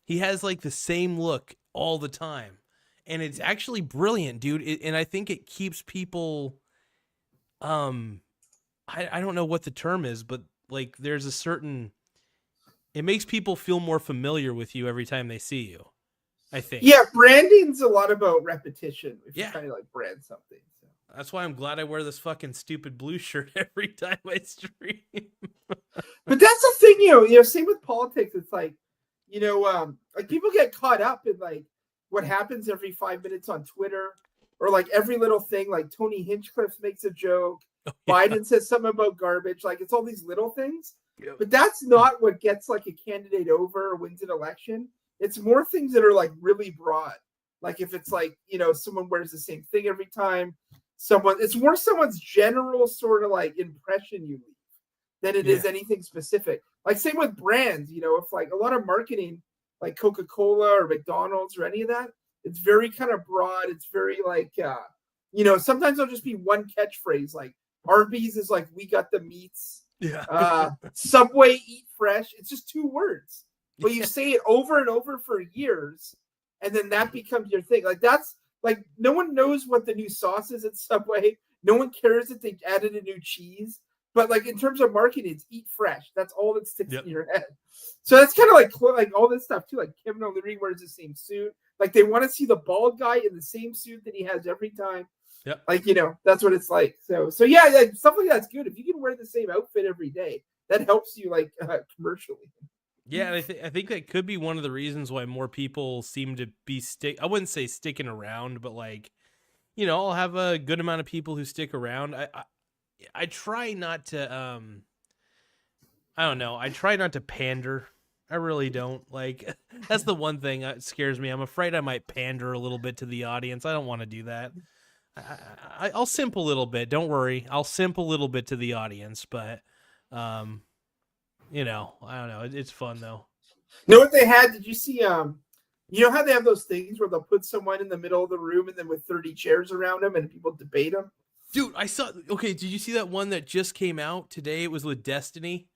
He has like the same look all the time. And it's actually brilliant, dude. And I think it keeps people, I don't know what the term is, but like there's a certain, it makes people feel more familiar with you every time they see you, I think. Yeah, branding's a lot about repetition if you're trying to like brand something. So. That's why I'm glad I wear this fucking stupid blue shirt every time I stream. But that's the thing, same with politics. It's like, like people get caught up in like what happens every 5 minutes on Twitter, or like every little thing. Like Tony Hinchcliffe makes a joke, Biden says something about garbage. Like it's all these little things, but that's not what gets like a candidate over or wins an election. It's more things that are like really broad. Like if it's like, someone wears the same thing every time. It's more someone's general sort of like impression you leave than it is anything specific. Like same with brands, if like a lot of marketing, like Coca-Cola or McDonald's or any of that, it's very kind of broad. It's very like, sometimes it'll just be one catchphrase. Like Arby's is like, we got the meats. Yeah. Subway, eat fresh. It's just 2 words, but you say it over and over for years, and then that becomes your thing. Like that's like no one knows what the new sauce is at Subway. No one cares that they added a new cheese. But like in terms of marketing, it's eat fresh. That's all that sticks Yep. in your head. So that's kind of like all this stuff too. Like Kevin O'Leary wears the same suit. Like they want to see the bald guy in the same suit that he has every time. Yep. Like, you know, that's what it's like. So yeah, like, stuff like that's good. If you can wear the same outfit every day, that helps you like commercially. Yeah, and I think that could be one of the reasons why more people seem to be I wouldn't say sticking around, but like, you know, I'll have a good amount of people who stick around. I try not to I don't know. I try not to pander. I really don't. Like that's the one thing that scares me. I'm afraid I might pander a little bit to the audience. I don't want to do that. I'll simp a little bit. Don't worry. I'll simp a little bit to the audience, but you know, I don't know. It's fun though. You know what they had? Did you see you know how they have those things where they'll put someone in the middle of the room and then with 30 chairs around them and people debate them? Dude, I saw. Okay, did you see that one that just came out today? It was with Destiny.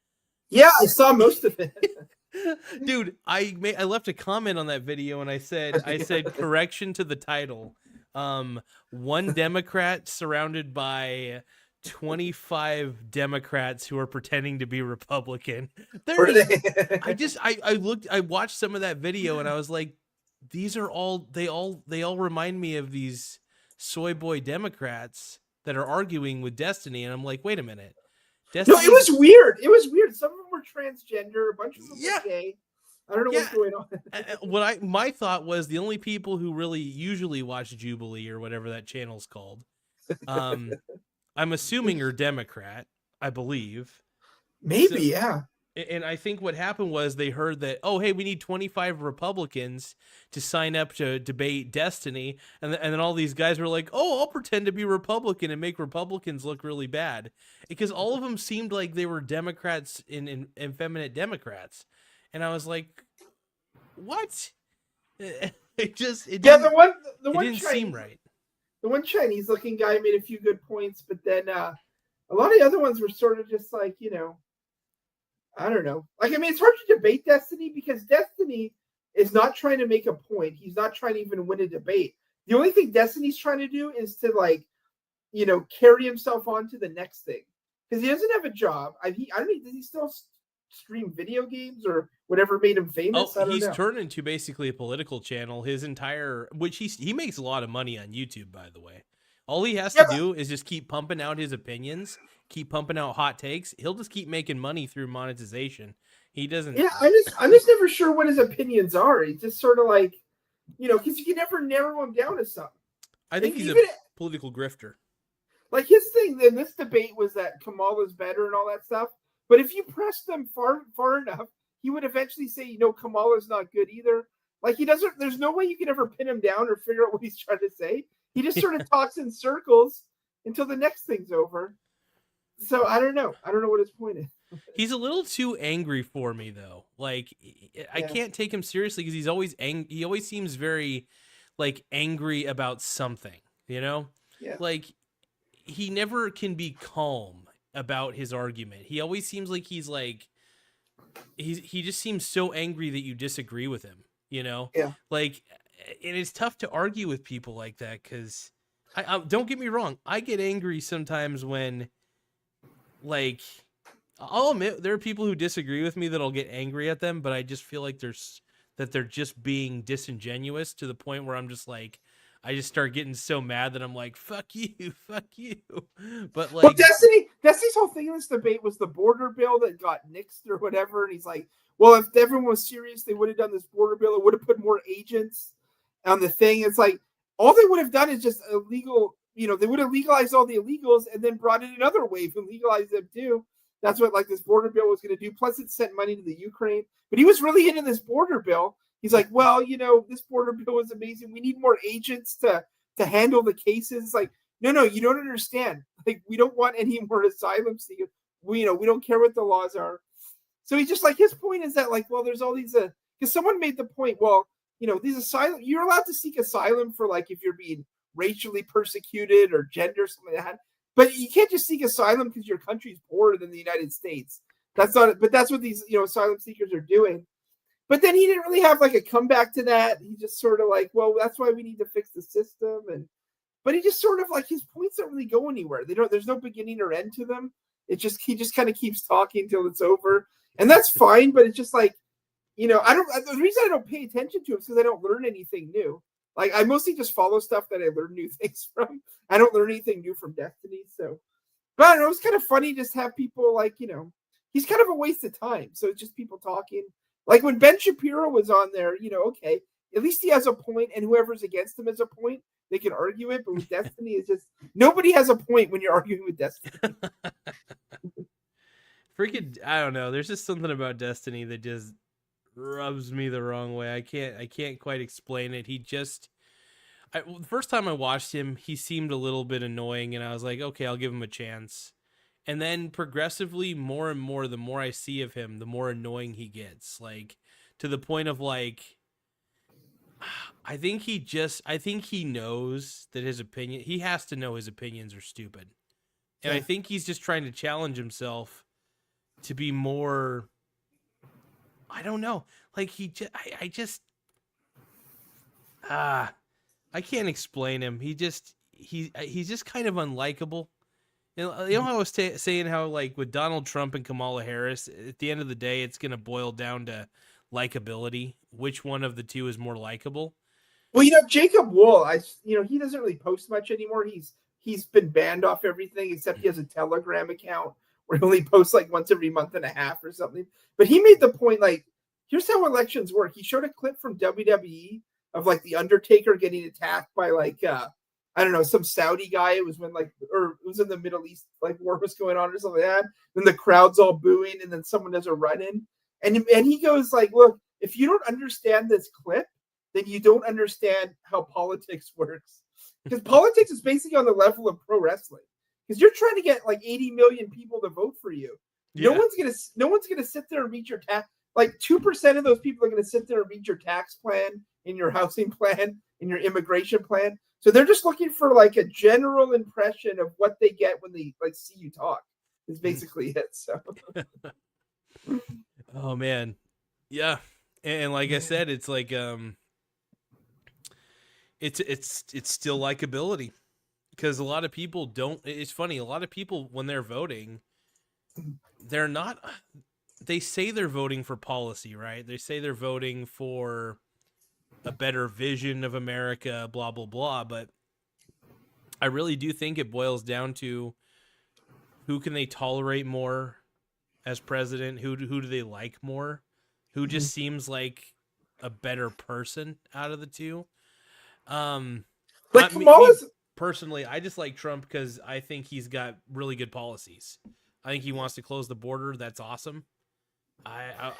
Yeah, I saw most of it. Dude, I left a comment on that video and I said correction to the title. One Democrat surrounded by 25 Democrats who are pretending to be Republican. I watched some of that video and I was like, these are all they all remind me of these soy boy Democrats that are arguing with Destiny, and I'm like, wait a minute. Destiny... No, it was weird. It was weird. Some of them were transgender, a bunch of them were gay. I don't know what's going on. My thought was the only people who really usually watch Jubilee or whatever that channel's called, I'm assuming are Democrat, I believe. Maybe, yeah. And I think what happened was they heard that, oh, hey, we need 25 Republicans to sign up to debate Destiny. And then all these guys were like, oh, I'll pretend to be Republican and make Republicans look really bad. Because all of them seemed like they were Democrats and effeminate Democrats. And I was like, what? It didn't Chinese, seem right. The one Chinese looking guy made a few good points, but then a lot of the other ones were sort of just like, you know, I don't know. Like, I mean, it's hard to debate Destiny because Destiny is not trying to make a point. He's not trying to even win a debate. The only thing Destiny's trying to do is to, like, you know, carry himself on to the next thing. Because he doesn't have a job. I don't know, does he still stream video games or whatever made him famous? Oh, he's turned into basically a political channel. His entire, which he makes a lot of money on YouTube, by the way. All he has to do is just keep pumping out his opinions, keep pumping out hot takes. He'll just keep making money through monetization. He doesn't. Yeah, I'm just never sure what his opinions are. He's just sort of like, you know, because you can never narrow him down to something. I think he's a political grifter. Like his thing in this debate was that Kamala's better and all that stuff. But if you press them far enough, he would eventually say, you know, Kamala's not good either. Like he doesn't. There's no way you can ever pin him down or figure out what he's trying to say. He just sort of talks in circles until the next thing's over. So I don't know. I don't know what his point is. He's a little too angry for me, though. Like I can't take him seriously because he's always he always seems very like angry about something. You know, like he never can be calm about his argument. He always seems like he just seems so angry that you disagree with him. You know, like. And it's tough to argue with people like that because I don't get me wrong. I get angry sometimes when, like, I'll admit there are people who disagree with me that I'll get angry at them, but I just feel like they're just being disingenuous to the point where I'm just like, I just start getting so mad that I'm like, fuck you, fuck you. But like, well, Destiny's whole thing in this debate was the border bill that got nixed or whatever. And he's like, well, if everyone was serious, they would have done this border bill. It would have put more agents on the thing. It's like all they would have done is just illegal, you know, they would have legalized all the illegals and then brought in another wave and legalized them too. That's what like this border bill was going to do. Plus it sent money to the Ukraine, but he was really into this border bill. He's like, well, you know, this border bill is amazing. We need more agents to handle the cases. It's like, no, you don't understand. Like, we don't want any more asylum seekers. We don't care what the laws are. So he's just like, his point is that like, well, there's all these, because someone made the point, well, you know, these asylum, you're allowed to seek asylum for like if you're being racially persecuted or gender, something like that. But you can't just seek asylum because your country's poorer than the United States. That's not, but that's what these, you know, asylum seekers are doing. But then he didn't really have like a comeback to that. He just sort of like, well, that's why we need to fix the system. But he just sort of like his points don't really go anywhere. There's no beginning or end to them. he just kind of keeps talking till it's over, and that's fine. But it's just like, the reason I don't pay attention to him is because I don't learn anything new. Like, I mostly just follow stuff that I learn new things from. I don't learn anything new from Destiny. So, but I don't know, it's kind of funny just have people like, he's kind of a waste of time. So it's just people talking. Like when Ben Shapiro was on there, okay, at least he has a point, and whoever's against him has a point. They can argue it, but with Destiny, it's just nobody has a point when you're arguing with Destiny. Freaking, I don't know. There's just something about Destiny that just rubs me the wrong way. I can't quite explain it. The first time I watched him, he seemed a little bit annoying, and I was like, okay, I'll give him a chance. And then progressively, more and more, the more I see of him, the more annoying he gets. Like, to the point of like, I think he knows that he has to know his opinions are stupid. And I think he's just trying to challenge himself to be more, I don't know. Like I can't explain him. He's just kind of unlikable. You know how I was saying how, like, with Donald Trump and Kamala Harris, at the end of the day, it's going to boil down to likability. Which one of the two is more likable? Well, Jacob Wool, he doesn't really post much anymore. He's been banned off everything except he has a Telegram account where he only posts like once every month and a half or something. But he made the point, like, here's how elections work. He showed a clip from WWE of like the Undertaker getting attacked by like I don't know, some Saudi guy. It was when it was in the Middle East, like war was going on or something like that. Then the crowd's all booing, and then someone does a run-in. And he goes like, look, if you don't understand this clip, then you don't understand how politics works. Because politics is basically on the level of pro wrestling. Because you're trying to get like 80 million people to vote for you. Yeah. No one's gonna sit there and read your tax. Like 2% of those people are gonna sit there and read your tax plan, in your housing plan, in your immigration plan. So they're just looking for like a general impression of what they get when they like see you talk. Is basically it. So. Oh man, yeah, and like I said, it's like it's still likability, because a lot of people don't. It's funny. A lot of people, when they're voting, they're not. They say they're voting for policy, right? They say they're voting for a better vision of America, blah, blah, blah. But I really do think it boils down to who can they tolerate more as president? Who do they like more? Who just seems like a better person out of the two? Like me personally, I just like Trump because I think he's got really good policies. I think he wants to close the border. That's awesome. I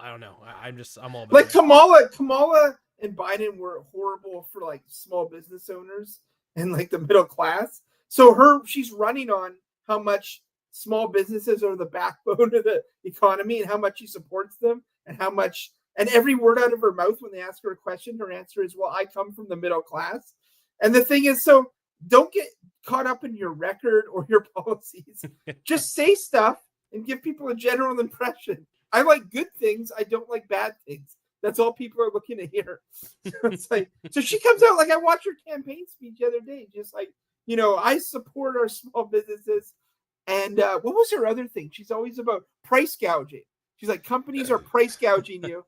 don't know. I'm all about like it. Kamala and Biden were horrible for like small business owners and like the middle class. So she's running on how much small businesses are the backbone of the economy and how much she supports them and how much, and every word out of her mouth when they ask her a question, her answer is, well, I come from the middle class. And the thing is, so don't get caught up in your record or your policies. Just say stuff and give people a general impression. I like good things. I don't like bad things. That's all people are looking to hear. It's like, so she comes out, like, I watched her campaign speech the other day, just like, I support our small businesses. And what was her other thing? She's always about price gouging. She's like, companies are price gouging you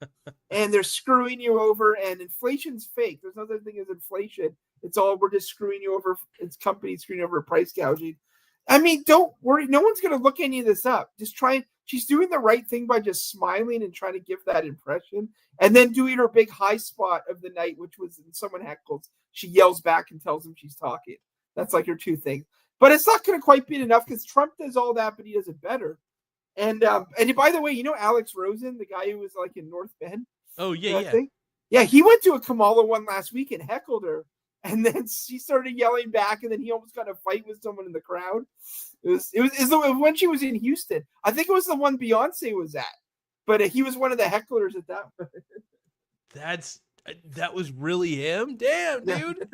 and they're screwing you over, and inflation's fake. There's no such thing as inflation. It's all, we're just screwing you over. It's companies screwing over price gouging. I mean, don't worry. No one's going to look any of this up. Just try. She's doing the right thing by just smiling and trying to give that impression, and then doing her big high spot of the night, which was when someone heckles, she yells back and tells them she's talking. That's like her two things. But it's not going to quite be enough because Trump does all that, but he does it better. And by the way, Alex Rosen, the guy who was like in North Bend? Oh, yeah. Yeah, he went to a Kamala one last week and heckled her. And then she started yelling back, and then he almost got in a fight with someone in the crowd. It was when she was in Houston. I think it was the one Beyonce was at, but he was one of the hecklers at that one. That was really him? Damn, dude.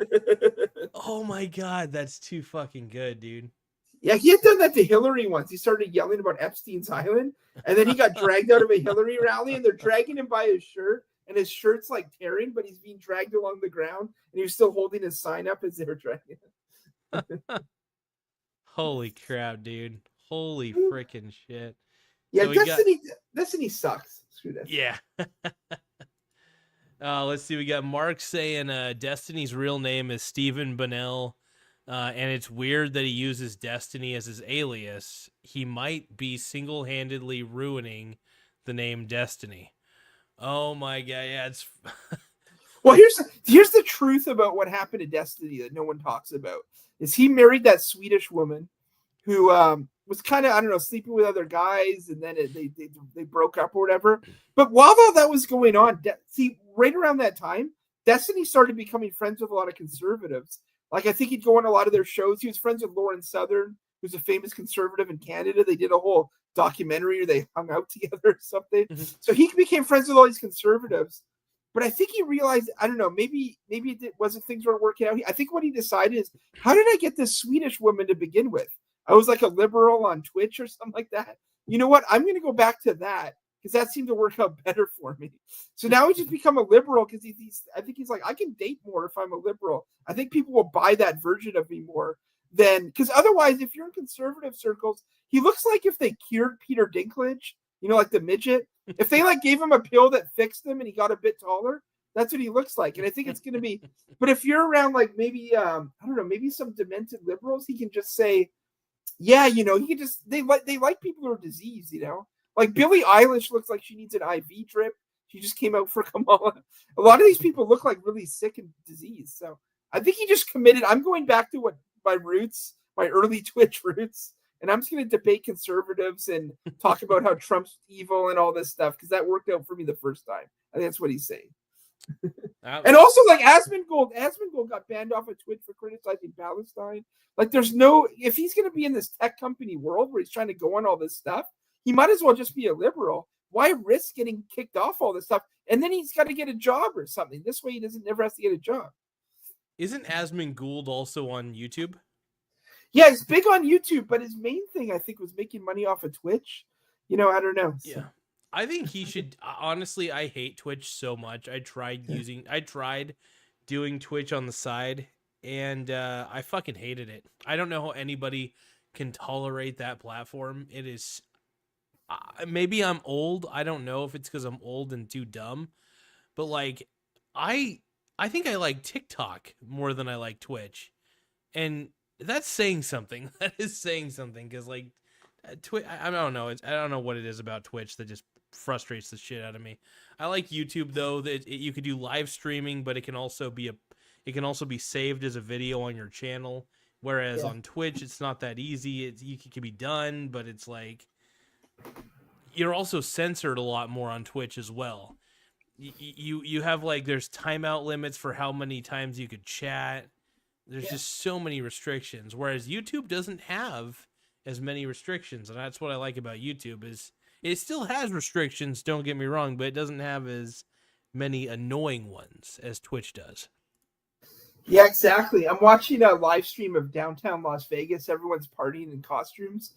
Oh my God, that's too fucking good, dude. Yeah, he had done that to Hillary once. He started yelling about Epstein's Island, and then he got dragged out of a Hillary rally, and they're dragging him by his shirt. And his shirt's like tearing, but he's being dragged along the ground, and he was still holding his sign up as they were dragging him. Holy crap, dude. Holy freaking shit. Yeah, So we got Destiny sucks. Screw that. yeah. Let's see. We got Mark saying Destiny's real name is Stephen Bonnell, and it's weird that he uses Destiny as his alias. He might be single-handedly ruining the name Destiny. Oh my god! Yeah, it's Well, here's the truth about what happened to Destiny that no one talks about. Is he married that Swedish woman who was kind of, I don't know, sleeping with other guys, and then they broke up or whatever. But while all that was going on, see, right around that time, Destiny started becoming friends with a lot of conservatives. Like, I think he'd go on a lot of their shows. He was friends with Lauren Southern, who's a famous conservative in Canada. They did a whole documentary, or they hung out together or something. So he became friends with all these conservatives. But I think he realized, I don't know, maybe it wasn't, things weren't working out. I think what he decided is, how did I get this Swedish woman to begin with? I was like a liberal on Twitch or something like that. You know what? I'm going to go back to that because that seemed to work out better for me. So now he's just become a liberal because I think he's like, I can date more if I'm a liberal. I think people will buy that version of me more than, because otherwise, if you're in conservative circles, he looks like if they cured Peter Dinklage, you know, like the midget. If they like gave him a pill that fixed him and he got a bit taller, that's what he looks like. And I think it's going to be, but if you're around like maybe, I don't know, maybe some demented liberals, he can just say, yeah, you know, he can just, they like people who are diseased, you know, like Billie Eilish looks like she needs an IV drip. She just came out for Kamala. A lot of these people look like really sick and diseased. So I think he just committed. I'm going back to what my roots, my early Twitch roots, and I'm just going to debate conservatives and talk about how Trump's evil and all this stuff because that worked out for me the first time. I think that's what he's saying. And also, like Asmongold got banned off of Twitch for criticizing Palestine. Like, there's no, if he's going to be in this tech company world where he's trying to go on all this stuff, he might as well just be a liberal. Why risk getting kicked off all this stuff? And then he's got to get a job or something. This way, he never has to get a job. Isn't Asmongold also on YouTube? Yeah, he's big on YouTube, but his main thing, I think, was making money off of Twitch. You know, I don't know. So. Yeah. I think he should, honestly, I hate Twitch so much. I tried doing Twitch on the side, and I fucking hated it. I don't know how anybody can tolerate that platform. It is, maybe I'm old. I don't know if it's because I'm old and too dumb, but like, I think I like TikTok more than I like Twitch, and that's saying something. That is saying something, because like, Twitch, I don't know. I don't know what it is about Twitch that just frustrates the shit out of me. I like YouTube though, that you could do live streaming, but it can also be saved as a video on your channel. Whereas on Twitch, it's not that easy. It can be done, but it's like, you're also censored a lot more on Twitch as well. You have like, there's timeout limits for how many times you could chat. There's just so many restrictions. Whereas YouTube doesn't have as many restrictions, and that's what I like about YouTube. Is it still has restrictions, don't get me wrong, but it doesn't have as many annoying ones as Twitch does. Yeah, exactly. I'm watching a live stream of downtown Las Vegas. Everyone's partying in costumes.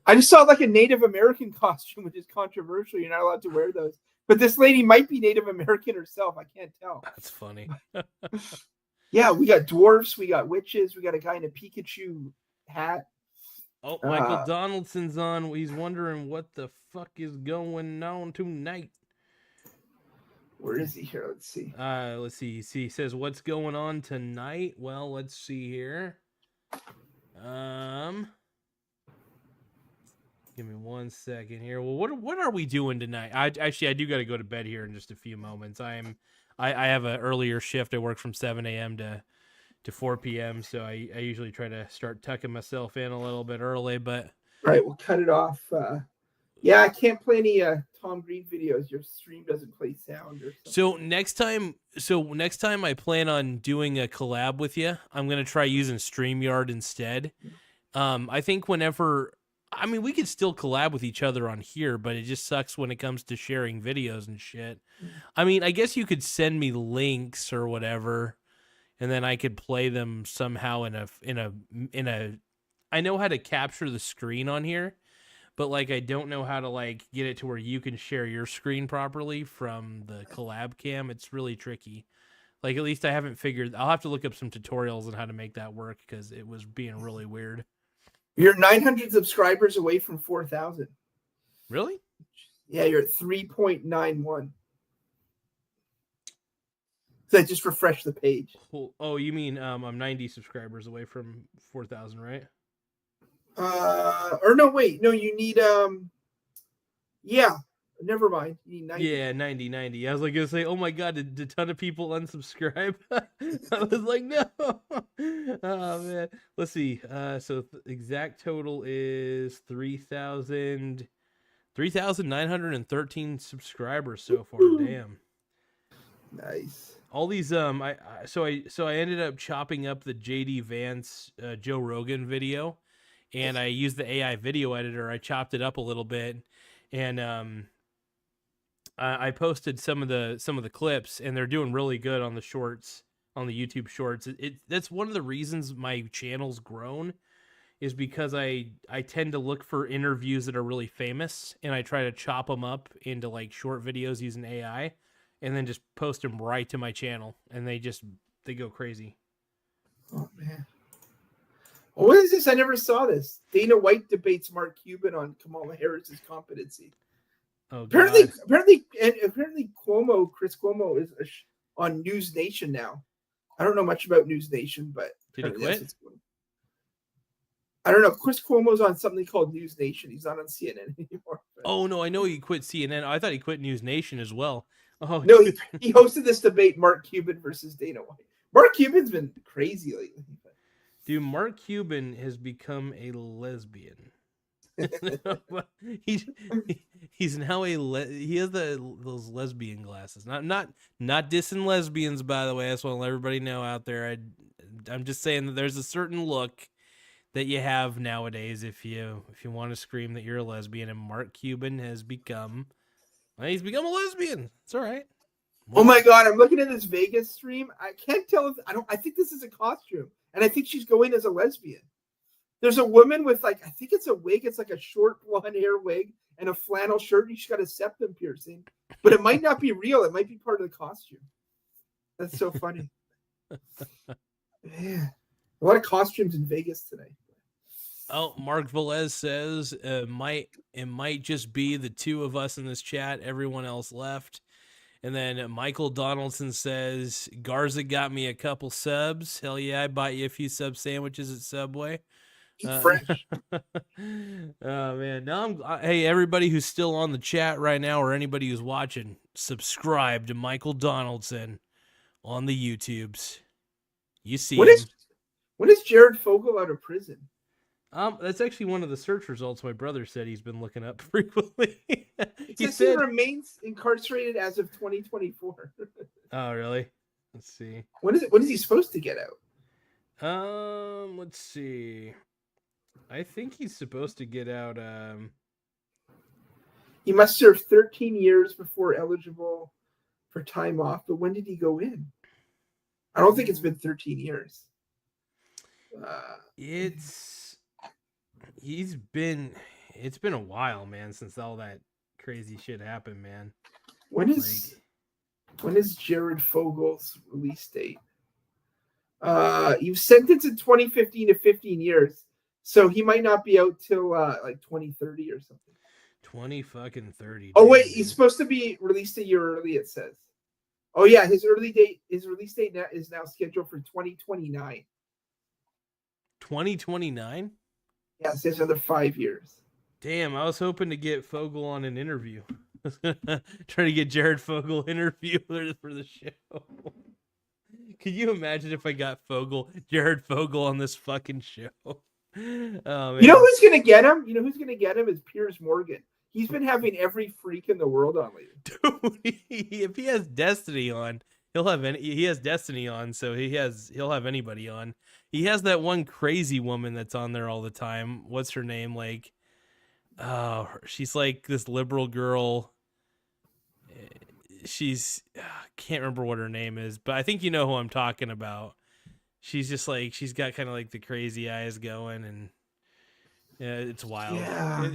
I just saw like a Native American costume, which is controversial. You're not allowed to wear those. But this lady might be Native American herself. I can't tell. That's funny. Yeah, we got dwarfs, we got witches, we got a guy in a Pikachu hat. Oh, Michael Donaldson's on. He's wondering what the fuck is going on tonight. Where is he here? Let's see. Let's see. He says, "What's going on tonight?" Well, let's see here. Give me 1 second here. Well, what are we doing tonight? I do got to go to bed here in just a few moments. I have an earlier shift. I work from 7 a.m. to 4 p.m. So I usually try to start tucking myself in a little bit early. But all right, we'll cut it off. Yeah, I can't play any Tom Green videos. Your stream doesn't play sound or something. So next time I plan on doing a collab with you. I'm gonna try using StreamYard instead. I think we could still collab with each other on here, but it just sucks when it comes to sharing videos and shit. I mean, I guess you could send me links or whatever, and then I could play them somehow in a. I know how to capture the screen on here, but like I don't know how to like get it to where you can share your screen properly from the Collab Cam. It's really tricky. Like, at least I haven't figured. I'll have to look up some tutorials on how to make that work because it was being really weird. You're 900 subscribers away from 4,000. Really? Yeah, you're at 3.91. So I just refreshed the page. Oh, you mean I'm 90 subscribers away from 4,000, right? Or no, wait, no, you need yeah, never mind. You need 90. Yeah, 90. I was like gonna say, oh my god, did a ton of people unsubscribe? I was like, no. Oh man. Let's see. So exact total is 3,913 subscribers so far. Damn. Nice. All these I ended up chopping up the JD Vance Joe Rogan video, and I used the AI video editor. I chopped it up a little bit, and I posted some of the clips, and they're doing really good on the shorts, on the YouTube shorts. That's one of the reasons my channel's grown, is because I tend to look for interviews that are really famous, and I try to chop them up into like short videos using AI, and then just post them right to my channel, and they go crazy. Oh man. Well, what is this? I never saw this. Dana White debates Mark Cuban on Kamala Harris's competency. Oh, apparently, God. apparently, Chris Cuomo is on News Nation now. I don't know much about News Nation, but Did he quit? I don't know. Chris Cuomo's on something called News Nation. He's not on CNN anymore. But... Oh no, I know he quit CNN. I thought he quit News Nation as well. Oh no, he hosted this debate: Mark Cuban versus Dana White. Mark Cuban's been crazy lately. Dude, Mark Cuban has become a lesbian. he's now he has those lesbian glasses. Not dissing lesbians, by the way. I just want to let everybody know out there. I'm just saying that there's a certain look that you have nowadays if you want to scream that you're a lesbian, and Mark Cuban has become he's become a lesbian. It's all right. Oh my god, I'm looking at this Vegas stream. I can't tell if I think this is a costume, and I think she's going as a lesbian. There's a woman with I think it's a wig. It's like a short blonde hair wig and a flannel shirt. And she's got a septum piercing, but it might not be real. It might be part of the costume. That's so funny. Man, a lot of costumes in Vegas today. Oh, Mark Velez says it might just be the two of us in this chat. Everyone else left. And then Michael Donaldson says Garza got me a couple subs. Hell yeah, I bought you a few sub sandwiches at Subway. Fresh. Oh man, now hey, everybody who's still on the chat right now, or anybody who's watching, subscribe to Michael Donaldson on the YouTubes. You see when is Jared Fogle out of prison? That's actually one of the search results my brother said he's been looking up frequently. he said he remains incarcerated as of 2024. Oh really? Let's see. When is he supposed to get out? Let's see. I think he's supposed to get out. He must serve 13 years before eligible for time off. But when did he go in? I don't think it's been 13 years. It's been a while, man, since all that crazy shit happened, man. When is Jared Fogle's release date? He was sentenced in 2015 to 15 years. So he might not be out till 2030 or something. 2030. Oh wait, he's supposed to be released a year early. It says. Oh yeah, his release date is now scheduled for 2029. 2029? Yeah, it says another 5 years. Damn, I was hoping to get Fogle on an interview. Trying to get Jared Fogle interview for the show. Could you imagine if I got Jared Fogle on this fucking show? Oh, man. You know who's gonna get him? You know who's gonna get him is Piers Morgan. He's been having every freak in the world on lately. Dude, if he has Destiny on, he'll have he has Destiny on, so he'll have anybody on. He has that one crazy woman that's on there all the time. What's her name? She's like this liberal girl. She's can't remember what her name is, but I think you know who I'm talking about. She's just she's got kind of like the crazy eyes going, and it's wild. Yeah,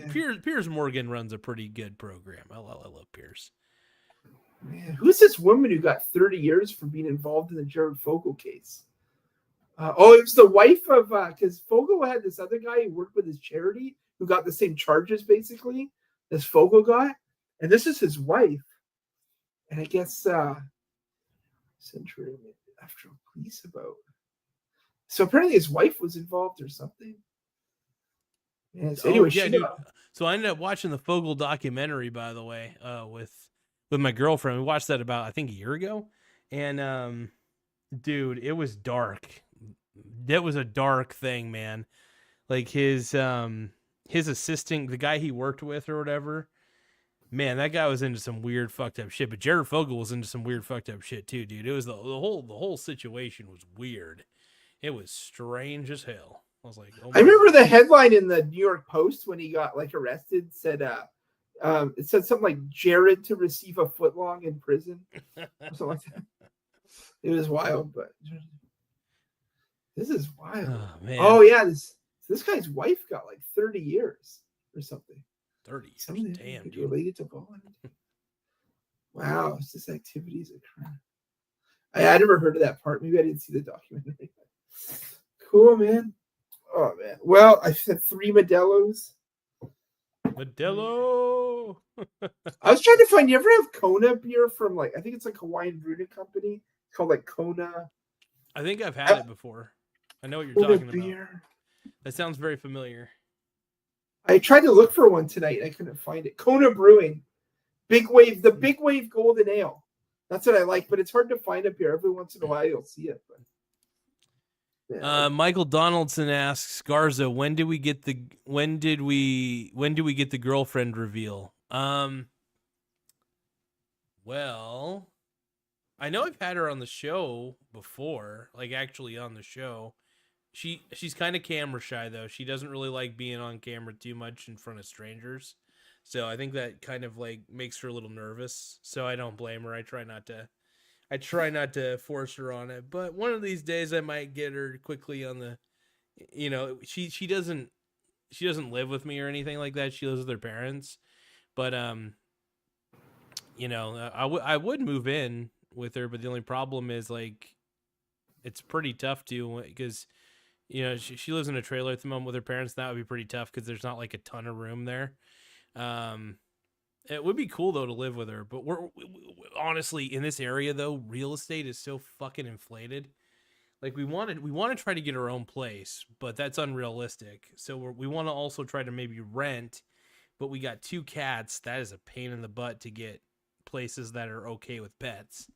Piers Morgan runs a pretty good program. I love Piers. Man, who's this woman who got 30 years for being involved in the Jared Fogle case? It was the wife of because Fogel had this other guy who worked with his charity who got the same charges basically as Fogel got, and this is his wife. And I guess Century after police about. So apparently his wife was involved or something. Yeah, so anyway, yeah, dude. So I ended up watching the Fogel documentary, by the way, with my girlfriend. We watched that about I think a year ago, and dude, it was dark. That was a dark thing, man. Like his assistant, the guy he worked with or whatever. Man, that guy was into some weird fucked up shit. But Jared Fogle was into some weird fucked up shit too, dude. It was the whole situation was weird. It was strange as hell. I was like, oh I remember the headline in the New York Post when he got like arrested said it said something like Jared to receive a footlong in prison or something like that. It was wild, but this is wild. Oh, man. Oh yeah, this guy's wife got like 30 years or something. 30 years. Something damn, dude. Related to Poland. Wow, it's this activities occurring. I never heard of that part. Maybe I didn't see the documentary. Cool, man. Oh man. Well, I said 3 Modelos. Modelo. I was trying to find. You ever have Kona beer from like I think it's like Hawaiian Brewing Company? It's called like Kona. I think I've had it before. I know what you're Kona talking beer. about. That sounds very familiar. I tried to look for one tonight. I couldn't find it. Kona Brewing, Big Wave, the Big Wave Golden Ale. That's what I like, but it's hard to find up here. Every once in a while, you'll see it. But, yeah. Michael Donaldson asks Garza, when did we get the girlfriend reveal? Well, I know I've had her on the show before, like actually on the show. She's kind of camera shy though. She doesn't really like being on camera too much in front of strangers. So I think that kind of like makes her a little nervous. So I don't blame her. I try not to force her on it. But one of these days I might get her quickly on the, you know, she doesn't live with me or anything like that. She lives with her parents. But you know, I would move in with her, but the only problem is like it's pretty tough to, because you know, she lives in a trailer at the moment with her parents. That would be pretty tough because there's not like a ton of room there. It would be cool though to live with her, but we honestly in this area though, real estate is so fucking inflated. Like we want to try to get our own place, but that's unrealistic. So we want to also try to maybe rent, but we got 2 cats. That is a pain in the butt to get places that are okay with pets.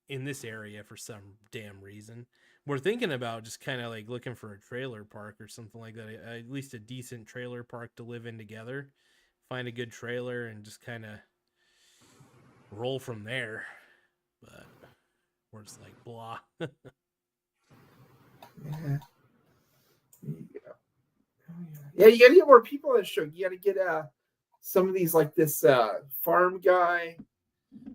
In this area for some damn reason. We're thinking about just kind of like looking for a trailer park or something like that. At least a decent trailer park to live in together. Find a good trailer and just kind of roll from there. But we're just like blah. Yeah. Yeah, you gotta get more people on the show. You gotta get some of these like this farm guy,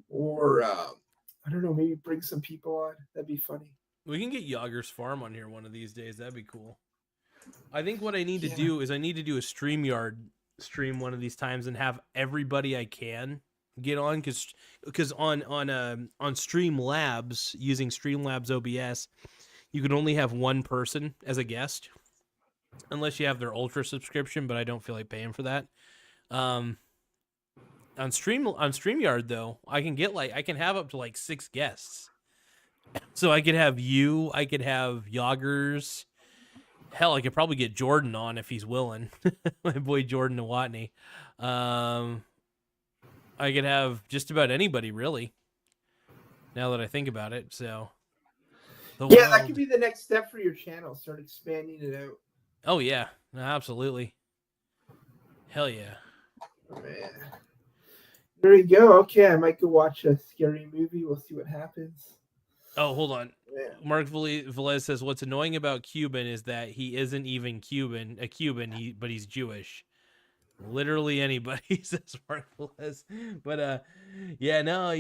or I don't know, maybe bring some people on. That'd be funny. We can get Yager's Farm on here one of these days. That'd be cool. I think what I need to do is I need to do a StreamYard stream one of these times and have everybody I can get on, because on Streamlabs, using Streamlabs OBS, you can only have one person as a guest unless you have their Ultra subscription, but I don't feel like paying for that. On StreamYard though, I can have up to like 6 guests. So I could have you, I could have Yagers. Hell, I could probably get Jordan on if he's willing. My boy Jordan Nawatney. I could have just about anybody, really. Now that I think about it, so. That could be the next step for your channel. Start expanding it out. Oh yeah, absolutely. Hell yeah. Oh, man. There you go. Okay, I might go watch a scary movie. We'll see what happens. Oh, hold on. Yeah. Mark Velez says, what's annoying about Cuban is that he isn't even Cuban, but he's Jewish. Literally anybody, says Mark Velez. But, yeah, no,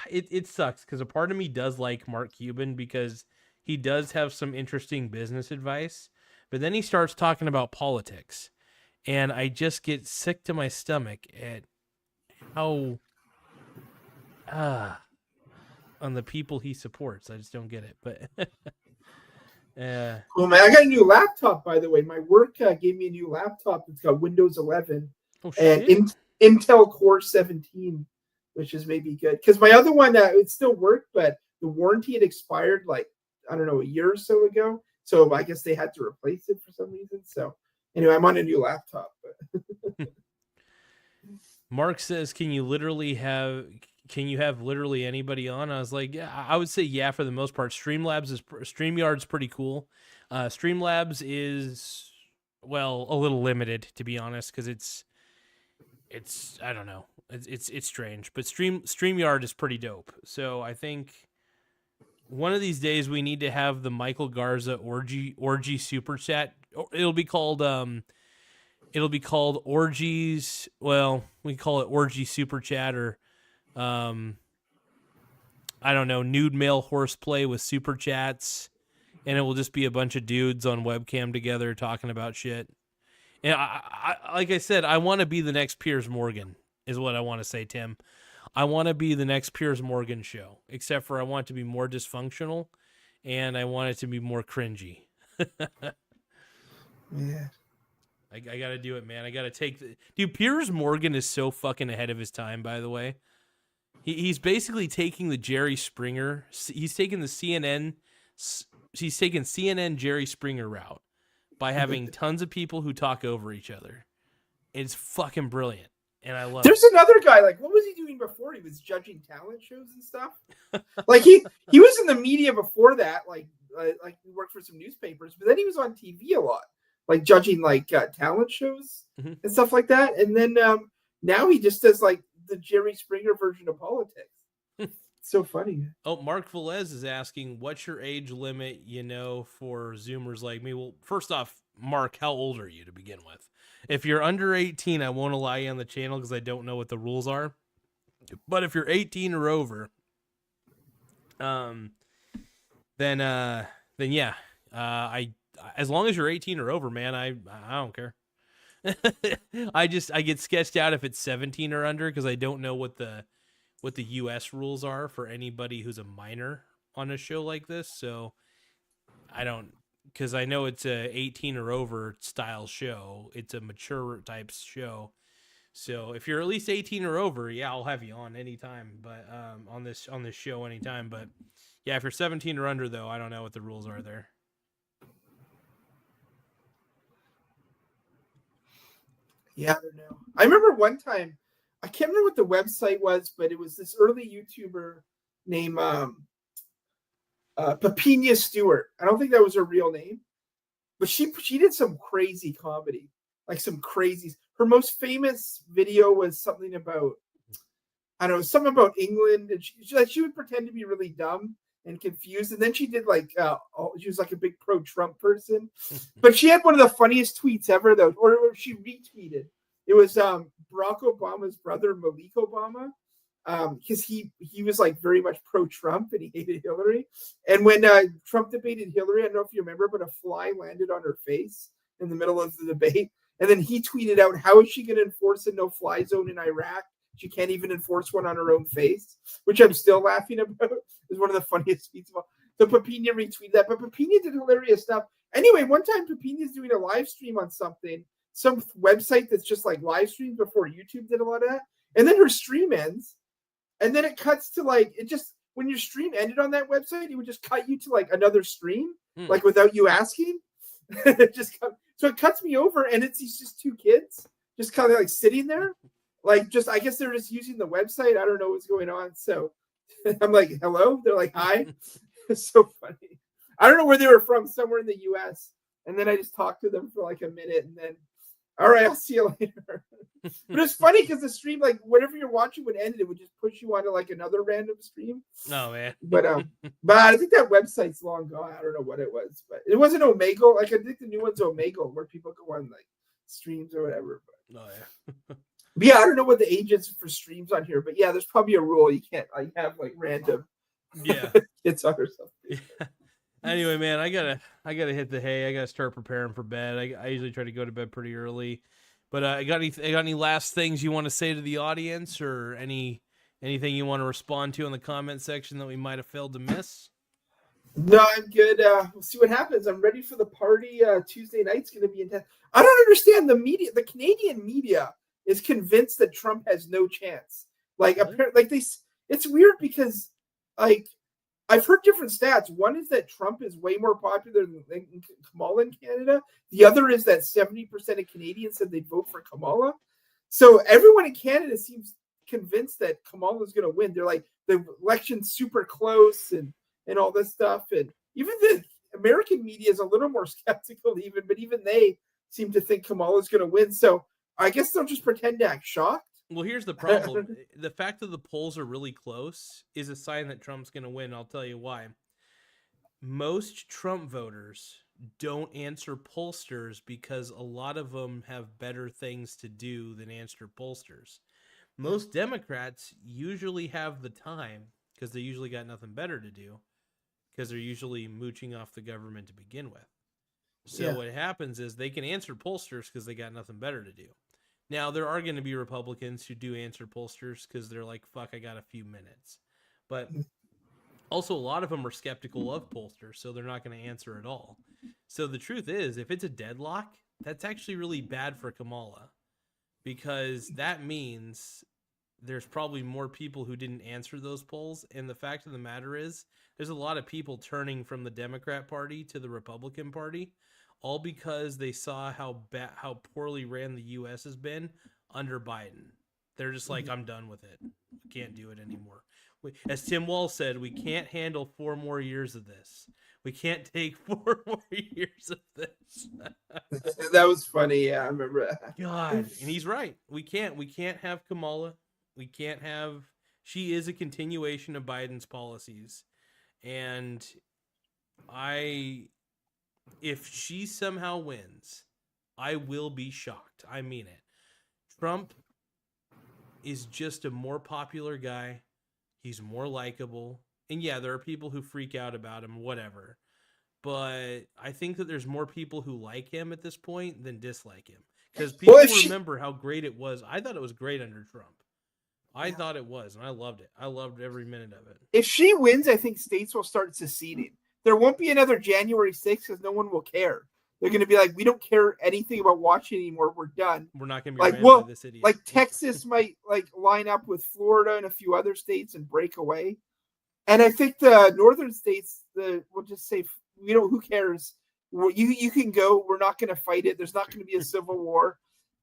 it sucks because a part of me does like Mark Cuban because he does have some interesting business advice, but then he starts talking about politics, and I just get sick to my stomach at how on the people he supports. I just don't get it. But Oh man, I got a new laptop, by the way. My work gave me a new laptop. It's got Windows 11 oh and shit. Intel Core 17, which is maybe good. Because my other one, it still worked, but the warranty had expired like, I don't know, a year or so ago. So I guess they had to replace it for some reason. So anyway, I'm on a new laptop. But Mark says, can you have literally anybody on? I was like, yeah, I would say yeah for the most part. StreamYard's pretty cool. Streamlabs is, well, a little limited, to be honest, because it's I don't know. It's strange. But StreamYard is pretty dope. So I think one of these days we need to have the Michael Garza orgy super chat. It'll be called orgies. Well, we call it orgy super chat, or I don't know, nude male horseplay with super chats, and it will just be a bunch of dudes on webcam together talking about shit. And I like I said, I want to be the next Piers Morgan, is what I want to say, Tim. I want to be the next Piers Morgan show, except for I want it to be more dysfunctional, and I want it to be more cringy. yeah. I got to do it, man. I got to take dude, Piers Morgan is so fucking ahead of his time, by the way. He's basically taking the Jerry Springer. He's taking the CNN. He's taking CNN Jerry Springer route by having tons of people who talk over each other. It's fucking brilliant, and I love There's it. another guy, like, what was he doing before? He was judging talent shows and stuff. Like he was in the media before that, like he worked for some newspapers, but then he was on TV a lot, like judging like talent shows and stuff like that. And then now he just does like the Jerry Springer version of politics. So funny. Oh, Mark Velez is asking, what's your age limit, for Zoomers like me? Well, first off, Mark, how old are you to begin with? If you're under 18, I won't allow you on the channel because I don't know what the rules are. But if you're 18 or over, then yeah, as long as you're 18 or over, man, I don't care. I get sketched out if it's 17 or under because I don't know what the US rules are for anybody who's a minor on a show like this. So I don't, because I know it's a 18 or over style show. It's a mature type show. So if you're at least 18 or over, yeah, I'll have you on anytime, but on this show anytime. But yeah, if you're 17 or under, though, I don't know what the rules are there. Yeah, I don't know. I remember one time, I can't remember what the website was, but it was this early YouTuber named Papinia Stewart. I don't think that was her real name, but she did some crazy comedy, like some crazy. Her most famous video was something about, I don't know, something about England, and she would pretend to be really dumb and confused, and then she did like she was like a big pro-Trump person, but she had one of the funniest tweets ever though, or she retweeted. It was Barack Obama's brother, Malik Obama, because he was like very much pro-Trump and he hated Hillary. And when Trump debated Hillary, I don't know if you remember, but a fly landed on her face in the middle of the debate. And then he tweeted out, how is she going to enforce a no-fly zone in Iraq? She can't even enforce one on her own face, which I'm still laughing about. It's one of the funniest tweets of all. So Papinia retweeted that, but Papinia did hilarious stuff. Anyway, one time Papinia's doing a live stream on something, some website that's just like live streams before YouTube did a lot of that. And then her stream ends. And then it cuts to like, it just, when your stream ended on that website, it would just cut you to like another stream, like without you asking. So it cuts me over and it's these just two kids just kind of like sitting there. Like just, I guess they're just using the website. I don't know what's going on. So I'm like, hello. They're like, hi. It's so funny. I don't know where they were from, somewhere in the US. And then I just talked to them for like a minute and then, all right, I'll see you later. But it's funny because the stream, like whatever you're watching would end, it would just push you onto like another random stream. Oh man. But I think that website's long gone. I don't know what it was, but it wasn't Omegle. Like I think the new one's Omegle, where people go on like streams or whatever. But, oh yeah. But yeah, I don't know what the age is for streams on here, but yeah, there's probably a rule you can't like have like random hits on or something. Yeah. Anyway, man, I gotta hit the hay. I gotta start preparing for bed. I usually try to go to bed pretty early. But got any last things you want to say to the audience, or any Anything you want to respond to in the comment section that we might have failed to miss? No, I'm good. We'll see what happens. I'm ready for the party. Tuesday night's going to be intense. I don't understand the media. The Canadian media is convinced that Trump has no chance. Like, Really? apparently, it's weird because, like, I've heard different stats. One is that Trump is way more popular than Kamala in Canada. The other is that 70% of Canadians said they'd vote for Kamala. So everyone in Canada seems convinced that Kamala is going to win. They're like, the election's super close and all this stuff. And even the American media is a little more skeptical but even they seem to think Kamala is going to win. So I guess they'll just pretend to act shocked. Well, here's the problem. The fact that the polls are really close is a sign that Trump's going to win. I'll tell you why. Most Trump voters don't answer pollsters because a lot of them have better things to do than answer pollsters. Most Democrats usually have the time because they usually got nothing better to do because they're usually mooching off the government to begin with. So what happens is they can answer pollsters because they got nothing better to do. Now, there are going to be Republicans who do answer pollsters because they're like, fuck, I got a few minutes. But also, a lot of them are skeptical of pollsters, so they're not going to answer at all. So the truth is, if it's a deadlock, that's actually really bad for Kamala because that means there's probably more people who didn't answer those polls. And the fact of the matter is, there's a lot of people turning from the Democrat Party to the Republican Party, all because they saw how poorly ran the U.S. has been under Biden. They're just like, I'm done with it. We can't do it anymore. As Tim Wall said, we can't handle 4 more years of this. We can't take 4 more years of this. That was funny. Yeah, I remember that. God, and he's right. We can't have Kamala. We can't have. She is a continuation of Biden's policies, and if she somehow wins, I will be shocked. I mean it. Trump is just a more popular guy. He's more likable. And yeah, there are people who freak out about him, whatever. But I think that there's more people who like him at this point than dislike him. Because people remember how great it was. I thought it was great under Trump. I thought it was, and I loved it. I loved every minute of it. If she wins, I think states will start seceding. There won't be another January 6th because no one will care. They're going to be like, we don't care anything about watching anymore. We're done. We're not going to be like, ran by this idiot. Like Texas might like line up with Florida and a few other states and break away. And I think the northern states, we'll just say, who cares? You can go. We're not going to fight it. There's not going to be a civil war.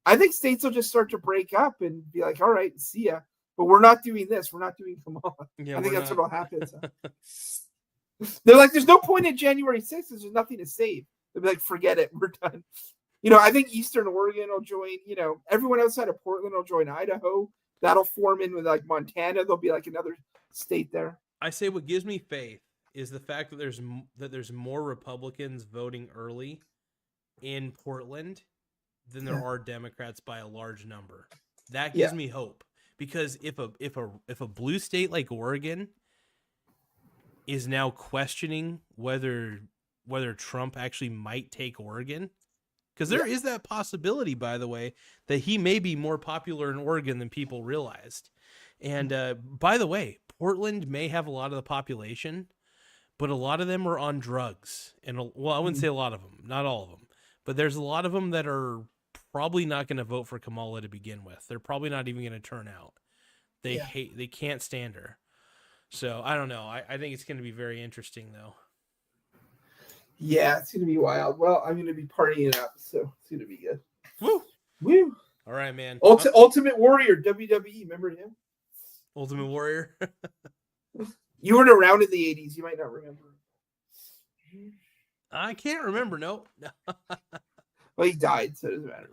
I think states will just start to break up and be like, all right, see ya. But we're not doing this. We're not doing Kamala. Yeah, I think that's what'll happen. So. They're like, there's no point in January 6th. There's nothing to save. They'll be like, forget it. We're done. I think Eastern Oregon will join. Everyone outside of Portland will join Idaho. That'll form in with like Montana. There'll be like another state there. I say what gives me faith is the fact that there's more Republicans voting early in Portland than there are Democrats by a large number. That gives me hope. Because if a blue state like Oregon is now questioning whether Trump actually might take Oregon, because there is that possibility, by the way, that he may be more popular in Oregon than people realized. And by the way, Portland may have a lot of the population, but a lot of them are on drugs. And I wouldn't say a lot of them, not all of them, but there's a lot of them that are probably not going to vote for Kamala to begin with. They're probably not even going to turn out. They can't stand her. So I don't know. I think it's going to be very interesting though. Yeah, it's going to be wild. Well, I'm going to be partying up, so it's going to be good. Woo! Woo! All right, man. Ultimate Warrior, WWE. Remember him? Ultimate Warrior? You weren't around in the 80s. You might not remember. I can't remember. Nope. Well, he died, so it doesn't matter.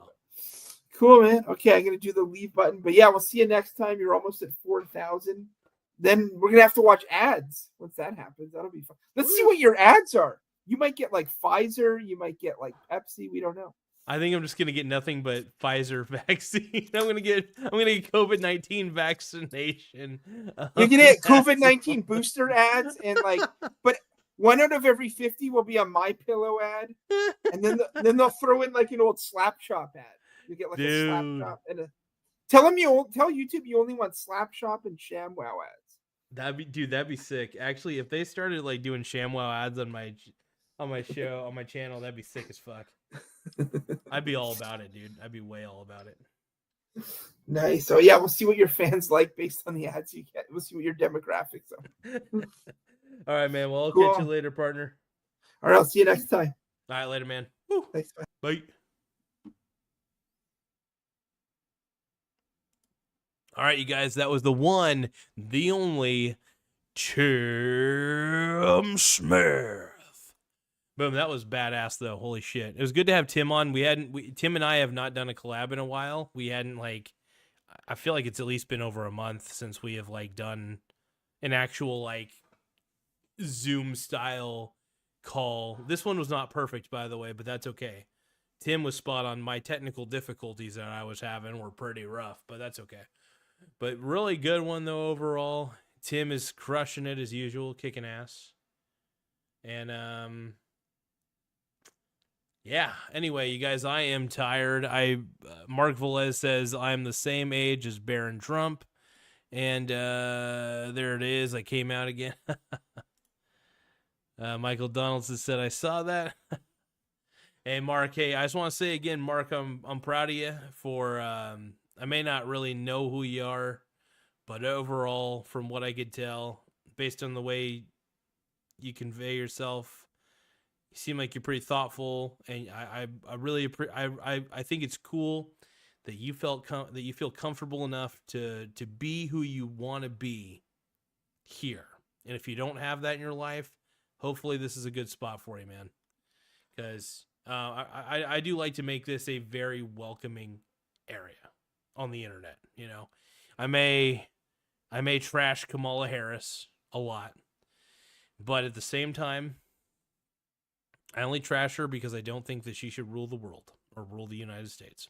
Cool, man. Okay, I'm going to do the leave button. But yeah, we'll see you next time. You're almost at 4,000. Then we're going to have to watch ads once that happens. That'll be fun. Let's see what your ads are. You might get like Pfizer. You might get like Pepsi. We don't know. I think I'm just gonna get nothing but Pfizer vaccine. I'm gonna get COVID-19 vaccination. You're gonna get COVID-19 booster ads and but 1 out of every 50 will be a My Pillow ad, and then they'll throw in like an old Slap Shop ad. You get like a Slap Shop and Tell YouTube you only want Slapshot and ShamWow ads. That'd be sick. Actually, if they started like doing ShamWow ads on my show, on my channel, that'd be sick as fuck. I'd be all about it, dude. I'd be way all about it. Nice. So yeah, we'll see what your fans like based on the ads you get. We'll see what your demographics are. All right, man. Well, I'll Cool. catch you later, partner. All right, I'll see you next time. All right, later, man. Woo. Thanks. Bye. Bye. All right, you guys. That was the one, the only Tim Smith. Boom, that was badass though. Holy shit. It was good to have Tim on. Tim and I have not done a collab in a while. We hadn't like I feel like it's at least been over a month since we have like done an actual like Zoom style call. This one was not perfect, by the way, but that's okay. Tim was spot on. My technical difficulties that I was having were pretty rough, but that's okay. But really good one though overall. Tim is crushing it as usual, kicking ass. And yeah, anyway, you guys, I am tired. Mark Velez says I'm the same age as Barron Trump. And there it is. I came out again. Michael Donaldson said I saw that. Hey, Mark, hey, I just want to say again, Mark, I'm proud of you for I may not really know who you are, but overall, from what I could tell, based on the way you convey yourself, you seem like you're pretty thoughtful, and I really I think it's cool that you that you feel comfortable enough to be who you want to be here. And if you don't have that in your life, hopefully this is a good spot for you, man. Because I do like to make this a very welcoming area on the internet. You know, I may trash Kamala Harris a lot, but at the same time, I only trash her because I don't think that she should rule the world or rule the United States.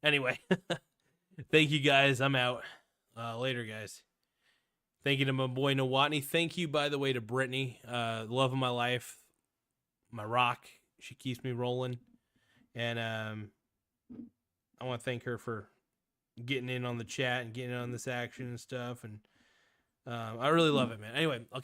Anyway, thank you guys. I'm out. Later, guys. Thank you to my boy Nawatney. Thank you, by the way, to Brittany. Love of my life. My rock. She keeps me rolling. And I want to thank her for getting in on the chat and getting in on this action and stuff. And I really love it, man. Anyway, I'll